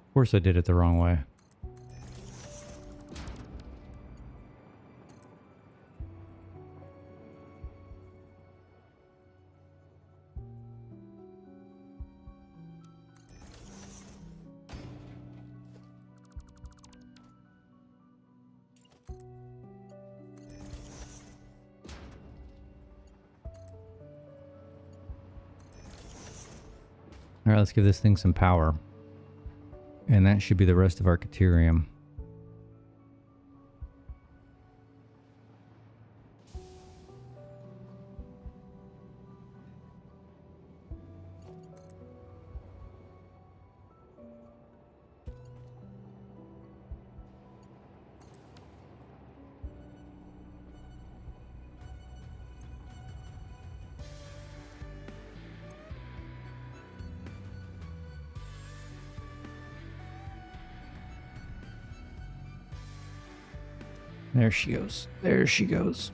S1: Of course I did it the wrong way. All right, let's give this thing some power. And that should be the rest of our Caterium. There she goes. There she goes.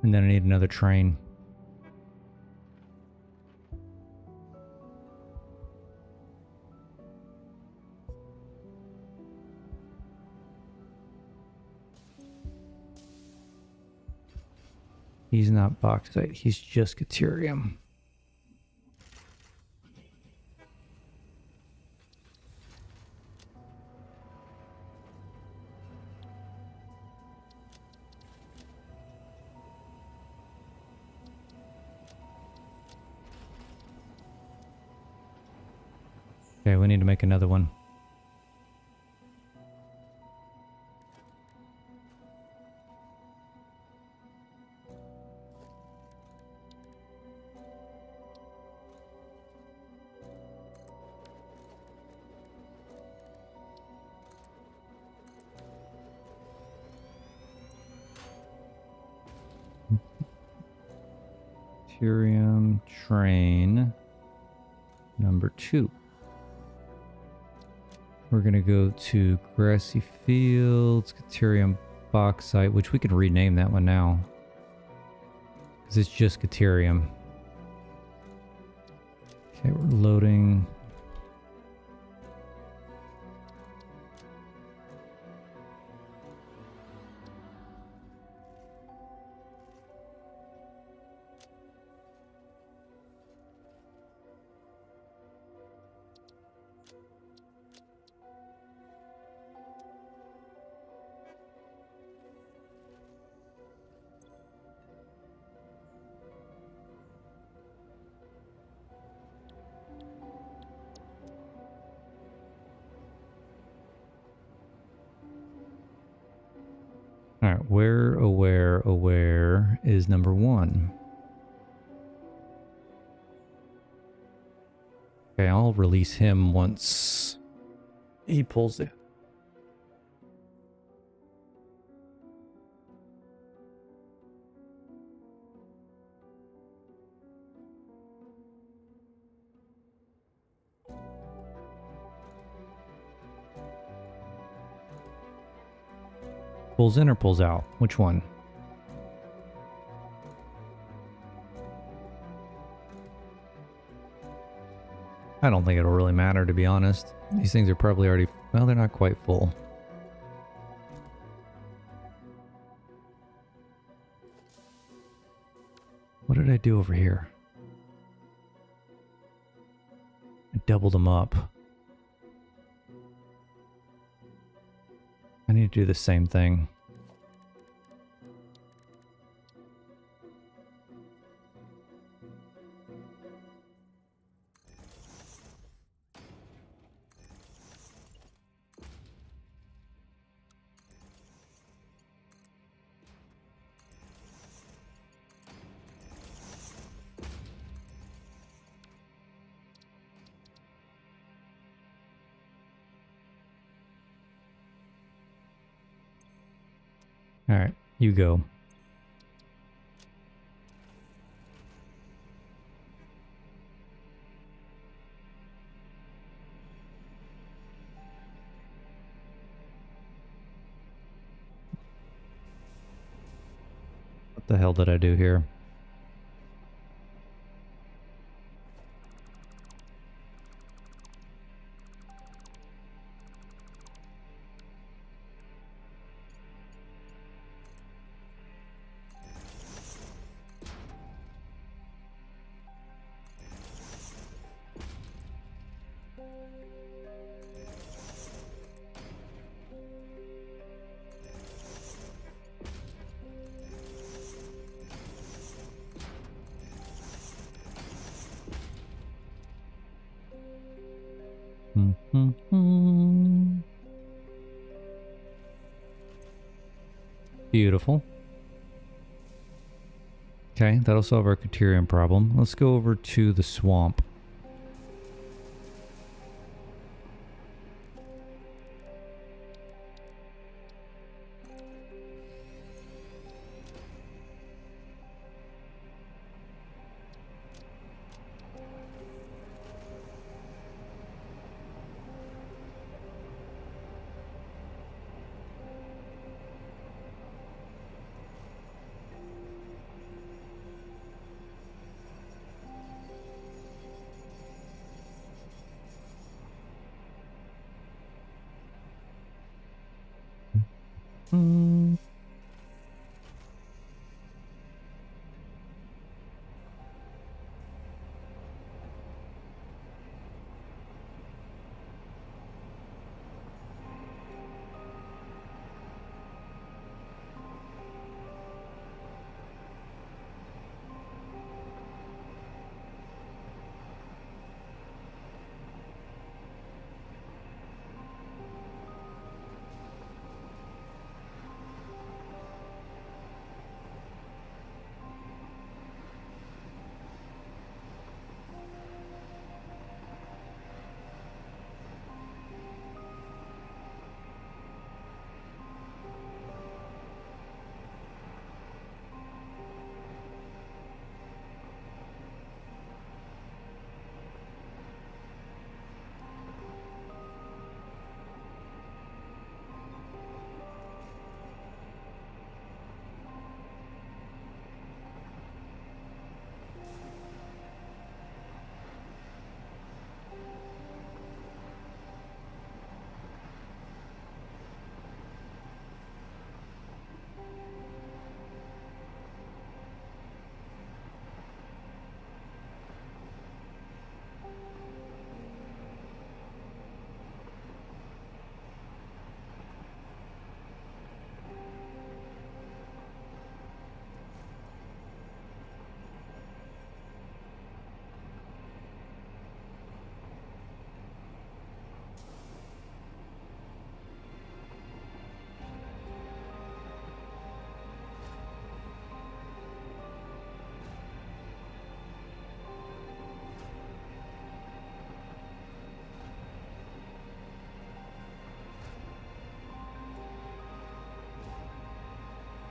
S1: And then I need another train. He's not bauxite, he's just Caterium. Okay, we need to make another one. Caterium train number 2. We're going to go to Grassy Fields, Caterium Bauxite, which we could rename that one now. Because it's just Caterium. Okay, we're loading. All right, aware is number 1. Okay, I'll release him once he pulls it. Pulls in or pulls out? Which one? I don't think it'll really matter, to be honest. These things are probably already... Well, they're not quite full. What did I do over here? I doubled them up. I need to do the same thing. All right, you go. What the hell did I do here? Beautiful. Okay, that'll solve our Criterion problem. Let's go over to the swamp. Hmm.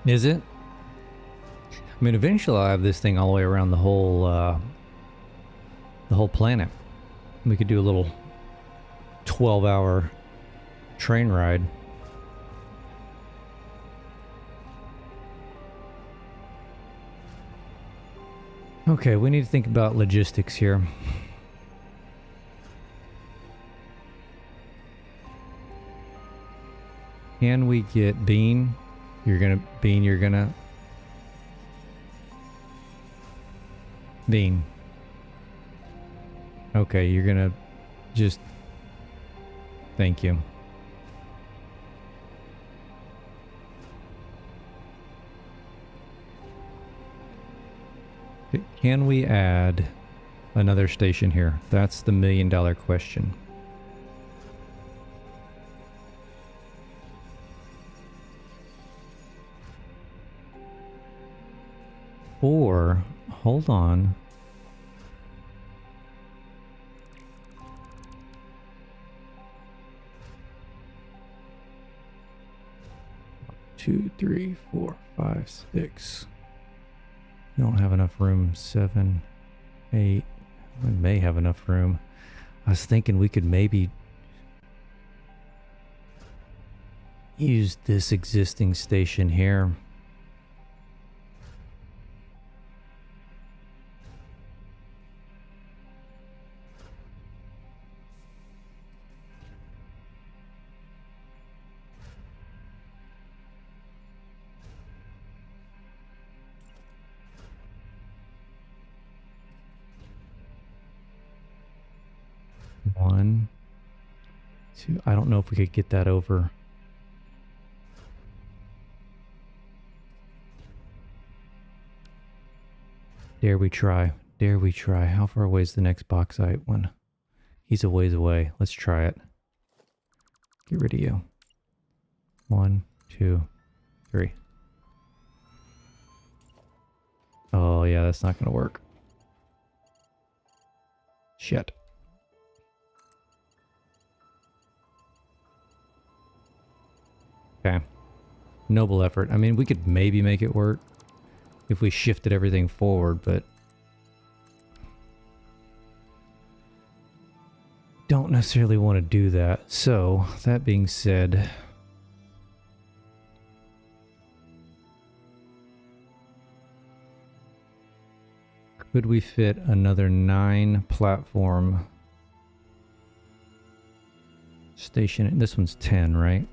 S1: Is it? I mean, eventually I'll have this thing all the way around the whole planet. We could do a little 12-hour train ride. Okay, we need to think about logistics here. Can we get Bean? Bean, okay, you're gonna just, thank you. Can we add another station here? That's the million-dollar question. Or, hold on. Two, three, four, five, six. We don't have enough room. 7, 8. We may have enough room. I was thinking we could maybe use this existing station here. One, two. I don't know if we could get that over. Dare we try? Dare we try? How far away is the next bauxite one? He's a ways away. Let's try it. Get rid of you. 1, 2, 3. Oh yeah, that's not gonna work. Shit. Okay. Noble effort. I mean, we could maybe make it work if we shifted everything forward, but don't necessarily want to do that. So, that being said, could we fit another 9 platform station? This one's 10, right?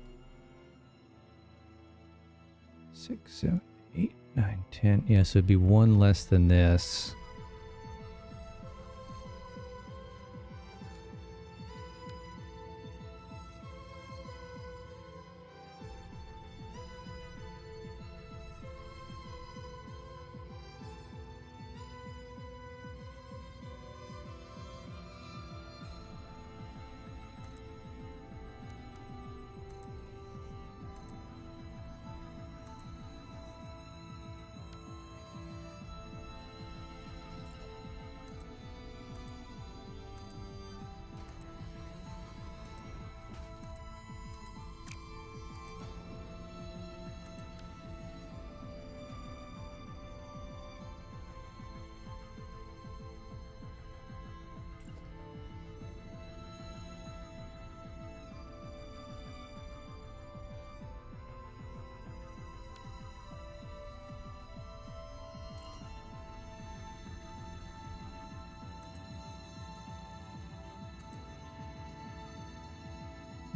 S1: 6, 7, 8, 9, 10. Yeah, so it'd be one less than this.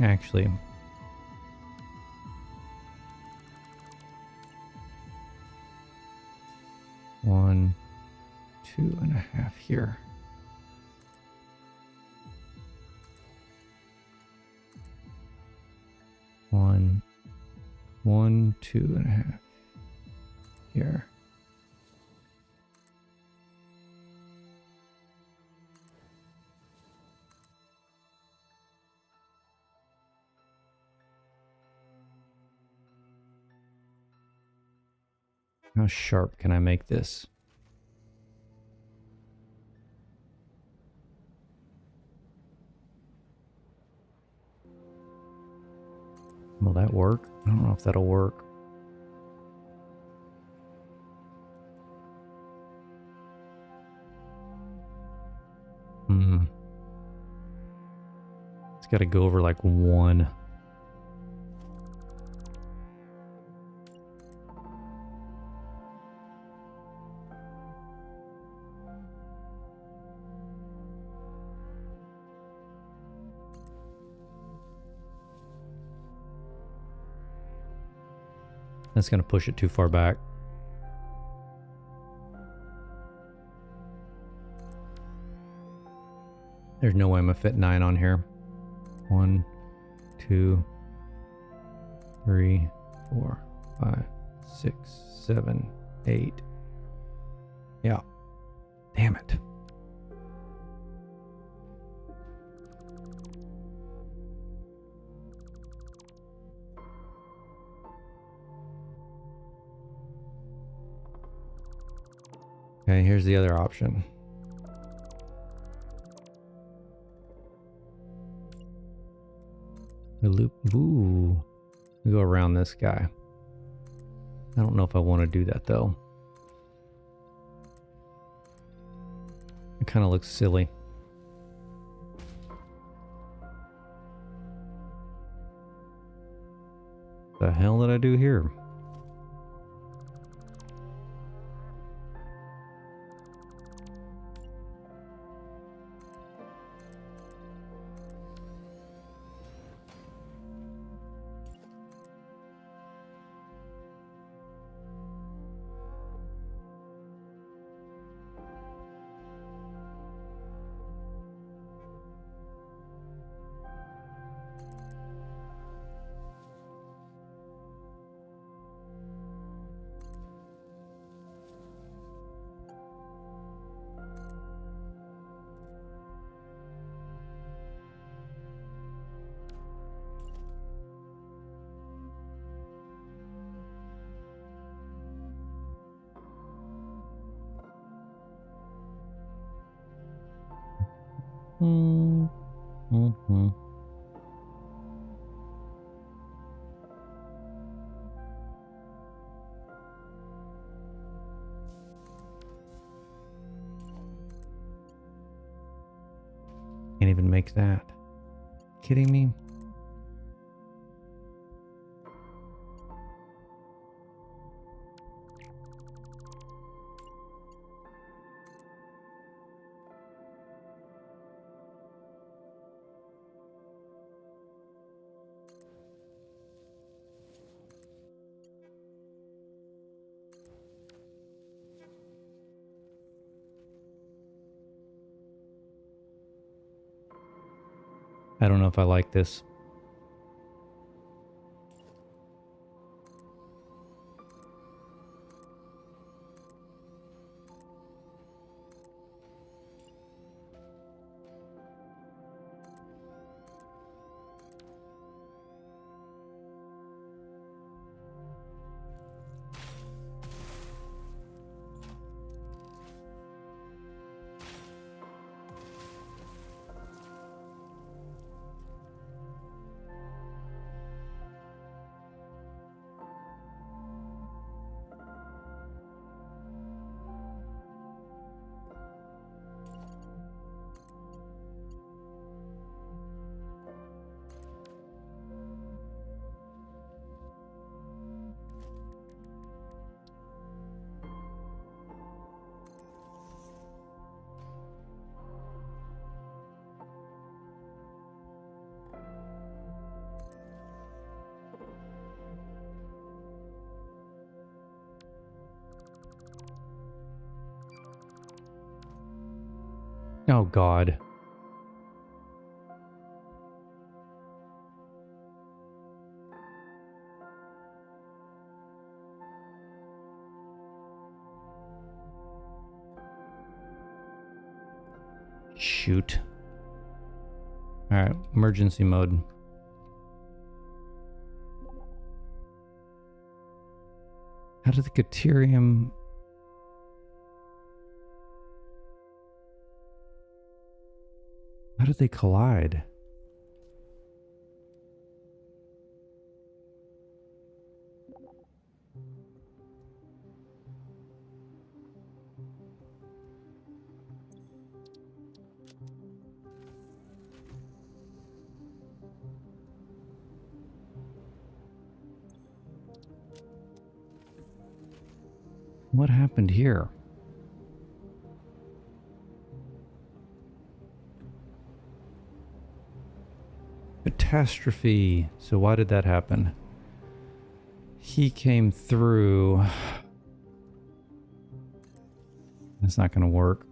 S1: Actually, one, 2.5 here. One, 2.5 here. How sharp can I make this? Will that work? I don't know if that'll work. It's got to go over like 1. That's going to push it too far back. There's no way I'm going to fit 9 on here. 1, 2, 3, 4, 5, 6, 7, 8. Yeah. Damn it. Okay, here's the other option. A loop. Ooh. We go around this guy. I don't know if I want to do that though. It kind of looks silly. The hell did I do here? Mm-hmm. Can't even make that. Kidding me? I don't know if I like this. Oh, God. Shoot. Alright, emergency mode. How did the Caterium... How did they collide? What happened here? Catastrophe. So why did that happen? He came through. That's not going to work.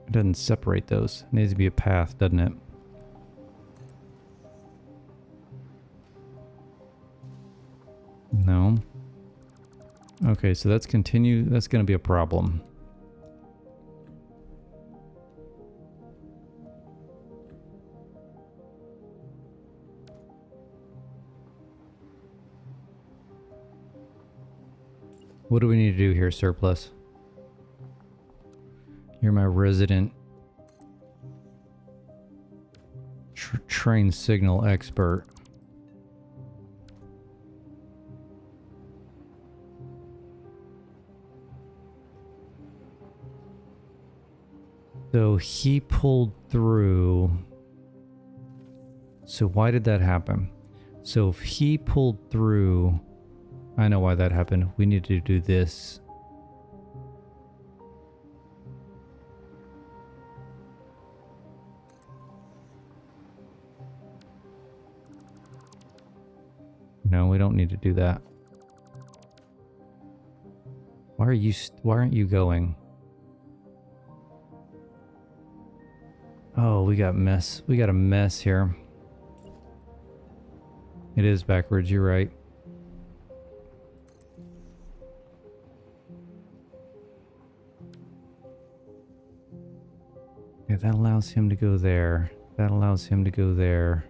S1: It doesn't separate those. It needs to be a path, doesn't it? No. Okay, so that's continue. That's going to be a problem. What do we need to do here, Surplus? You're my resident train signal expert. So he pulled through. So why did that happen? So if he pulled through, I know why that happened. We need to do this. No, we don't need to do that. Why aren't you going? Oh, we got mess. We got a mess here. It is backwards, you're right. Yeah, that allows him to go there. That allows him to go there.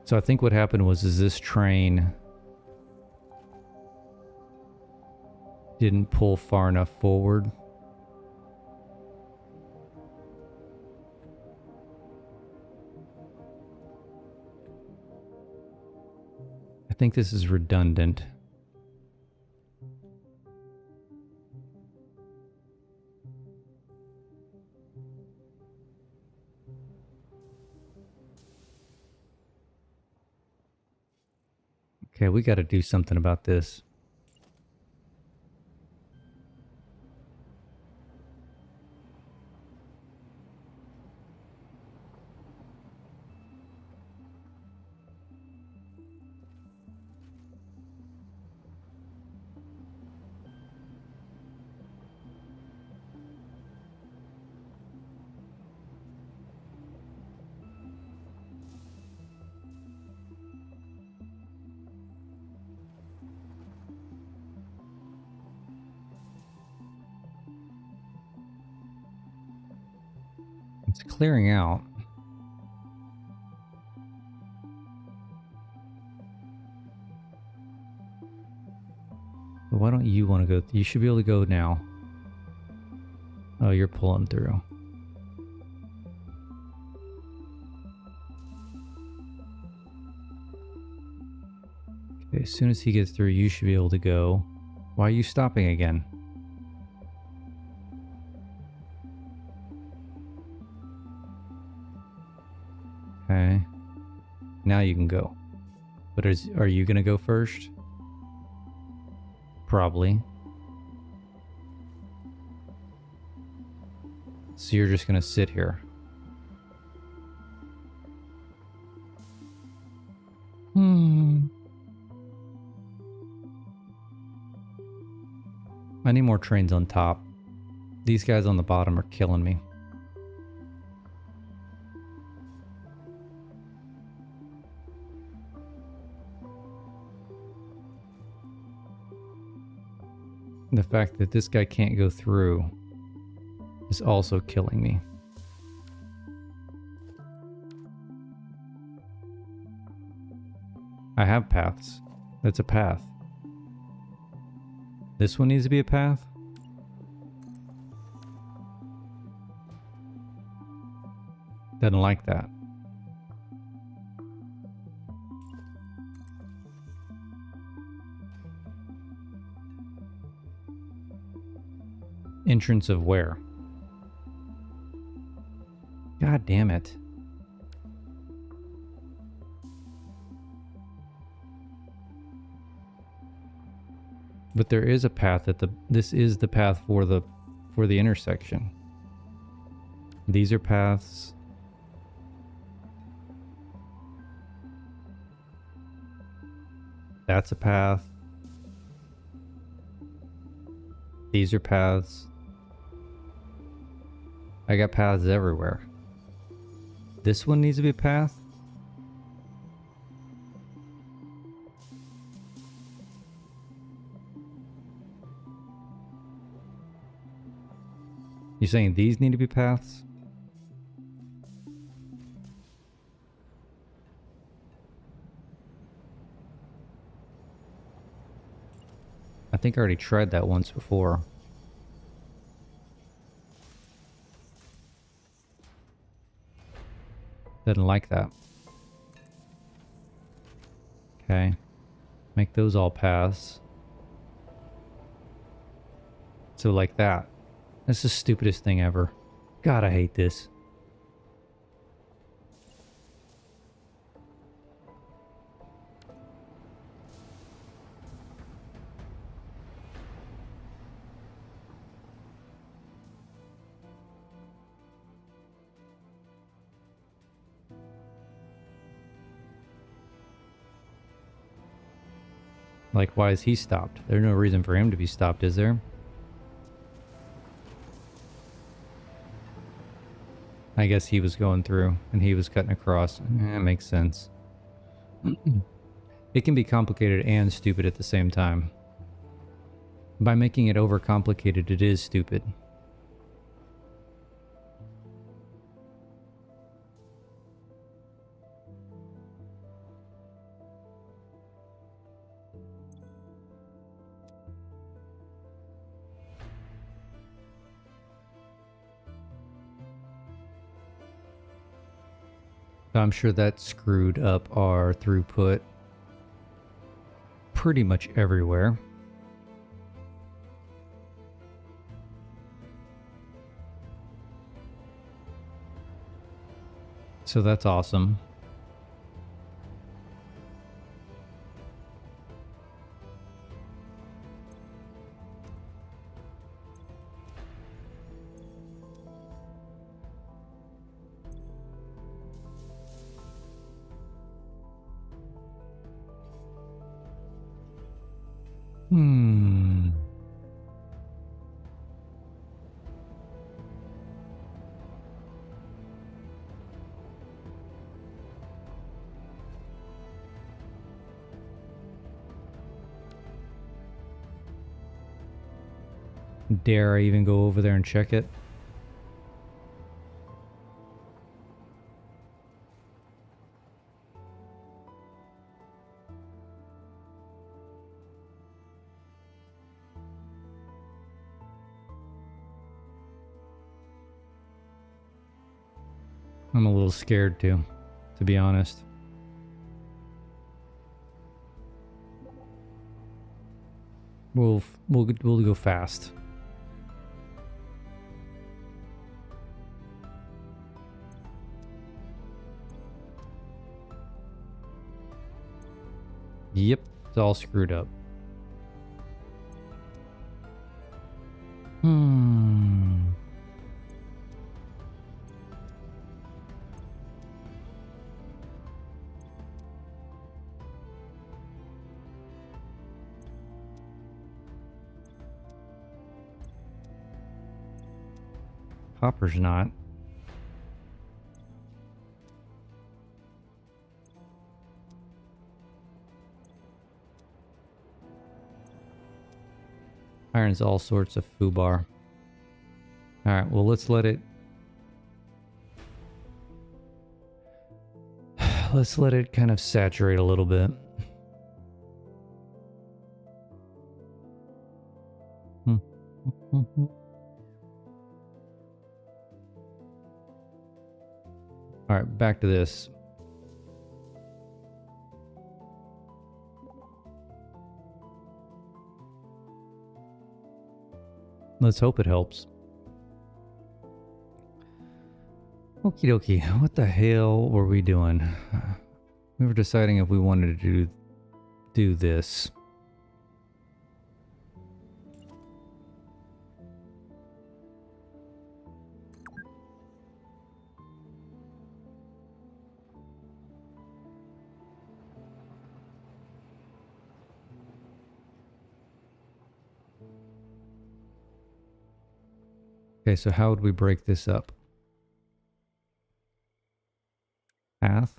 S1: So I think what happened was this train didn't pull far enough forward. think this is redundant. Okay, we got to do something about this. It's clearing out. But why don't you want to go? You should be able to go now. Oh, you're pulling through. Okay, as soon as he gets through, you should be able to go. Why are you stopping again? Okay. Now you can go. But are you going to go first? Probably. So you're just going to sit here. I need more trains on top. These guys on the bottom are killing me. The fact that this guy can't go through is also killing me. I have paths. That's a path. This one needs to be a path? Doesn't like that. Entrance of where? God damn it. But there is a path at this is the path for the intersection. These are paths. That's a path. These are paths. I got paths everywhere. This one needs to be a path. You're saying these need to be paths? I think I already tried that once before. Doesn't like that. Okay. Make those all paths. So like that. That's the stupidest thing ever. God, I hate this. Like, why is he stopped? There's no reason for him to be stopped, is there? I guess he was going through and he was cutting across. That makes sense. It can be complicated and stupid at the same time. By making it overcomplicated, it is stupid. I'm sure that screwed up our throughput. pretty much everywhere. So that's awesome. Dare I even go over there and check it? I'm a little scared to be honest. We'll go fast. Yep, it's all screwed up. Hopper's not. Iron's all sorts of foobar. Alright, well let's let it... Let's let it kind of saturate a little bit. Alright, back to this. Let's hope it helps. Okie dokie, what the hell were we doing? We were deciding if we wanted to do this. Okay, so how would we break this up? Path.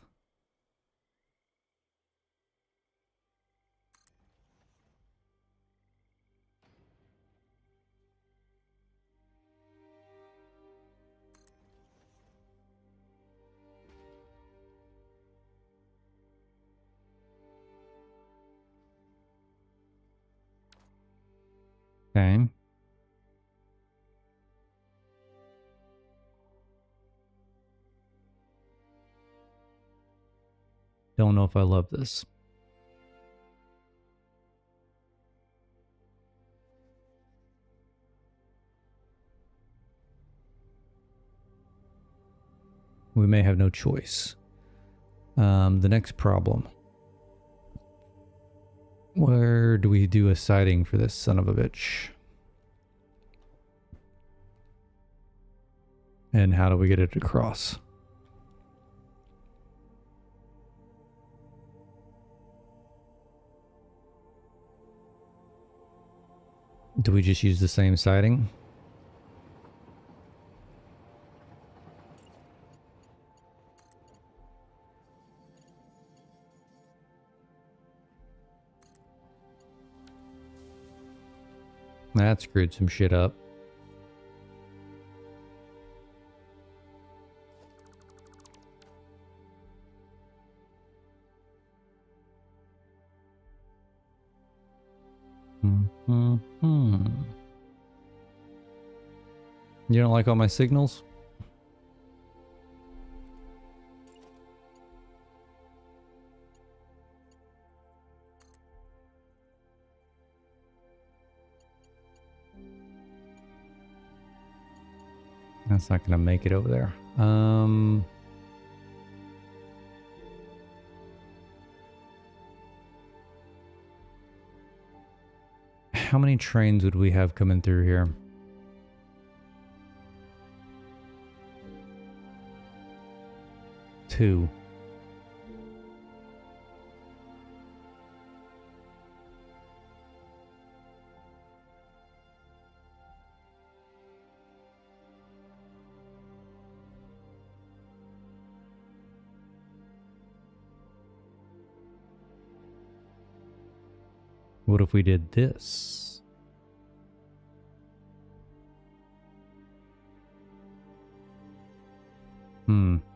S1: Okay. Don't know if I love this. We may have no choice. The next problem. Where do we do a siding for this son of a bitch? And how do we get it across? Do we just use the same siding? That screwed some shit up. You don't like all my signals? That's not gonna make it over there. How many trains would we have coming through here? Two. What if we did this?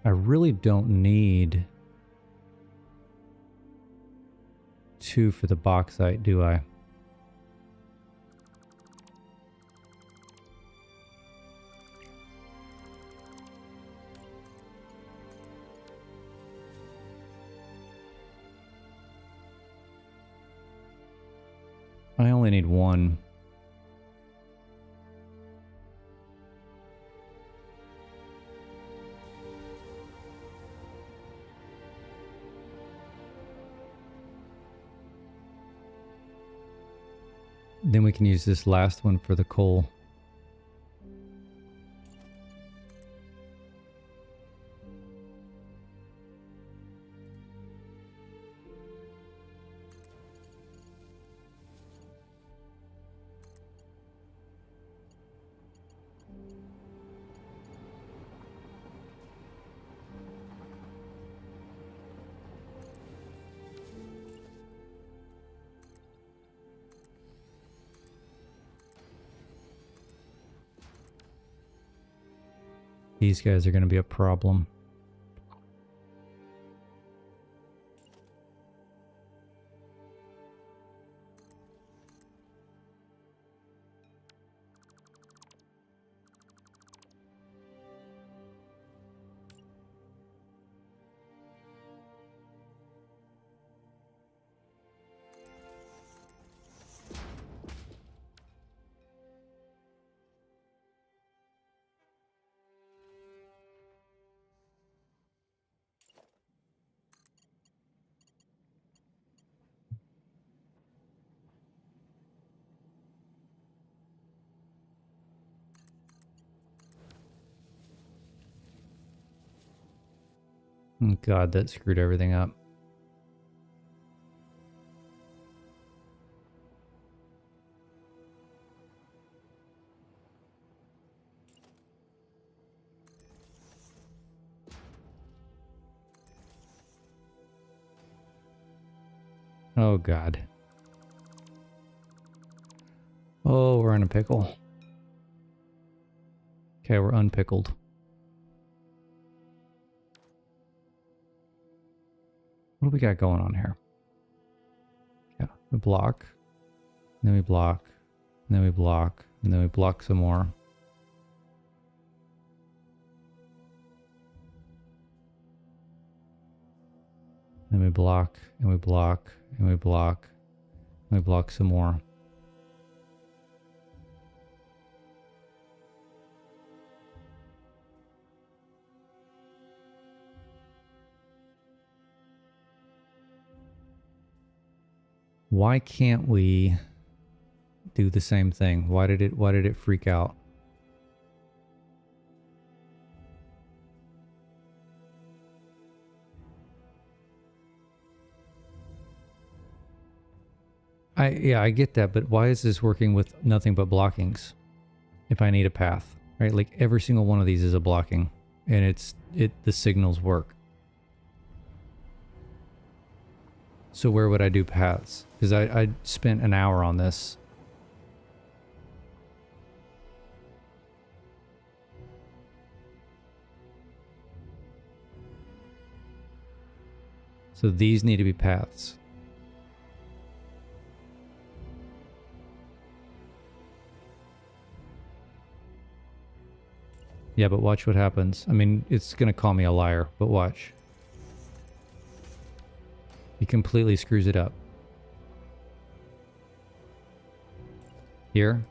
S1: I really don't need 2 for the bauxite, do I? I only need 1. Then we can use this last one for the coal. These guys are going to be a problem. God, that screwed everything up. Oh, God. Oh, we're in a pickle. Okay, we're unpickled. What do we got going on here? Yeah, we block. And then we block. And then we block. And then we block some more. Then we block. And we block. And we block. And we block some more. Why can't we do the same thing? Why did it freak out? I get that, but why is this working with nothing but blockings? If I need a path, right? Like every single one of these is a blocking, and the signals work. So where would I do paths? Because I spent an hour on this. So these need to be paths. Yeah, but watch what happens. I mean, it's going to call me a liar, but watch. He completely screws it up. Here.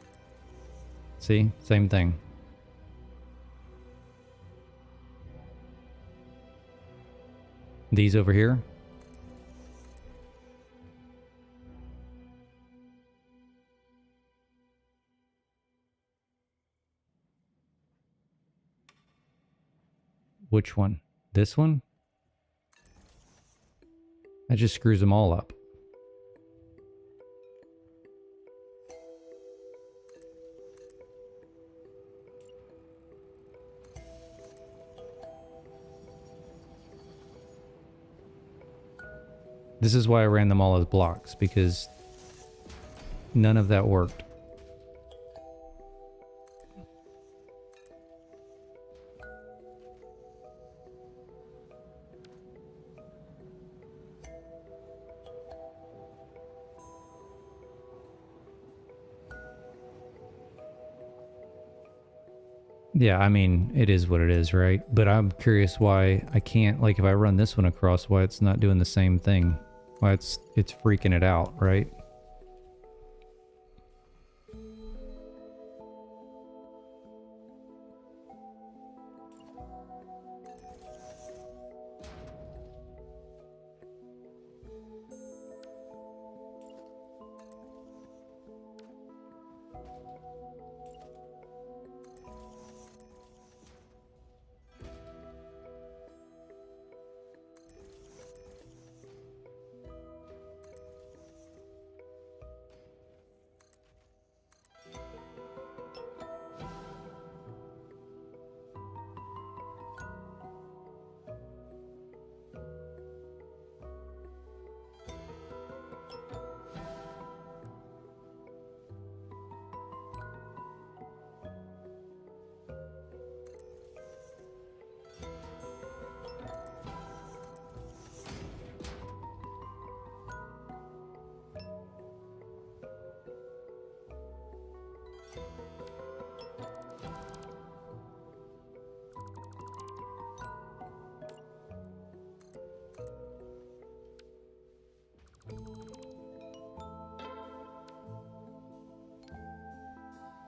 S1: See? Same thing. These over here. Which one? This one? That just screws them all up. This is why I ran them all as blocks, because none of that worked. Yeah, I mean, it is what it is, right? But I'm curious why I can't, like, if I run this one across, why it's not doing the same thing. Why it's freaking it out, right?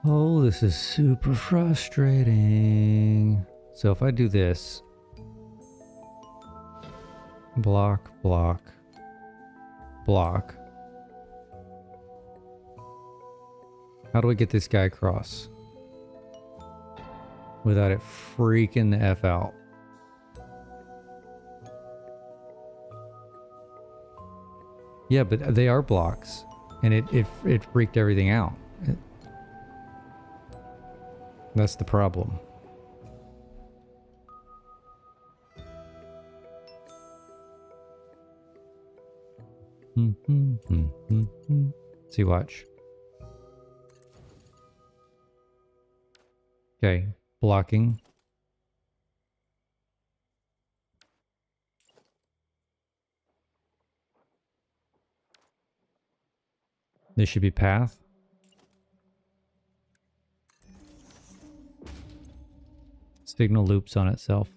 S1: Oh, this is super frustrating. So if I do this, block, block, block. How do I get this guy across without it freaking the F out? Yeah, but they are blocks, and it freaked everything out. That's the problem. See, watch. Okay, blocking. This should be path. Signal loops on itself.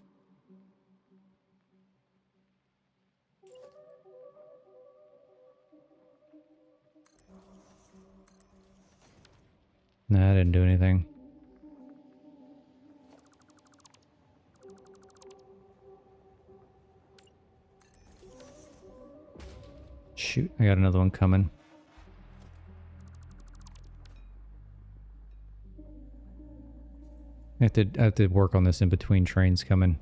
S1: Nah, I didn't do anything. Shoot, I got another one coming. I have to work on this in between trains coming.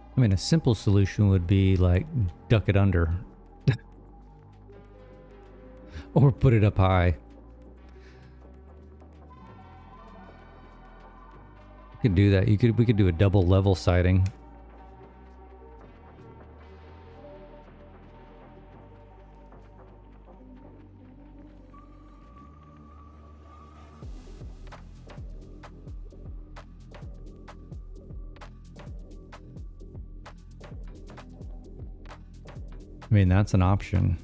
S1: I mean, a simple solution would be like duck it under or put it up high. You could do that. We could do a double level siding. I mean, that's an option.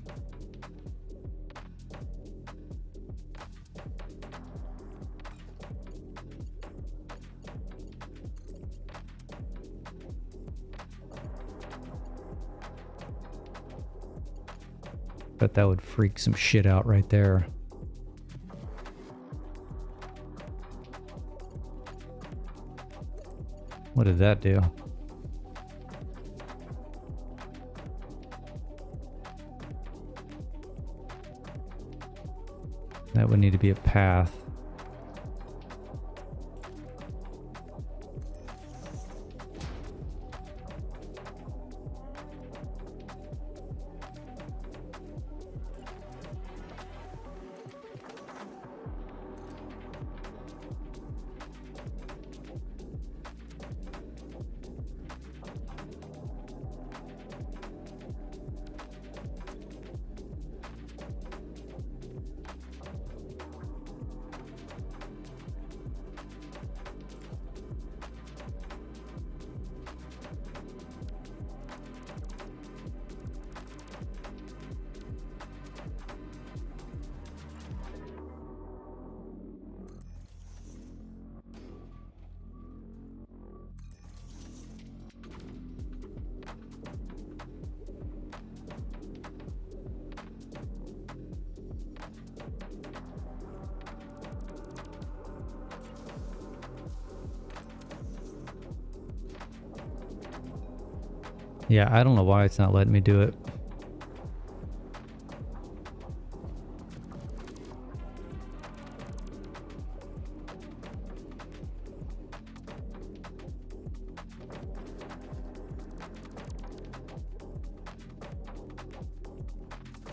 S1: Bet that would freak some shit out right there. What did that do? That would need to be a path. Yeah, I don't know why it's not letting me do it.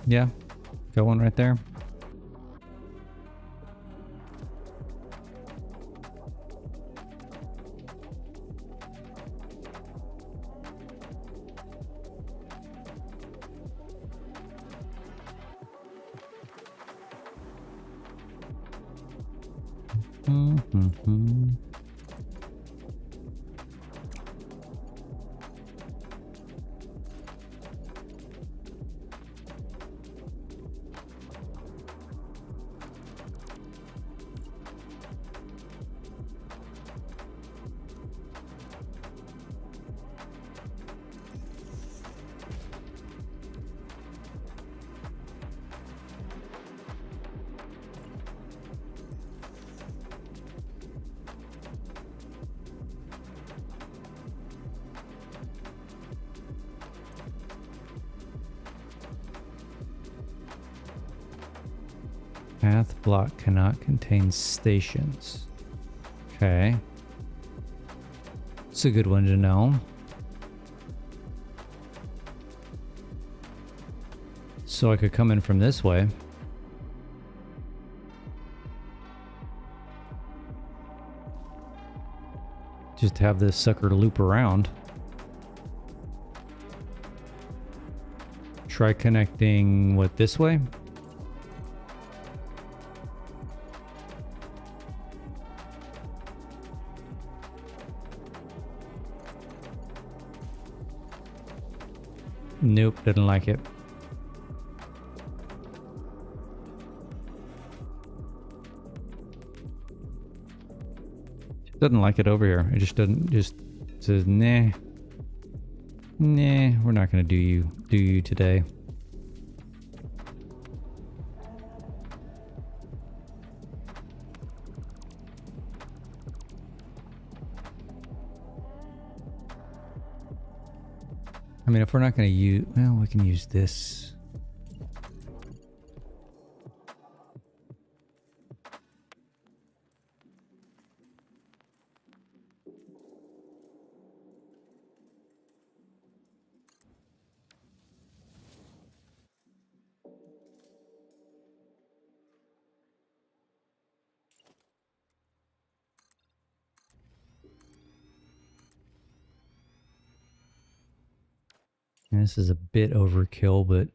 S1: Yeah, got one right there. Mm-hmm. Path block cannot contain stations. Okay. It's a good one to know. So I could come in from this way. Just have this sucker loop around. Try connecting, what, this way? Nope, didn't like it. Doesn't like it over here. It just doesn't, just says, nah. Nah, we're not gonna do you today. I mean, if we're not gonna use, well, we can use this. And this is a bit overkill, but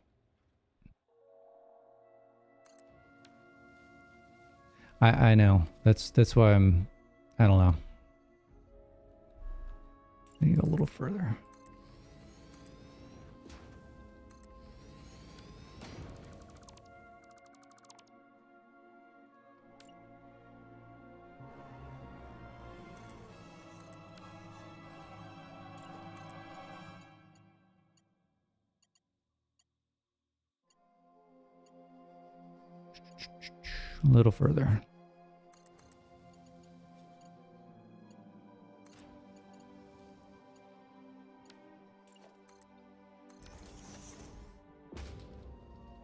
S1: I know. That's why I don't know. I need a little further. A little further.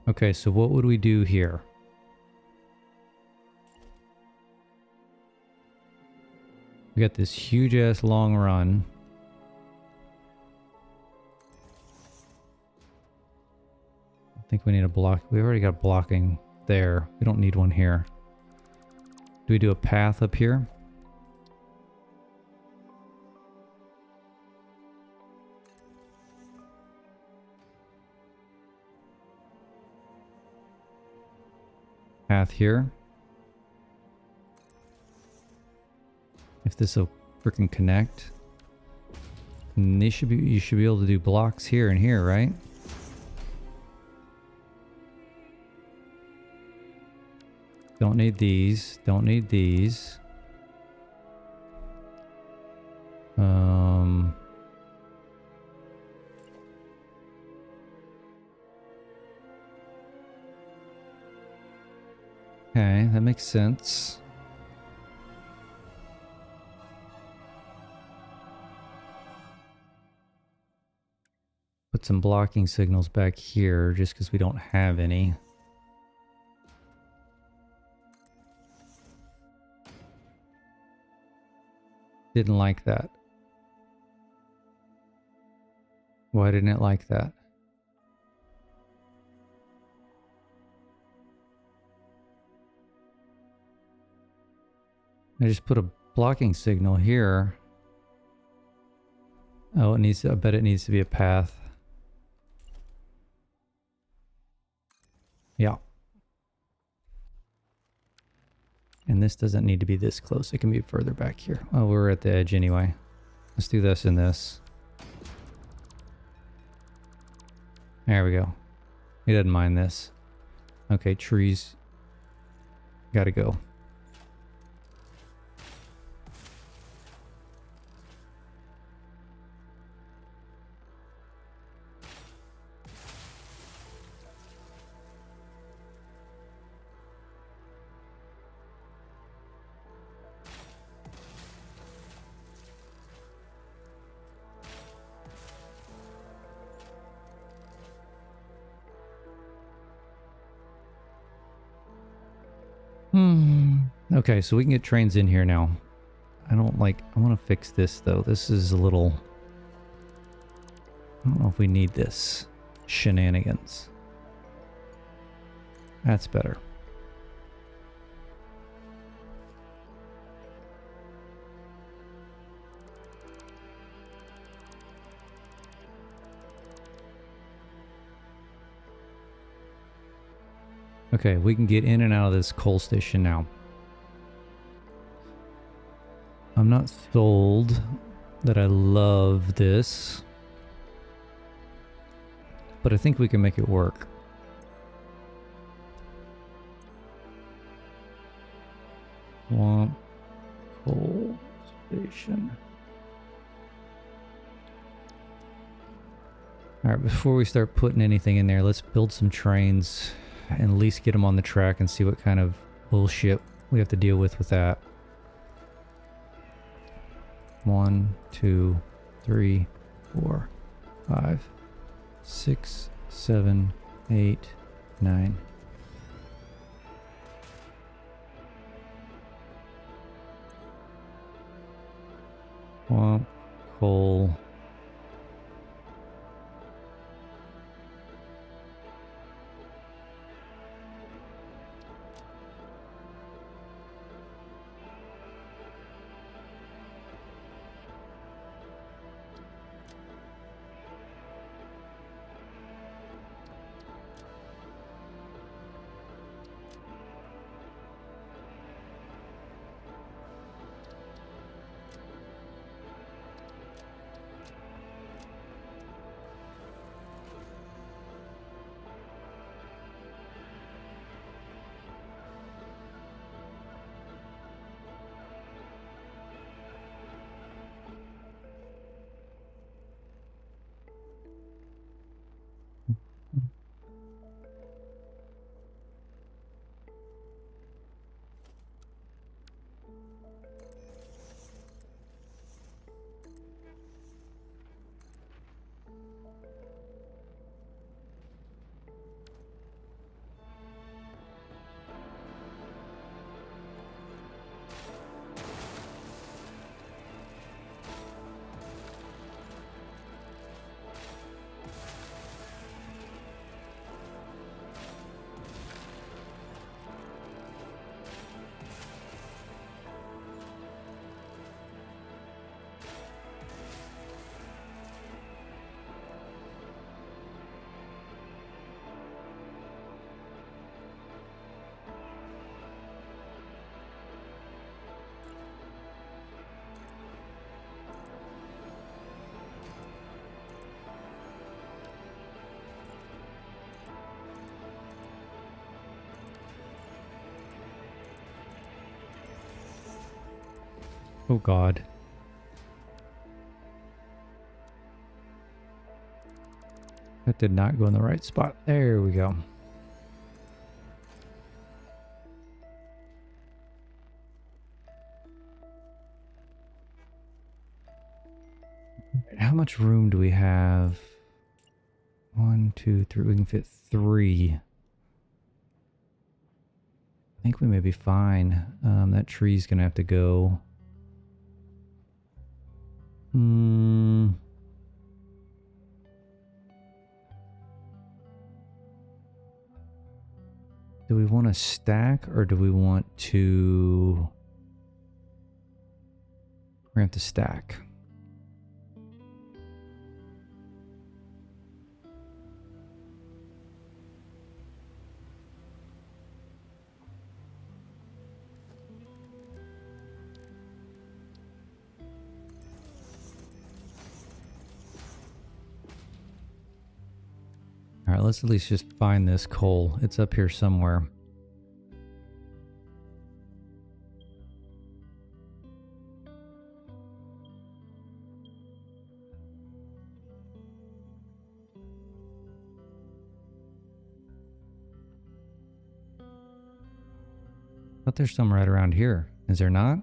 S1: Okay, so what would we do here? We got this huge ass long run. I think we need a block. We already got blocking there. We don't need one here. Do we do a path up here? Path here. If this will freaking connect, and you should be able to do blocks here and here, right? Don't need these. Don't need these. Okay, that makes sense. Put some blocking signals back here just because we don't have any. Didn't like that. Why didn't it like that? I just put a blocking signal here. Oh, it needs to, I bet it needs to be a path. Yeah. And this doesn't need to be this close. It can be further back here. Oh, we're at the edge anyway. Let's do this and this. There we go. He doesn't mind this. Okay, trees. Gotta go. Okay, so we can get trains in here now. I want to fix this though. This is a little... I don't know if we need this shenanigans. That's better. Okay, we can get in and out of this coal station now. I'm not sold that I love this, but I think we can make it work. Swamp coal station. All right, before we start putting anything in there, let's build some trains and at least get them on the track and see what kind of bullshit we have to deal with that. 1, 2, 3, 4, 5, 6, 7, 8, 9. Swamp, coal. Oh God. That did not go in the right spot. There we go. How much room do we have? 1, 2, 3. We can fit 3. I think we may be fine. That tree's gonna have to go. Do we want to stack or do we want to... We're gonna have to stack. All right, let's at least just find this coal. It's up here somewhere. But there's some right around here. Is there not?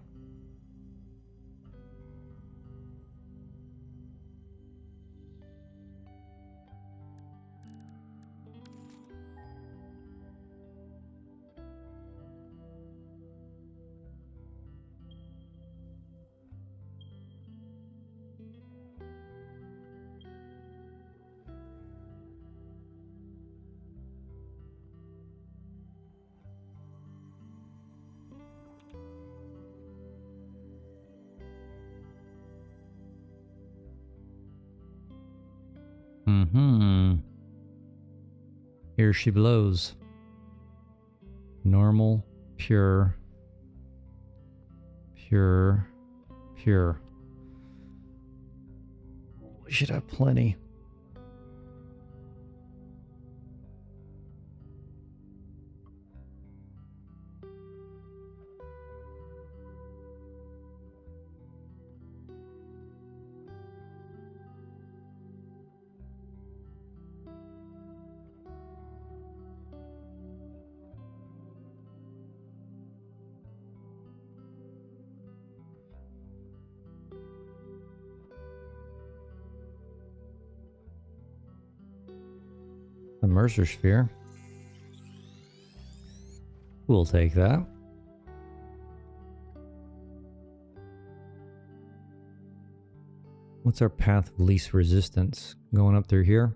S1: Here she blows. Normal, pure, pure, pure. We should have plenty. The Mercer sphere. We'll take that. What's our path of least resistance? Going up through here?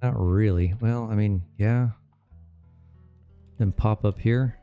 S1: Not really. Well, I mean, yeah. Then pop up here.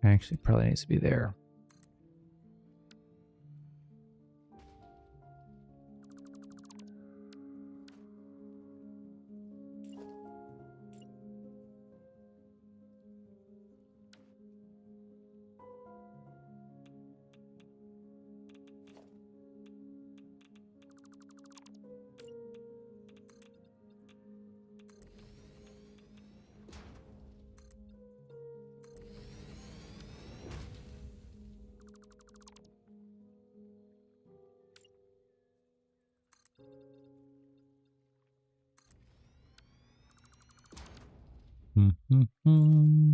S1: Actually, probably needs to be there. Mm-hmm.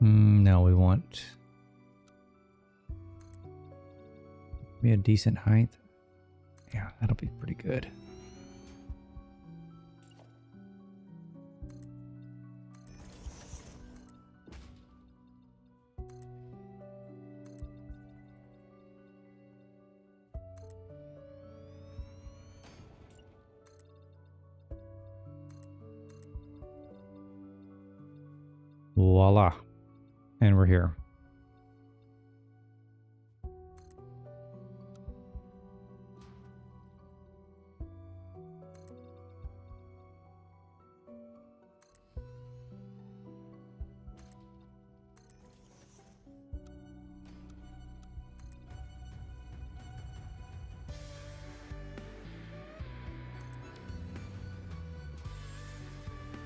S1: No, we want be a decent height. Yeah, that'll be pretty good. Voila. And we're here.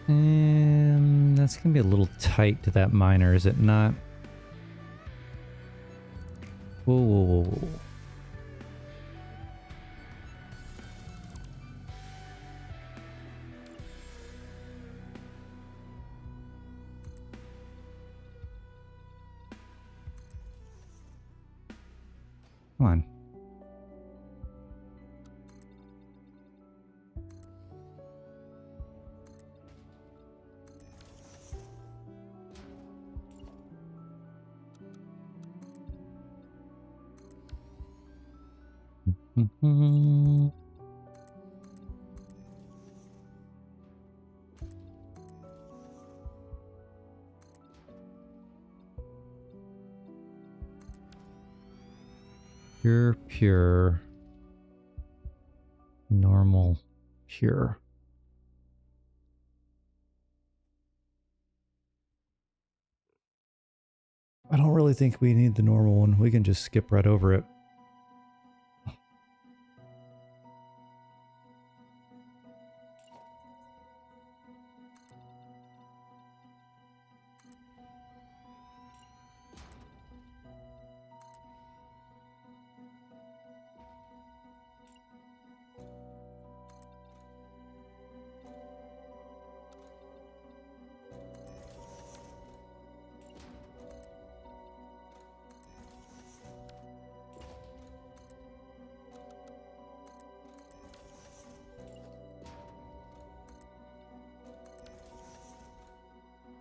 S1: And that's going to be a little tight to that miner, is it not? Whoa, whoa, whoa, whoa. Come on. Mm-hmm. Pure, normal, pure. I don't really think we need the normal one. We can just skip right over it.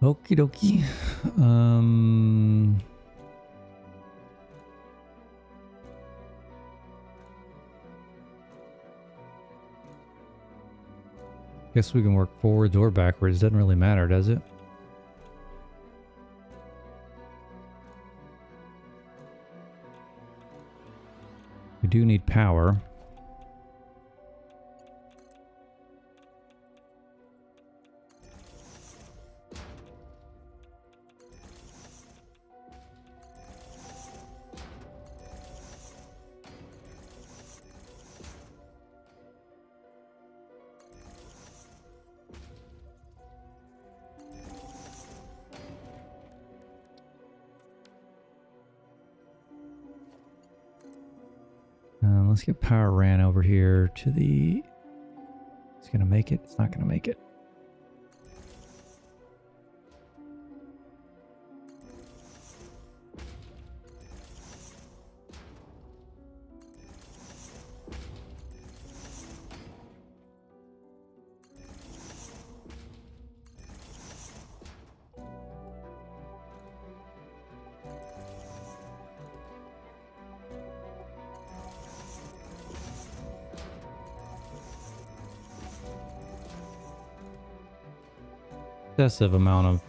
S1: Okie dokie. Guess we can work forwards or backwards. Doesn't really matter, does it? We do need power. Let's get power ran over here to the It's gonna make it. It's not gonna make it. Excessive amount of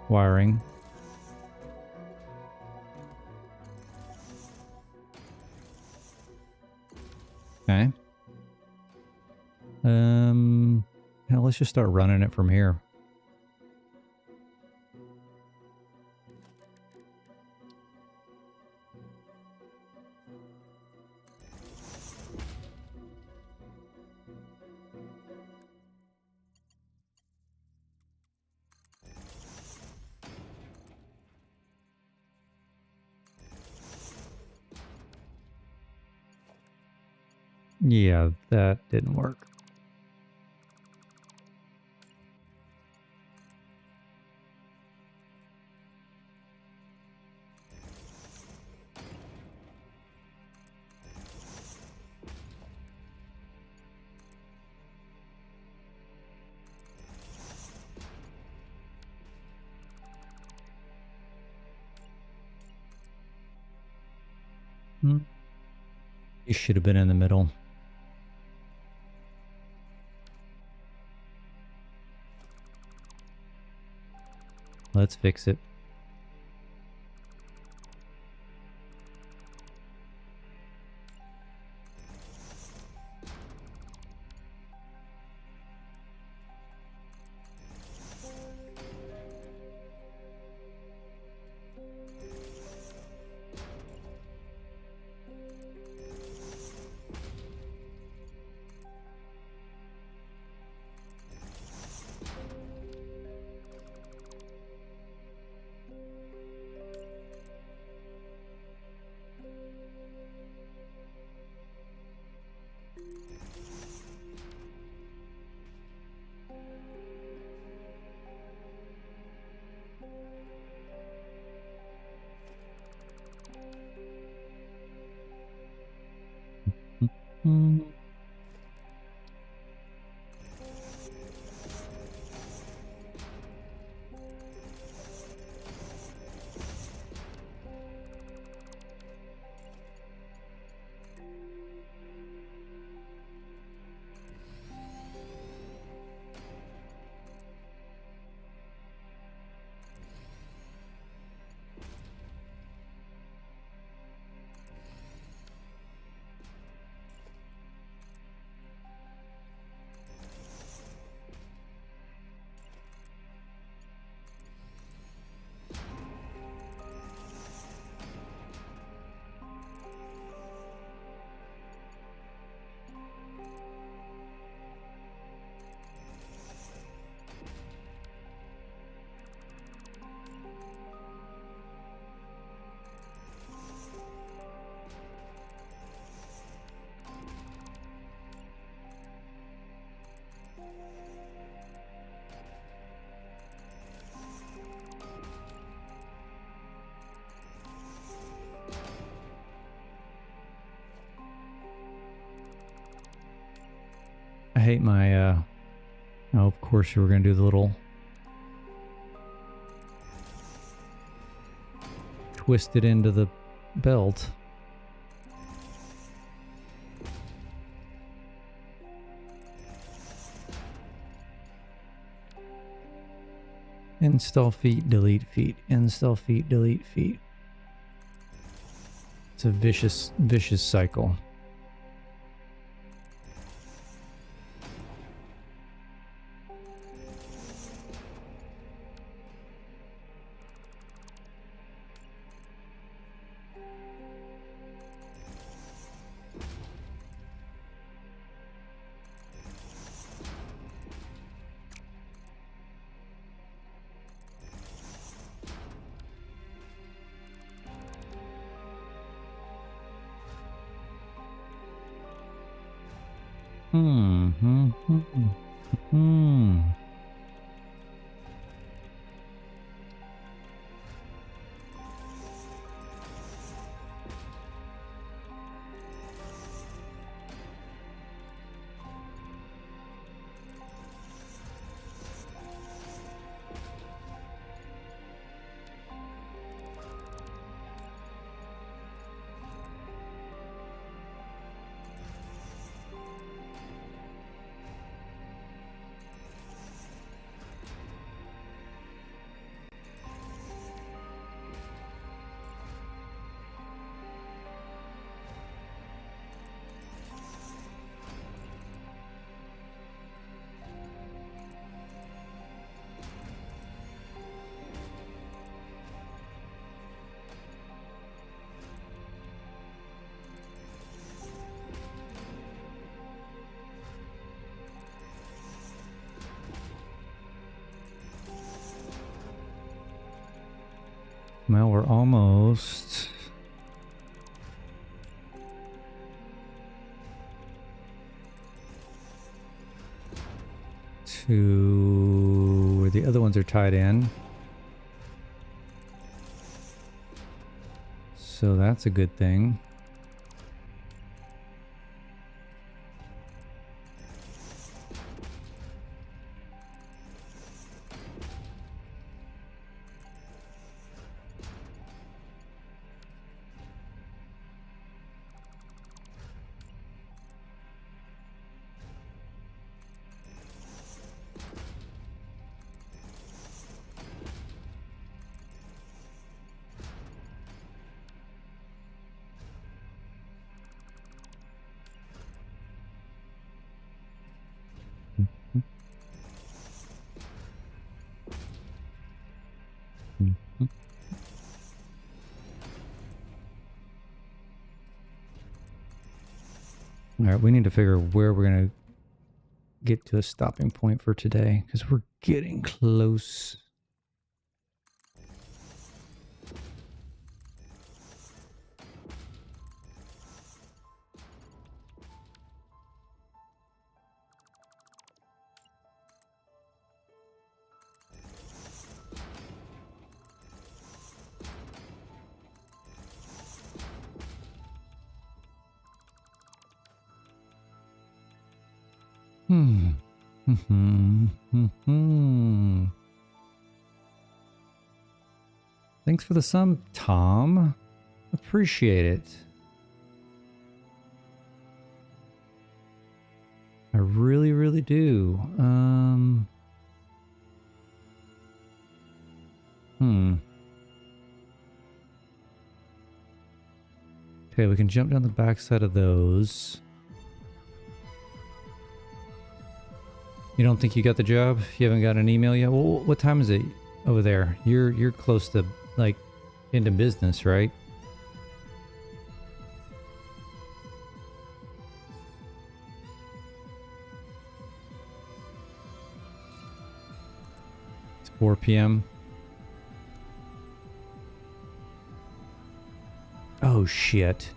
S1: wiring. Okay. Now let's just start running it from here. Yeah, that didn't work. You should have been in the middle. Let's fix it. Hmm. I hate my, oh, of course you were going to do the little twist it into the belt. Install feet, delete feet, install feet, delete feet. It's a vicious cycle. Well, we're almost to where the other ones are tied in. So that's a good thing. All right, we need to figure where we're going to get to a stopping point for today because we're getting close. Thanks for the sum, Tom. Appreciate it. I really, really do. Okay, we can jump down the backside of those. You don't think you got the job? You haven't got an email yet? Well, what time is it over there? You're close to like into business, right? It's 4 p.m. Oh shit.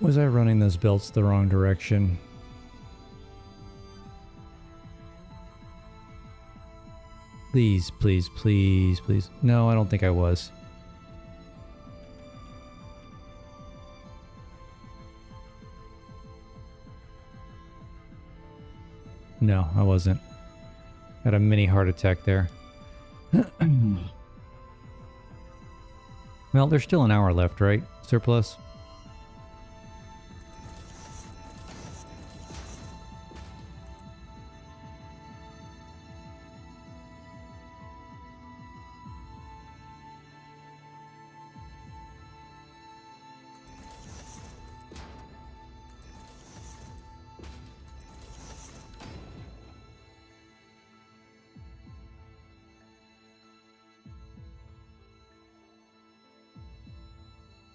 S1: Was I running those belts the wrong direction? Please, please, please, please. No, I don't think I was. No, I wasn't. Had a mini heart attack there. Well, there's still an hour left, right? Surplus?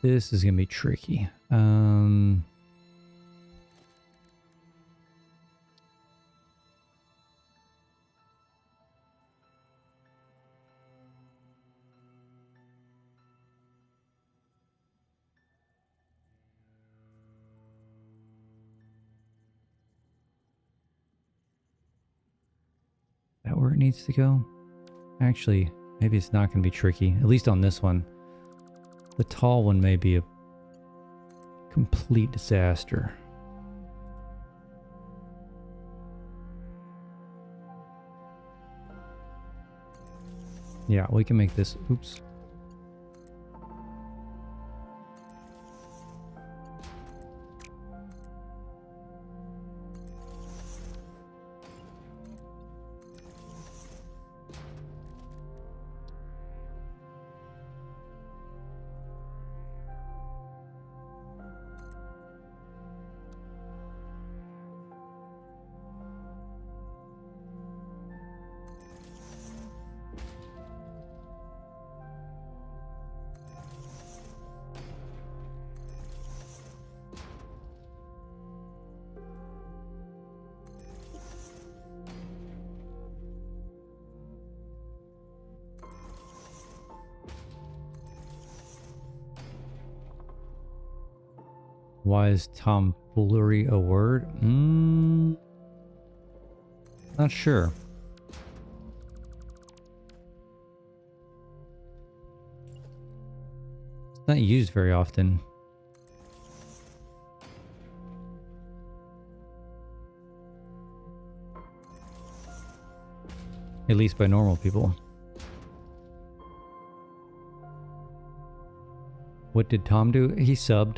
S1: This is going to be tricky. where it needs to go? Actually, maybe it's not going to be tricky. At least on this one. The tall one may be a complete disaster. Yeah, we can make this. Oops. Why is tomfoolery a word? Not sure. It's not used very often. At least by normal people. What did Tom do? He subbed.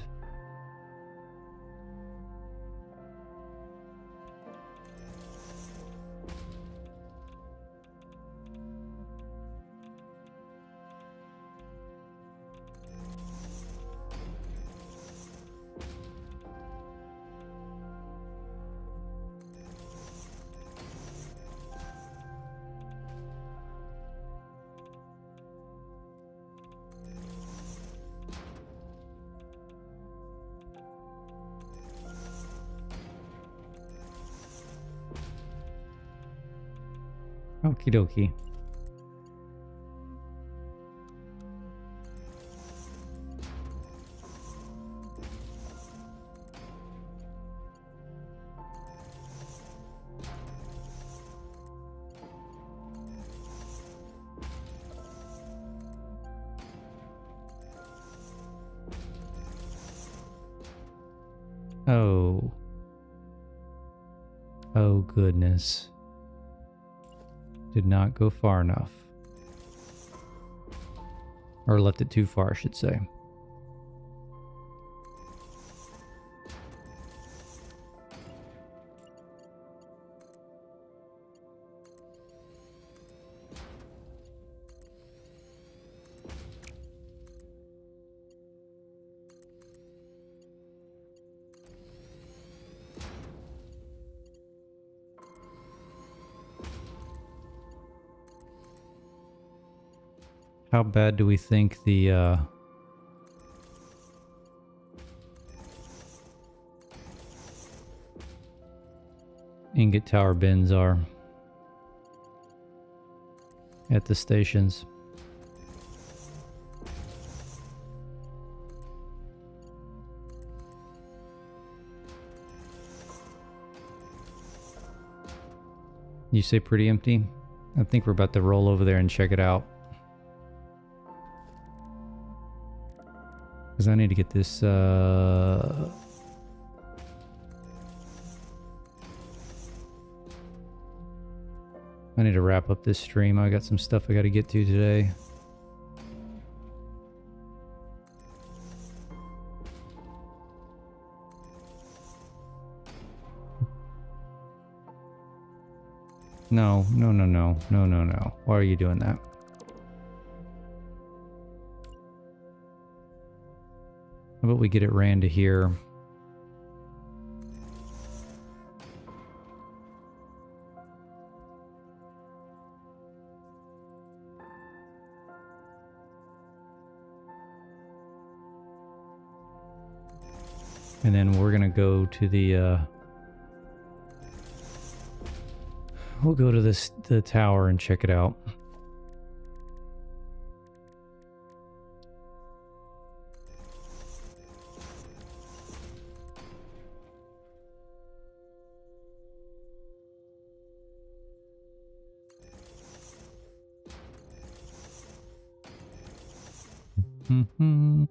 S1: Okie dokie. Oh. Oh goodness. Did not go far enough. Or left it too far, I should say. How bad do we think the ingot tower bins are at the stations? You say pretty empty? I think we're about to roll over there and check it out. Because I need to get this, I need to wrap up this stream. I got some stuff I got to get to today. No, no, no, no, no, no, no. Why are you doing that? How about we get it ran to here? And then we're gonna go to the we'll go to the tower and check it out. Mm-hmm.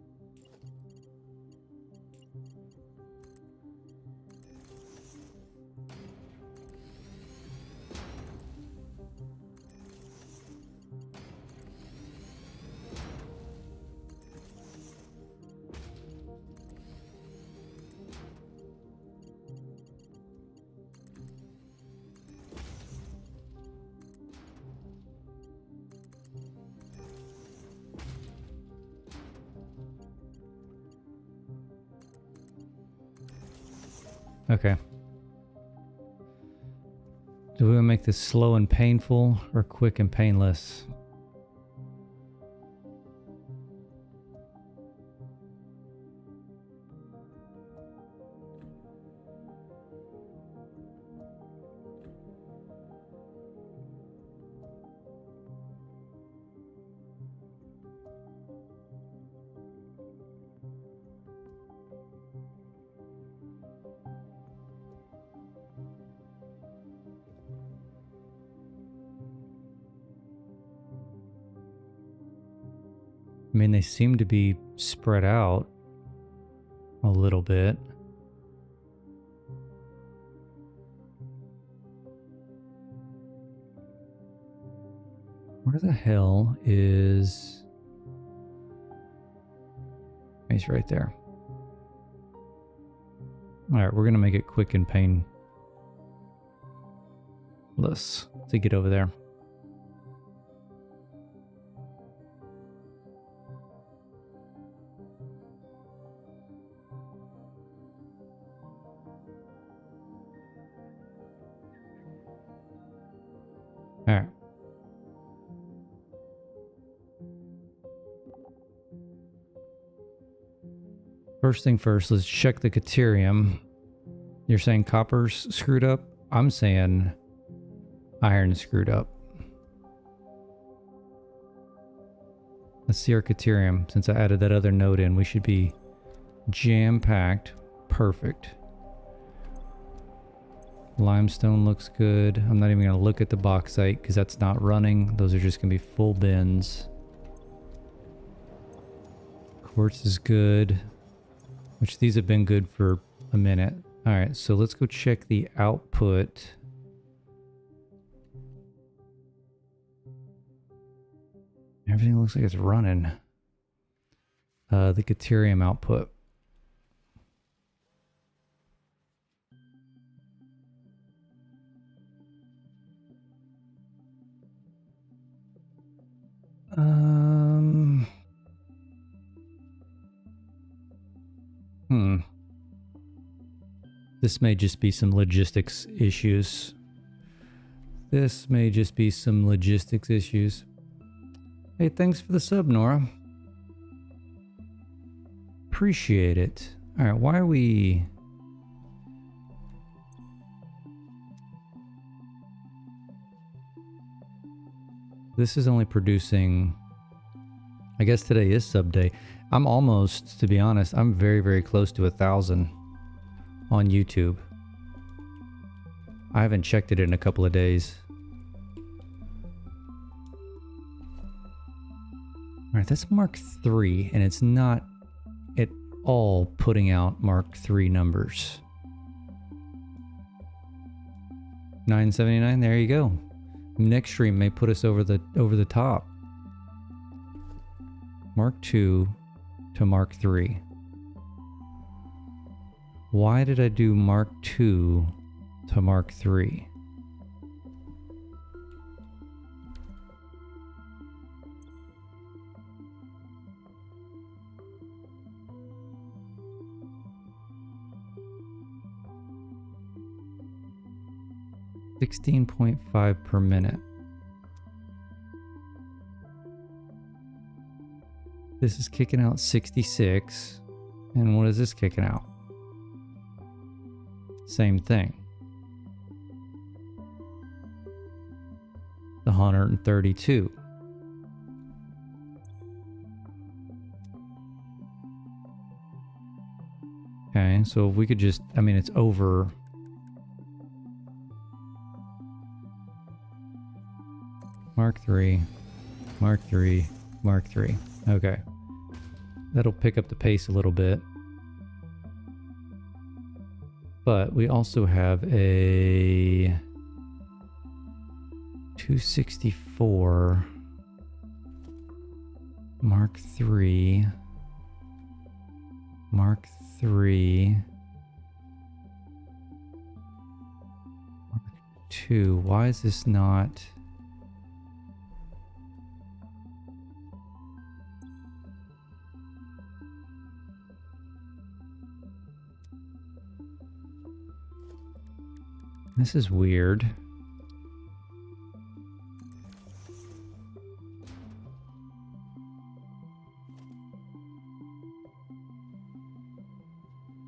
S1: Okay. Do we want to make this slow and painful or quick and painless? I mean, they seem to be spread out a little bit. Where the hell is... He's right there. Alright, we're going to make it quick and painless to get over there. Alright. First thing first, let's check the Caterium. You're saying copper's screwed up? I'm saying iron's screwed up. Let's see our Caterium. Since I added that other node in, we should be jam-packed. Perfect. Limestone looks good. I'm not even going to look at the bauxite because that's not running. Those are just going to be full bins. Quartz is good. Which these have been good for a minute. Alright, so let's go check the output. Everything looks like it's running. The Caterium output. This may just be some logistics issues. Hey, thanks for the sub, Nora. Appreciate it. Alright, why are we... This is only producing... I guess today is sub day. I'm almost, to be honest, I'm very, very close to 1,000 on YouTube. I haven't checked it in a couple of days. Alright, that's Mark 3, and it's not at all putting out Mark 3 numbers. 979, there you go. Next stream may put us over the top. Mark 2 to Mark 3. Why did I do Mark 2 to Mark 3? $16.5 per minute. This is kicking out 66. And what is this kicking out? Same thing. The 132. Okay, so if we could just, I mean, it's over. Mark 3, Mark 3, Mark 3. Okay. That'll pick up the pace a little bit. But we also have a 264 Mark III. Mark III. Mark II. Why is this not... This is weird.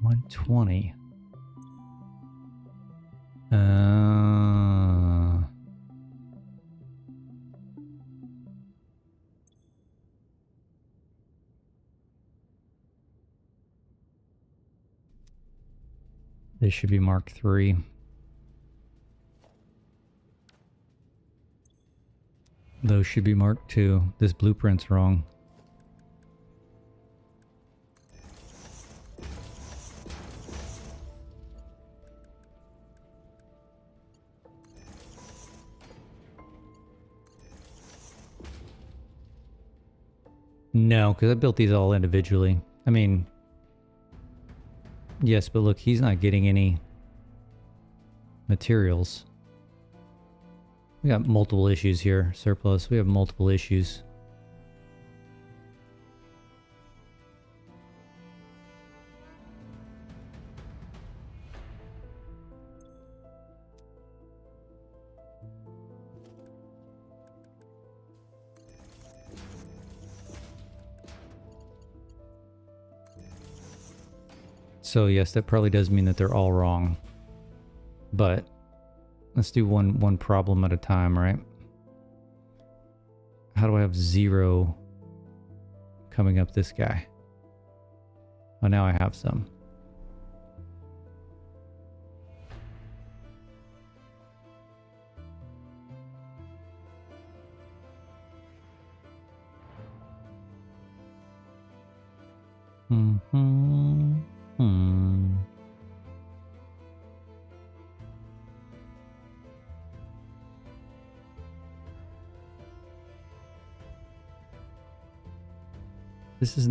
S1: $120. This should be Mark III. Those should be Mark II. This blueprint's wrong. No, because I built these all individually. I mean, yes, but look, he's not getting any materials. We got multiple issues here, surplus. We have multiple issues. So yes, that probably does mean that they're all wrong. But let's do one problem at a time, right? How do I have 0 coming up this guy? Oh, now I have some.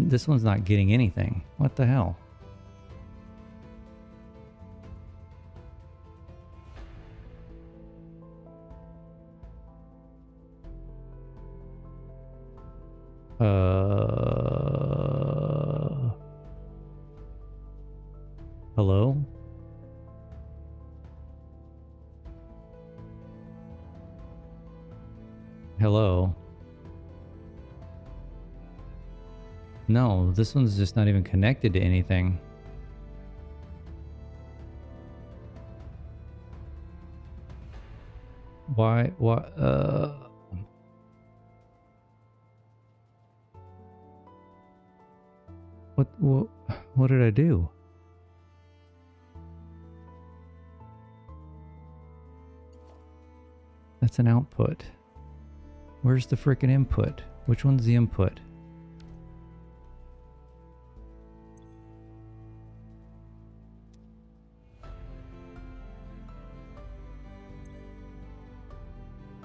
S1: This one's not getting anything. What the hell? Hello? Hello? No, this one's just not even connected to anything. Why? What? What did I do? That's an output. Where's the frickin' input? Which one's the input?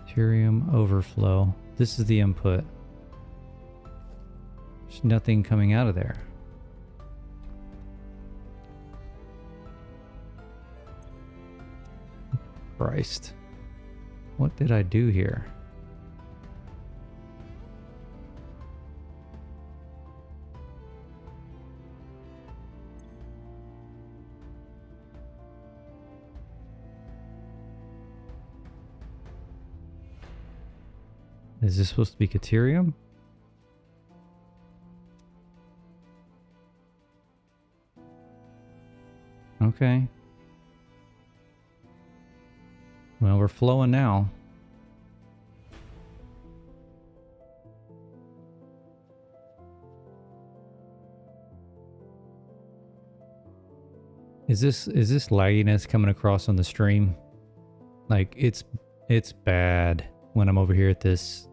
S1: Ethereum overflow. This is the input. There's nothing coming out of there. Christ. What did I do here? Is this supposed to be Ethereum? Okay. Well, we're flowing now. Is this lagginess coming across on the stream? Like it's bad when I'm over here at this.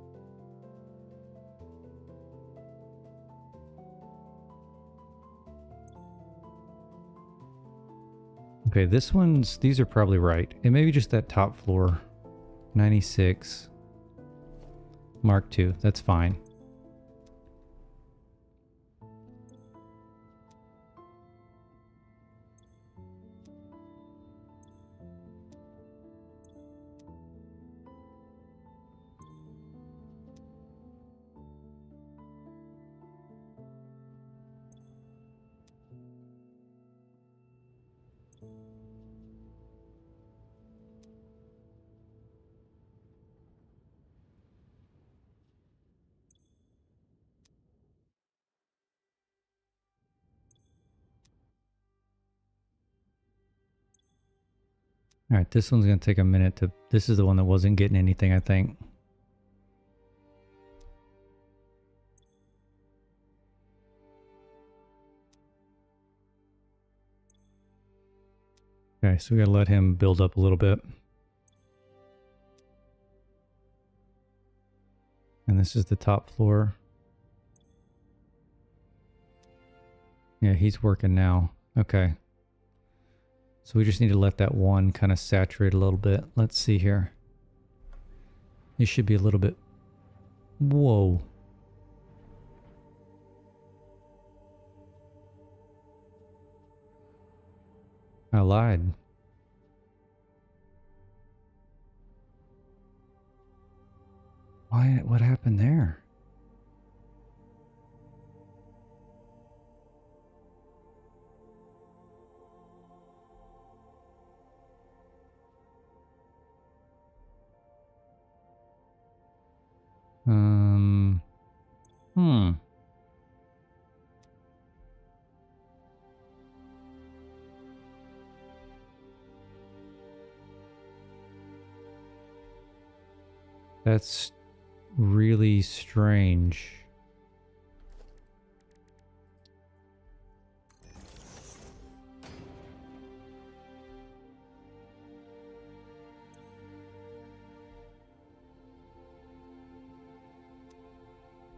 S1: Okay, these are probably right. It may be just that top floor. 96. Mark II, that's fine. All right, this one's going to take a minute to... This is the one that wasn't getting anything, I think. Okay, so we got to let him build up a little bit. And this is the top floor. Yeah, he's working now. Okay. So we just need to let that one kind of saturate a little bit. Let's see here. It should be a little bit... Whoa. I lied. Why? What happened there? Hmm. That's really strange.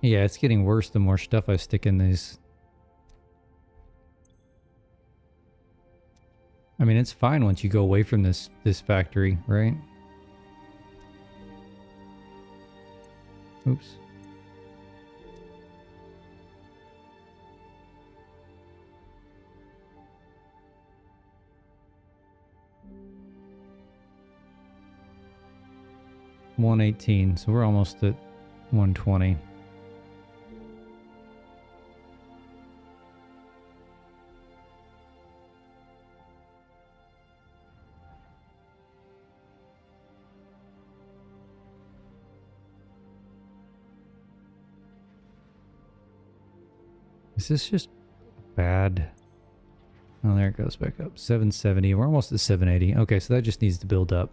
S1: Yeah, it's getting worse the more stuff I stick in these. I mean, it's fine once you go away from this factory, right? Oops. $118, so we're almost at 120. Is this just bad? Oh, there it goes back up. 770. We're almost at 780. Okay, so that just needs to build up.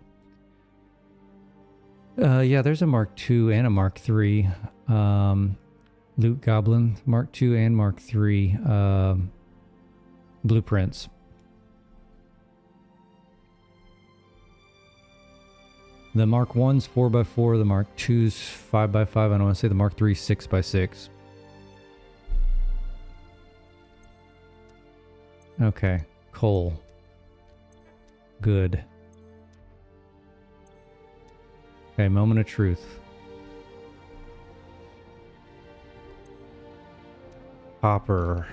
S1: Yeah, there's a Mark II and a Mark III. Loot Goblin. Mark II and Mark III blueprints. The Mark 1's 4x4. The Mark 2's 5x5. I don't want to say the Mark 3's 6x6. Okay, coal. Good. Okay, moment of truth. Copper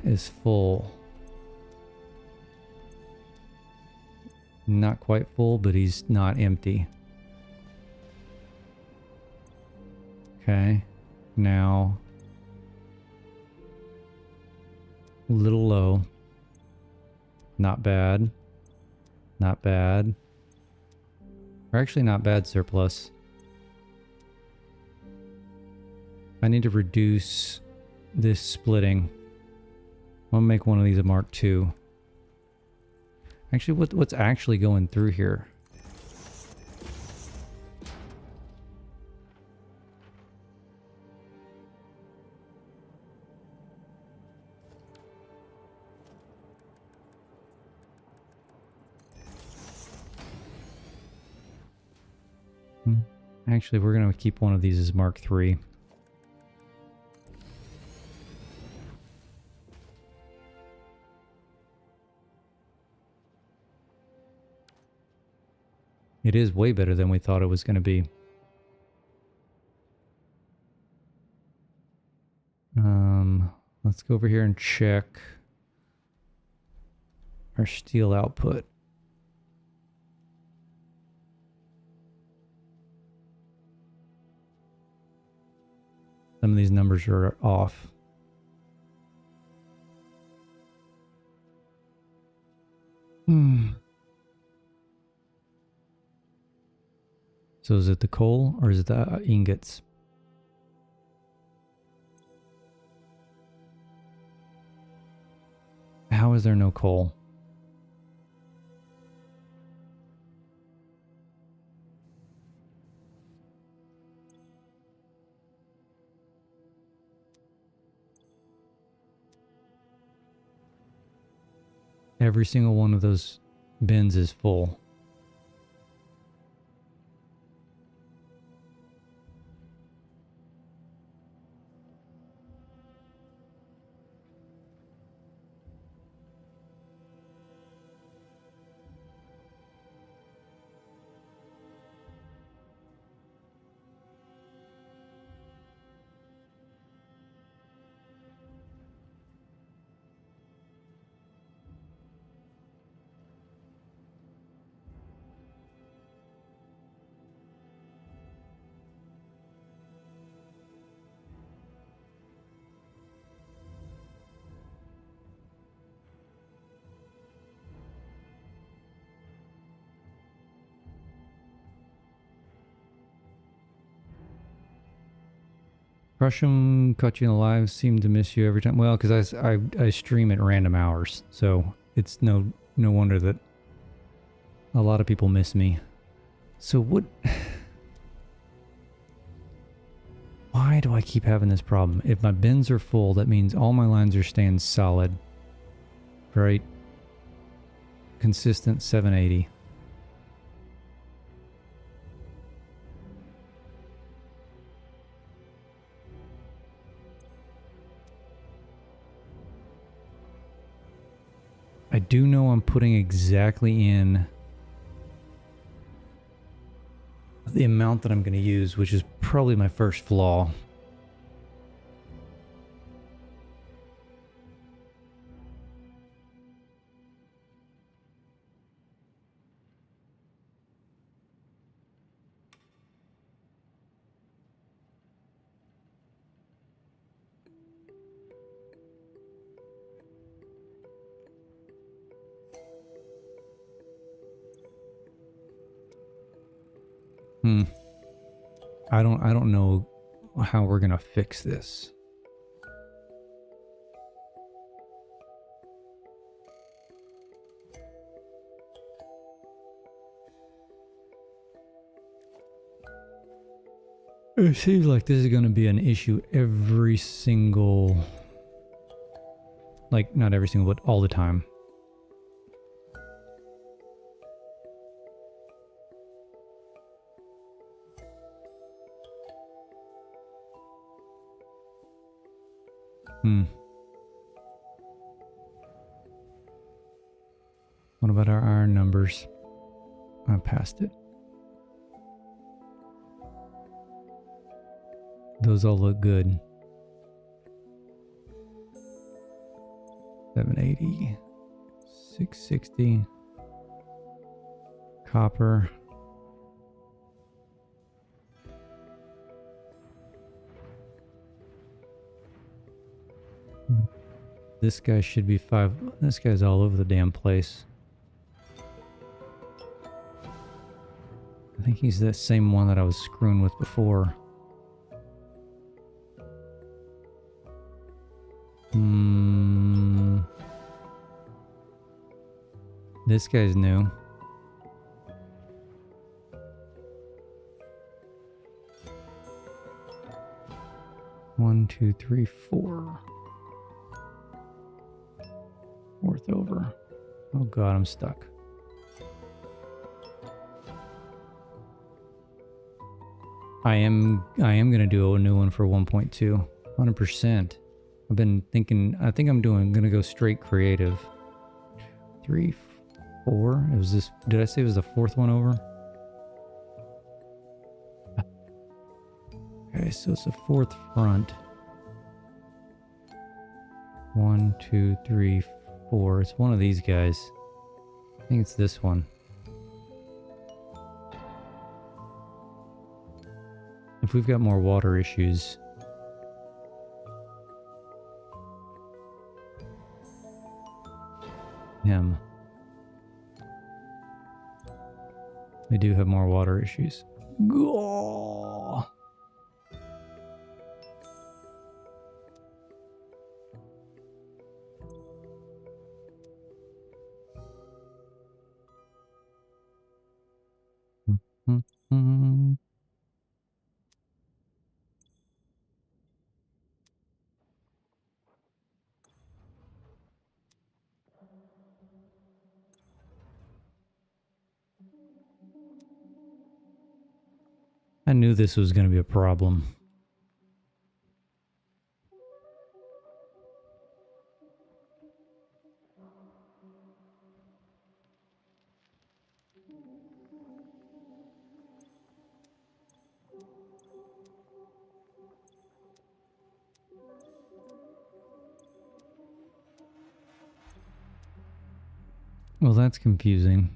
S1: is full. Not quite full, but he's not empty. Okay, now a little low. Not bad. Not bad. Or actually not bad, surplus. I need to reduce this splitting. I'm gonna make one of these a Mark II. Actually, what's actually going through here? Actually, we're going to keep one of these as Mark III. It is way better than we thought it was going to be. Let's go over here and check our steel output. Some of these numbers are off. So is it the coal or is it the ingots? How is there no coal? Every single one of those bins is full. Crush 'em, caught you in the live, seem to miss you every time. Well, because I stream at random hours, so it's no wonder that a lot of people miss me. So what? Why do I keep having this problem? If my bins are full, that means all my lines are staying solid, right? Consistent 780. I do know I'm putting exactly in the amount that I'm going to use, which is probably my first flaw. I don't know how we're gonna fix this. It seems like this is gonna be an issue every single, like not every single, but all the time. What about our iron numbers? I passed it. Those all look good. 780, 660, copper. This guy should be 5. This guy's all over the damn place. I think he's the same one that I was screwing with before. This guy's new. One, two, three, four. Fourth over. Oh god, I'm stuck. I am gonna do a new one for 1.2. 100%. I've been thinking, I think I'm gonna go straight creative. 3, 4. It was this, did I say it was the fourth one over? Okay, so it's a fourth front. 1, 2, 3, 4. It's one of these guys. I think it's this one. If we've got more water issues, him. We do have more water issues. Gah! Mm-hmm. I knew this was going to be a problem. Well, that's confusing.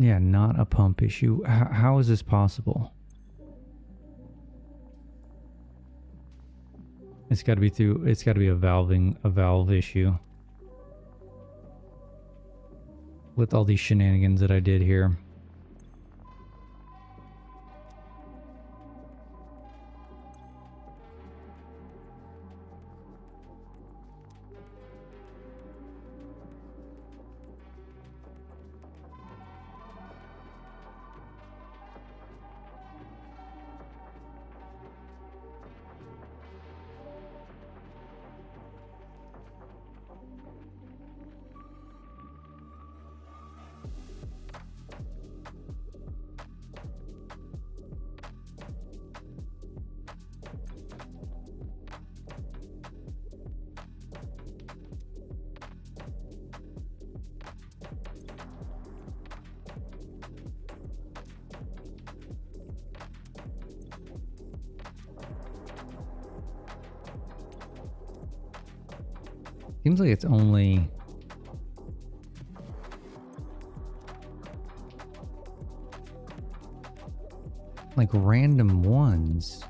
S1: Yeah, not a pump issue. How is this possible? It's got to be through. It's got to be a valve issue. With all these shenanigans that I did here. Seems like it's only like random ones.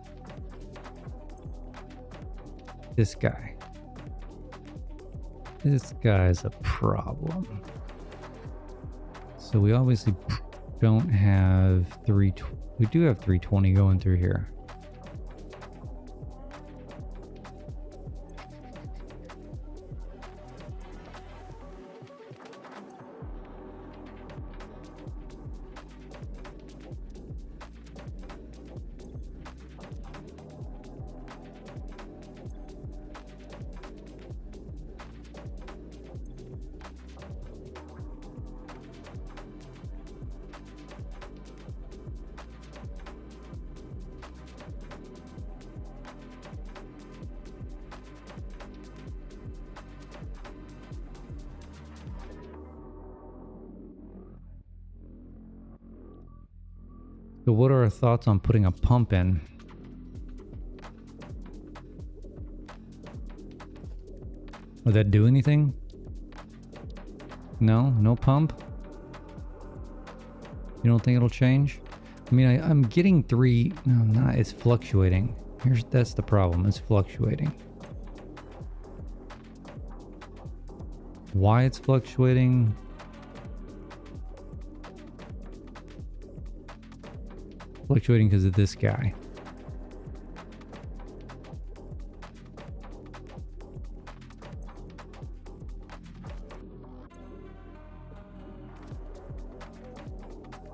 S1: This guy. This guy's a problem. So we obviously don't have we do have 320 going through here. So what are our thoughts on putting a pump in? Would that do anything? No? No pump? You don't think it'll change? I mean, I'm getting 3... No, I'm not. It's fluctuating. That's the problem. It's fluctuating. Why it's fluctuating? Fluctuating because of this guy.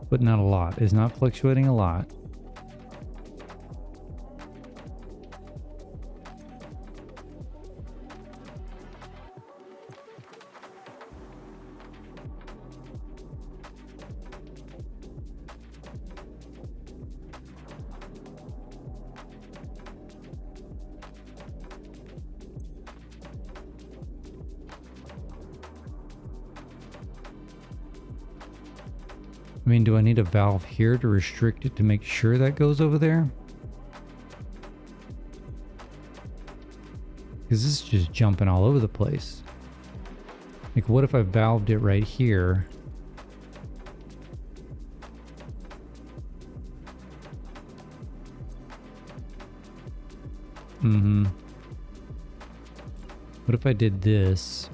S1: But not a lot. It's not fluctuating a lot. I mean, do I need a valve here to restrict it to make sure that goes over there? Because this is just jumping all over the place. Like, what if I valved it right here? What if I did this?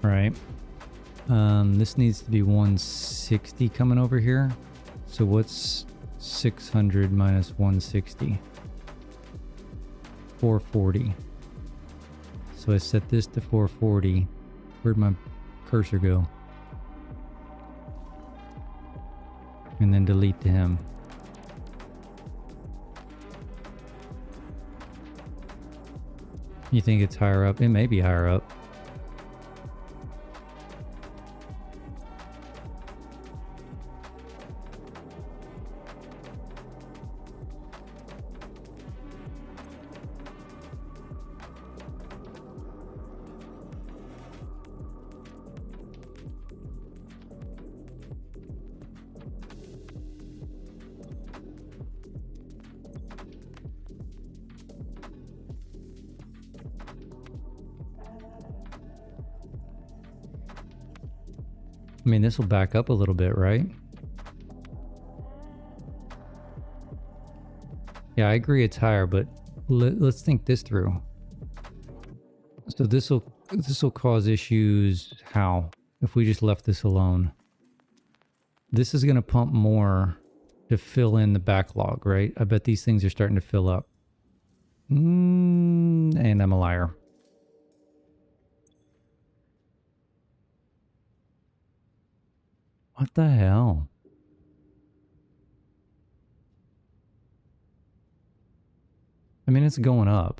S1: Right. This needs to be 160 coming over here. So what's 600 minus 160? 440. So I set this to 440. Where'd my cursor go? And then delete to him. You think it's higher up? It may be higher up. I mean, this will back up a little bit, right? Yeah, I agree it's higher, but let's think this through. So this will cause issues how? If we just left this alone. This is going to pump more to fill in the backlog, right? I bet these things are starting to fill up. And I'm a liar. What the hell? I mean, it's going up.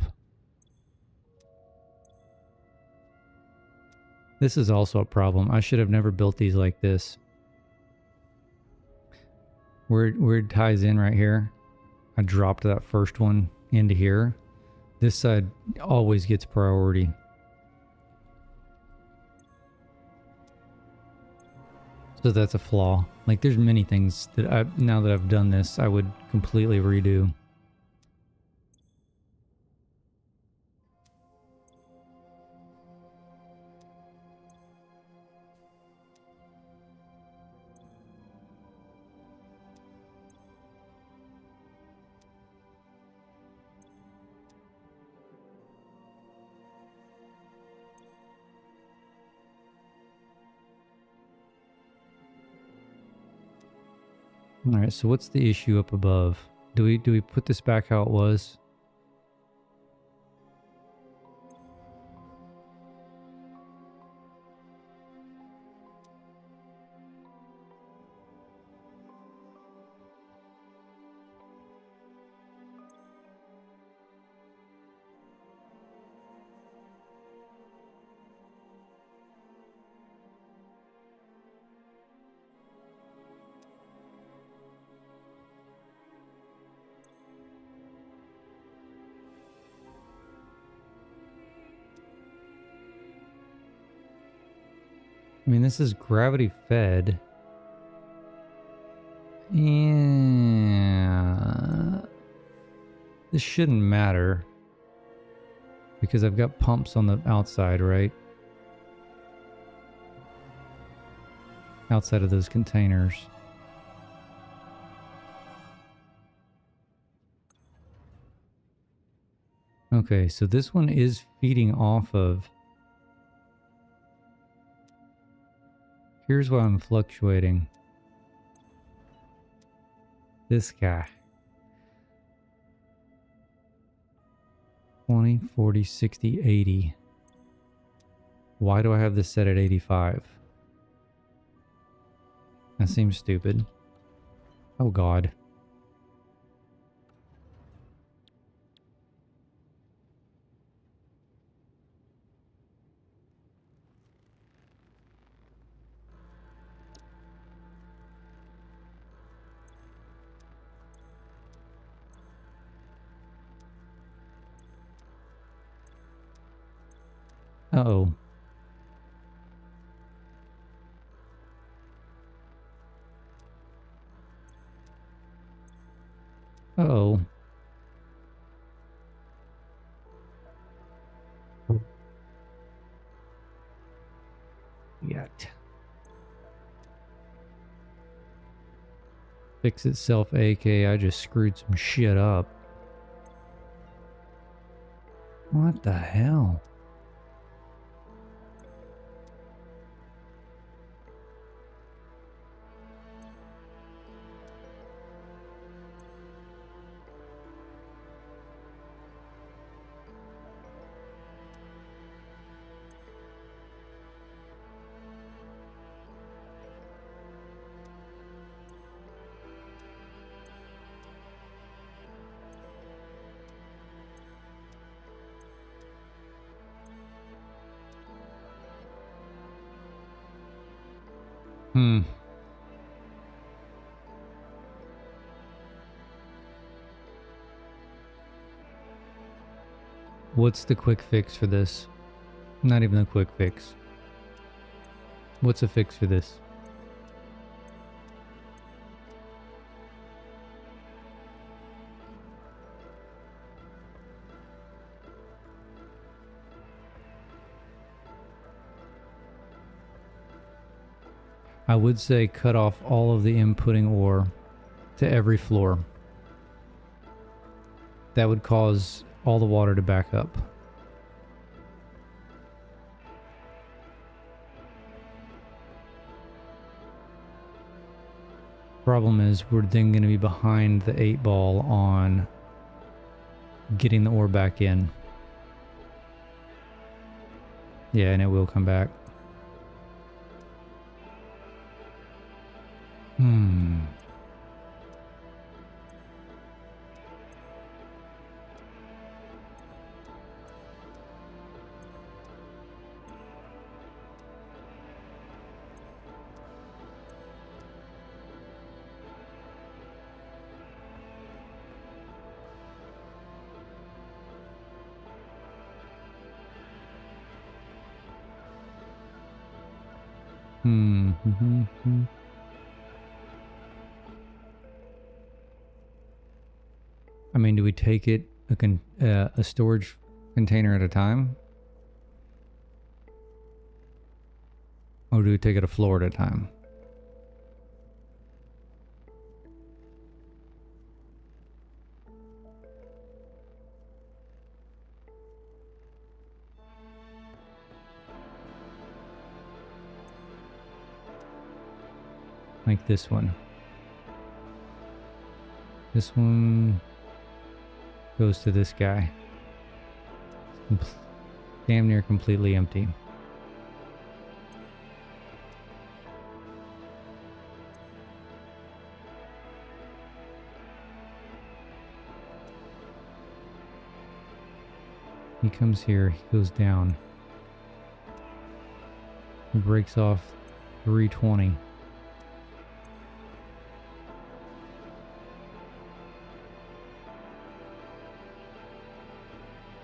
S1: This is also a problem. I should have never built these like this. Where it ties in right here, I dropped that first one into here. This side always gets priority. So that's a flaw. Like, there's many things that now that I've done this, I would completely redo. All right, so what's the issue up above? Do we put this back how it was? I mean, this is gravity fed. Yeah. This shouldn't matter. Because I've got pumps on the outside, right? Outside of those containers. Okay, so this one is feeding off of... Here's why I'm fluctuating. This guy. 20, 40, 60, 80. Why do I have this set at 85? That seems stupid. Oh God. Uh-oh. Uh-oh. Yet. Fix itself, AK. I just screwed some shit up. What the hell? Hmm. What's the quick fix for this? Not even a quick fix. What's a fix for this? I would say cut off all of the inputting ore to every floor. That would cause all the water to back up. Problem is, we're then going to be behind the 8-ball on getting the ore back in. Yeah, and it will come back. I mean, do we take it a storage container at a time? Or do we take it a floor at a time? Like this one. This one goes to this guy. Damn near completely empty. He comes here, he goes down. He breaks off 320.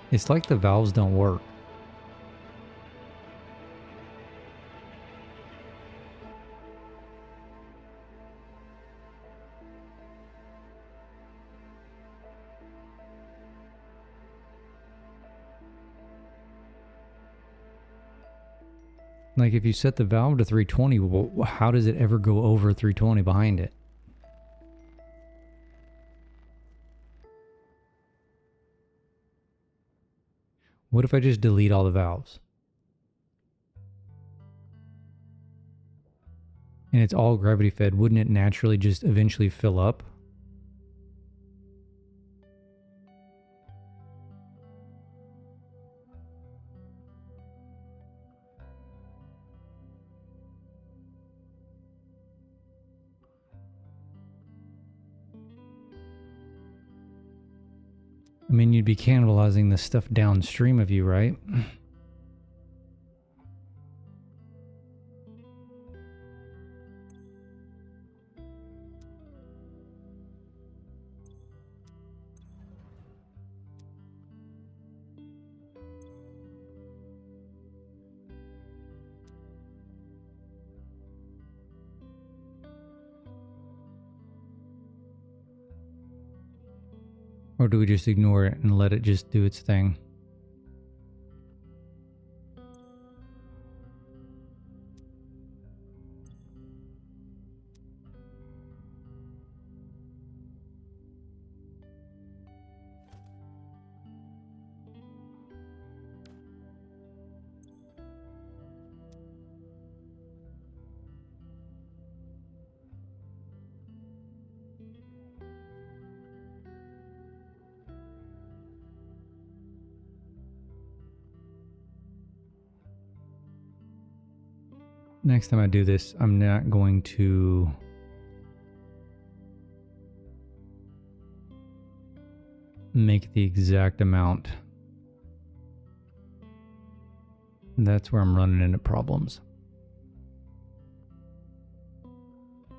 S1: It's like the valves don't work. Like if you set the valve to 320, well, how does it ever go over 320 behind it? What if I just delete all the valves? And it's all gravity fed, wouldn't it naturally just eventually fill up? I mean, you'd be cannibalizing the stuff downstream of you, right? Or do we just ignore it and let it just do its thing? Next time I do this, I'm not going to make the exact amount. That's where I'm running into problems.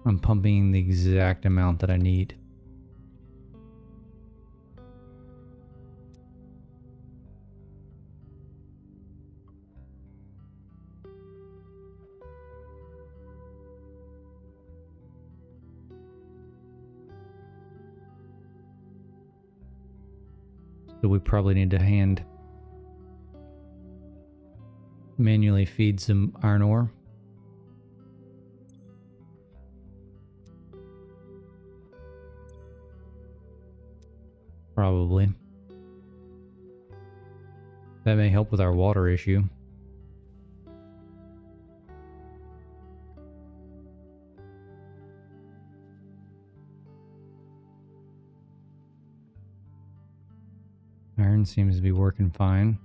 S1: I'm pumping the exact amount that I need. So we probably need to manually feed some iron ore. Probably. That may help with our water issue. Iron seems to be working fine.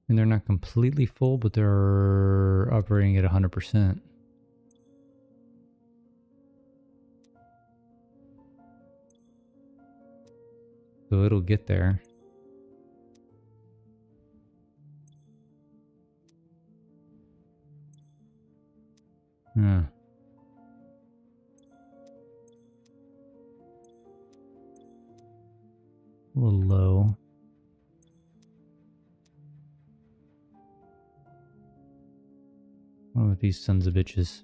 S1: And they're not completely full, but they're operating at 100%. So it'll get there. A little low. What with these sons of bitches?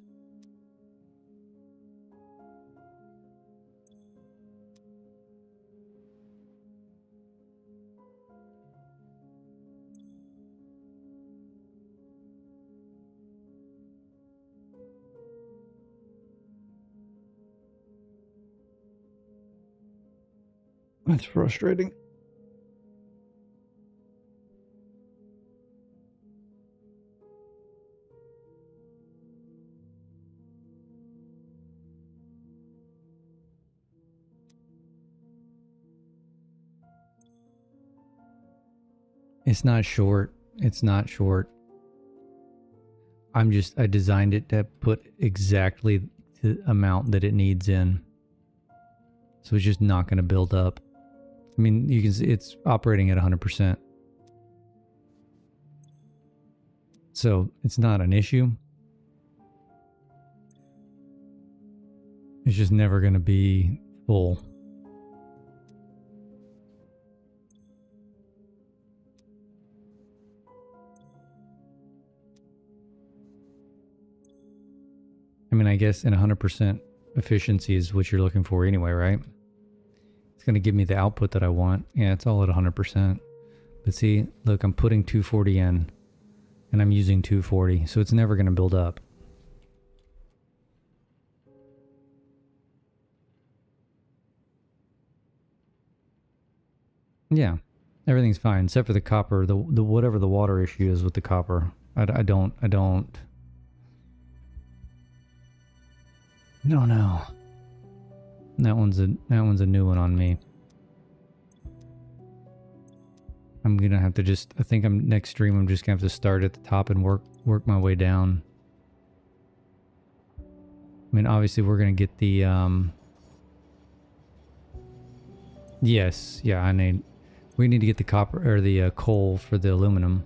S1: That's frustrating. It's not short. It's not short. I designed it to put exactly the amount that it needs in. So it's just not going to build up. I mean, you can see it's operating at 100%. So it's not an issue. It's just never going to be full. I mean, I guess in 100% efficiency is what you're looking for anyway, right? It's going to give me the output that I want. Yeah, it's all at 100%. But see, look, I'm putting 240 in and I'm using 240. So it's never going to build up. Yeah, everything's fine except for the copper, the whatever the water issue is with the copper. I don't. No. That one's a new one on me. I'm gonna have to I think next stream I'm just gonna have to start at the top and work my way down. I mean, obviously we're gonna get the yes, yeah, we need to get the copper or the coal for the aluminum.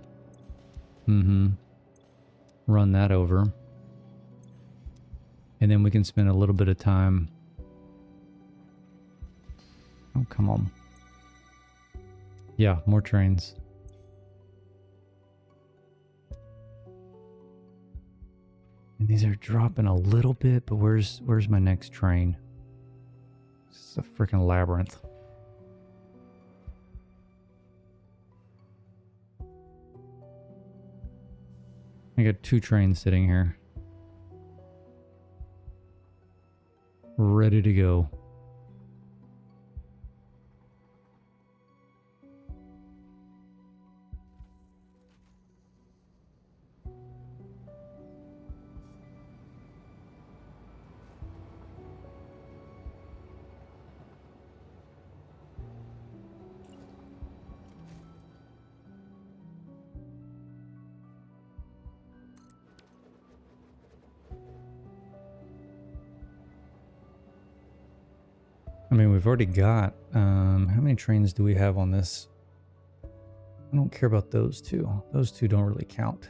S1: Run that over. And then we can spend a little bit of time. Oh, come on. Yeah, more trains. And these are dropping a little bit, but where's my next train? It's a freaking labyrinth. I got 2 trains sitting here. Ready to go. I mean, we've already got, how many trains do we have on this? I don't care about those 2. Those 2 don't really count.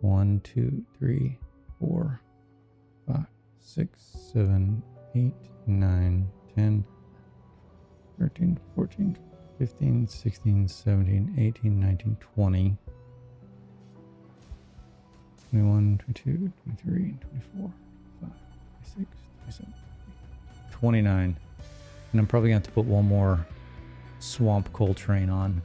S1: 1, 2, 3, 4, 5, 6, 7, 8, 9, 10, 13, 14, 15, 16, 17, 18, 19, 20. 21, 22, 23, 24, 25, 26, 27. 29. And I'm probably going to have to put one more swamp coal train on.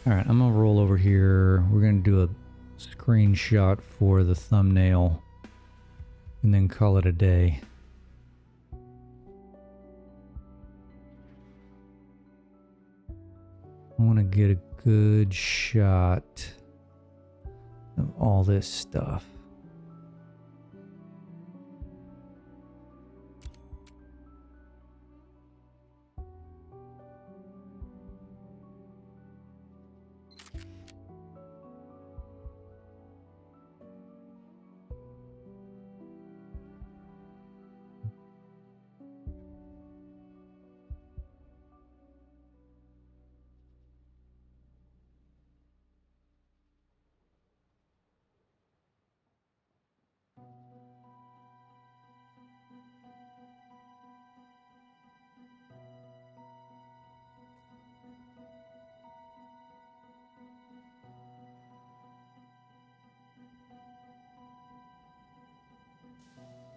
S1: All right, I'm going to roll over here. We're going to do a screenshot for the thumbnail and then call it a day. I want to get a good shot of all this stuff.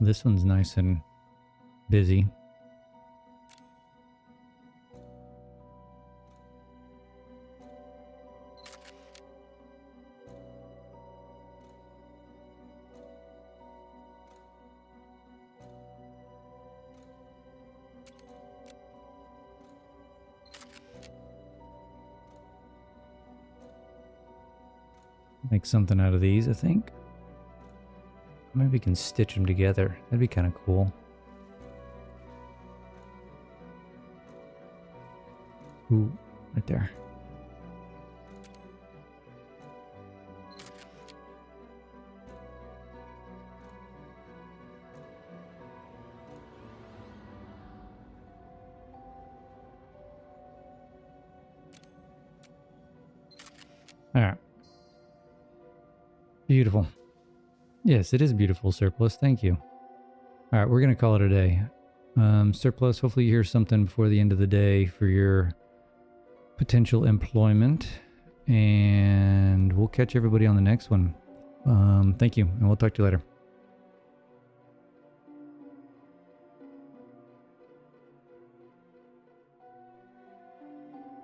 S1: This one's nice and busy. Make something out of these, I think. Maybe we can stitch them together. That'd be kind of cool. Ooh, right there. All right. Beautiful. Yes, it is beautiful, Surplus. Thank you. All right, we're going to call it a day. Surplus, hopefully you hear something before the end of the day for your potential employment. And we'll catch everybody on the next one. Thank you, and we'll talk to you later.